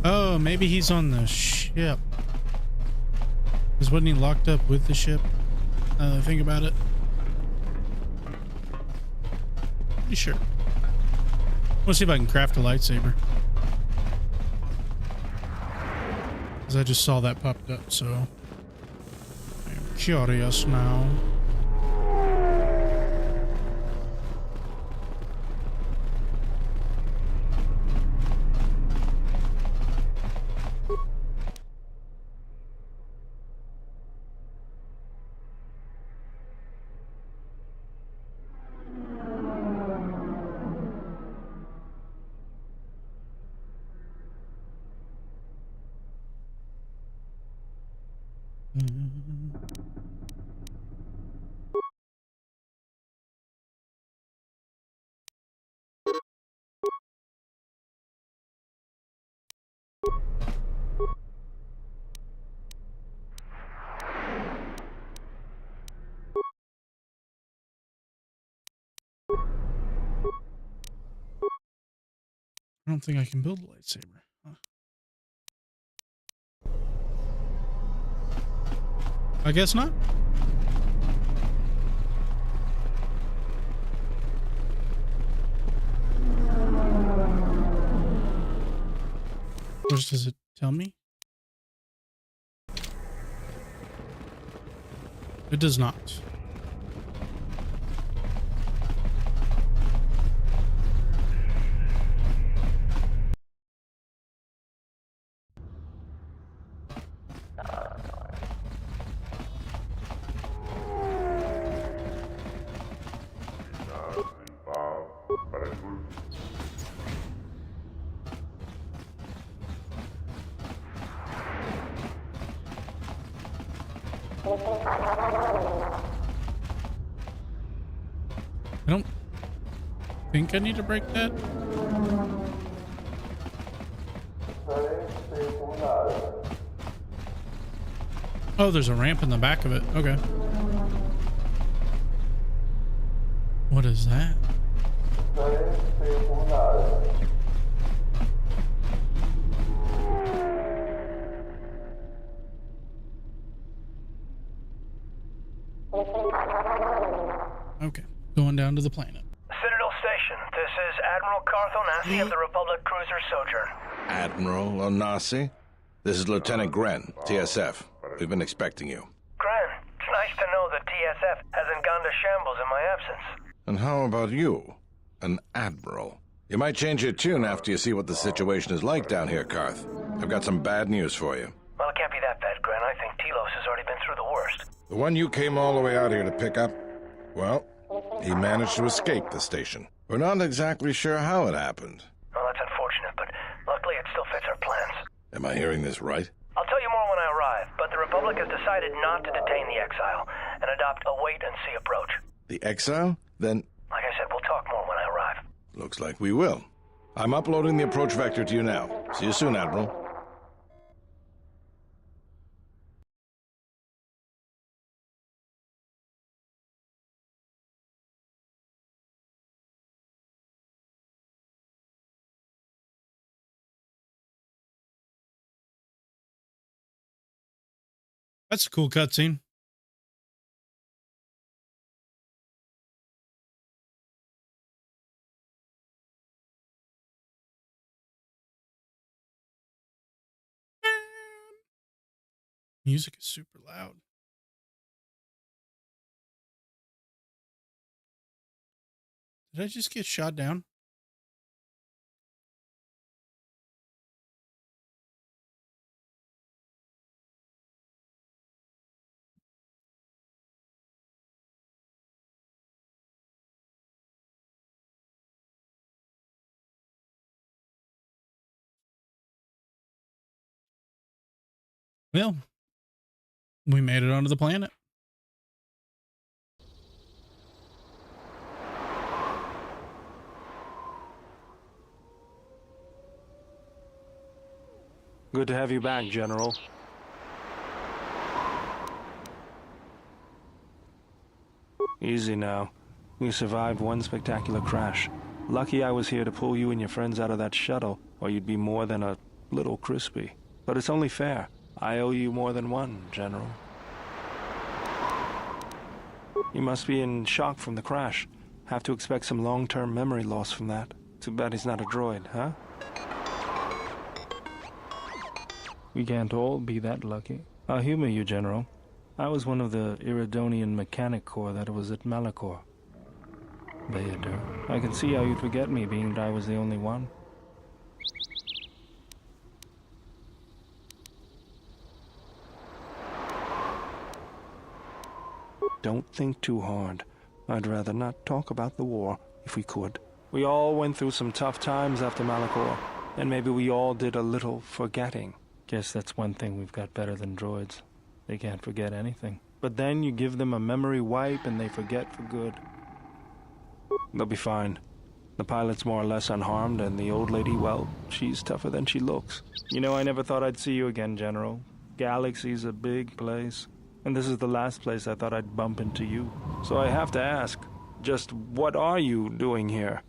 Oh, maybe he's on the ship. Because wasn't he locked up with the ship? Now that I think about it. Pretty sure. Let's see if I can craft a lightsaber. Because I just saw that popped up, so I'm curious now. I don't think I can build a lightsaber. Huh. I guess not. What does it tell me? It does not. I don't think I need to break that. Oh, there's a ramp in the back of it. Okay. What is that? Okay, going down to the planet. Citadel Station, this is Admiral Carth Onasi of the Republic Cruiser Sojourn. Admiral Onasi? This is Lieutenant Gren, TSF. We've been expecting you. Gren, it's nice to know that TSF hasn't gone to shambles in my absence. And how about you? An admiral. You might change your tune after you see what the situation is like down here, Carth. I've got some bad news for you. Well, it can't be that bad, Gren. I think Telos has already been through the worst. The one you came all the way out here to pick up, well, he managed to escape the station. We're not exactly sure how it happened. Well, that's unfortunate, but luckily it still fits our plans. Am I hearing this right? I'll tell you more when I arrive, but the Republic has decided not to detain the exile and adopt a wait-and-see approach. The exile? Then... Like I said, we'll talk more when I arrive. Looks like we will. I'm uploading the approach vector to you now. See you soon, Admiral. That's a cool cutscene. Music is super loud. Did I just get shot down? Well, we made it onto the planet. Good to have you back, General. Easy now. You survived one spectacular crash. Lucky I was here to pull you and your friends out of that shuttle, or you'd be more than a little crispy. But it's only fair. I owe you more than one, General. You must be in shock from the crash. Have to expect some long-term memory loss from that. Too bad he's not a droid, huh? We can't all be that lucky. I'll humor you, General. I was one of the Iridonian Mechanic Corps that was at Malachor. Vader, I can see how you'd forget me, being that I was the only one. Don't think too hard. I'd rather not talk about the war, if we could. We all went through some tough times after Malachor, and maybe we all did a little forgetting. Guess that's one thing we've got better than droids. They can't forget anything. But then you give them a memory wipe and they forget for good. They'll be fine. The pilot's more or less unharmed, and the old lady, well, she's tougher than she looks. You know, I never thought I'd see you again, General. Galaxy's a big place. And this is the last place I thought I'd bump into you. So I have to ask, just what are you doing here?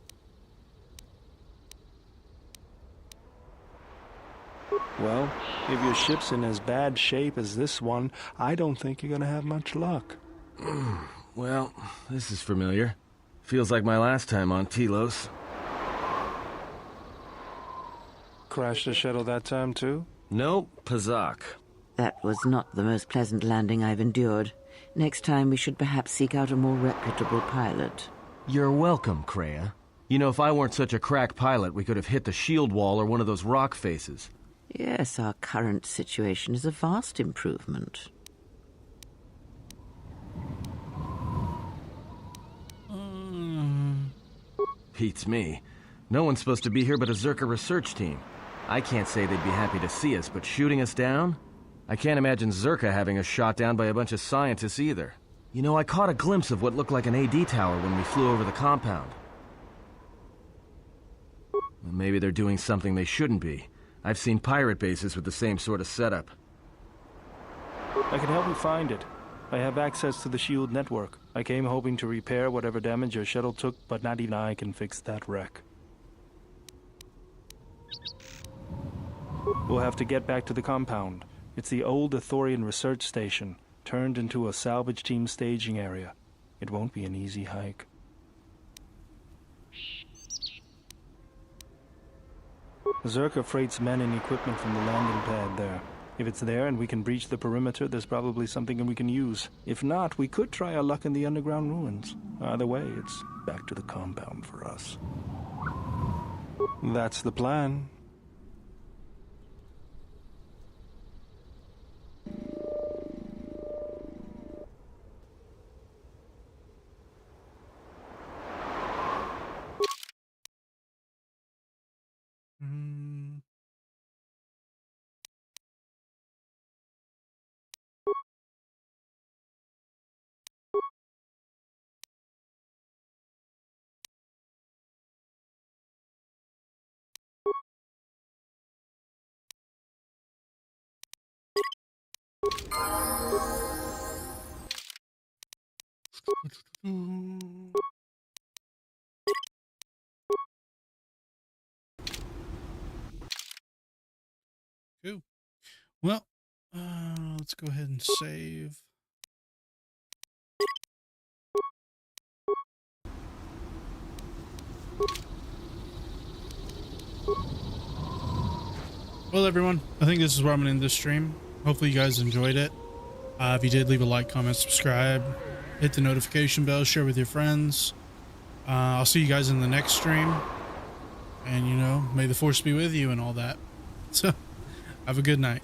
Well, if your ship's in as bad shape as this one, I don't think you're gonna have much luck. Well, this is familiar. Feels like my last time on Telos. Crashed the shuttle that time, too? Nope, Pazak. That was not the most pleasant landing I've endured. Next time we should perhaps seek out a more reputable pilot. You're welcome, Kreia. You know, if I weren't such a crack pilot, we could have hit the shield wall or one of those rock faces. Yes, our current situation is a vast improvement. Beats me. No one's supposed to be here but a Zerka research team. I can't say they'd be happy to see us, but shooting us down? I can't imagine Zerka having us shot down by a bunch of scientists either. You know, I caught a glimpse of what looked like an AD tower when we flew over the compound. Well, maybe they're doing something they shouldn't be. I've seen pirate bases with the same sort of setup. I can help you find it. I have access to the SHIELD network. I came hoping to repair whatever damage your shuttle took, but not even I can fix that wreck. We'll have to get back to the compound. It's the old Ithorian research station, turned into a salvage team staging area. It won't be an easy hike. Zerka freights men and equipment from the landing pad there. If it's there and we can breach the perimeter, there's probably something we can use. If not, we could try our luck in the underground ruins. Either way, it's back to the compound for us. That's the plan. Cool. Well, let's go ahead and save. Well, everyone, I think this is where I'm going to end this stream. Hopefully you guys enjoyed it. If you did, leave a like, comment, subscribe, hit the notification bell, share with your friends. I'll see you guys in the next stream. And, you know, may the force be with you and all that. So, have a good night.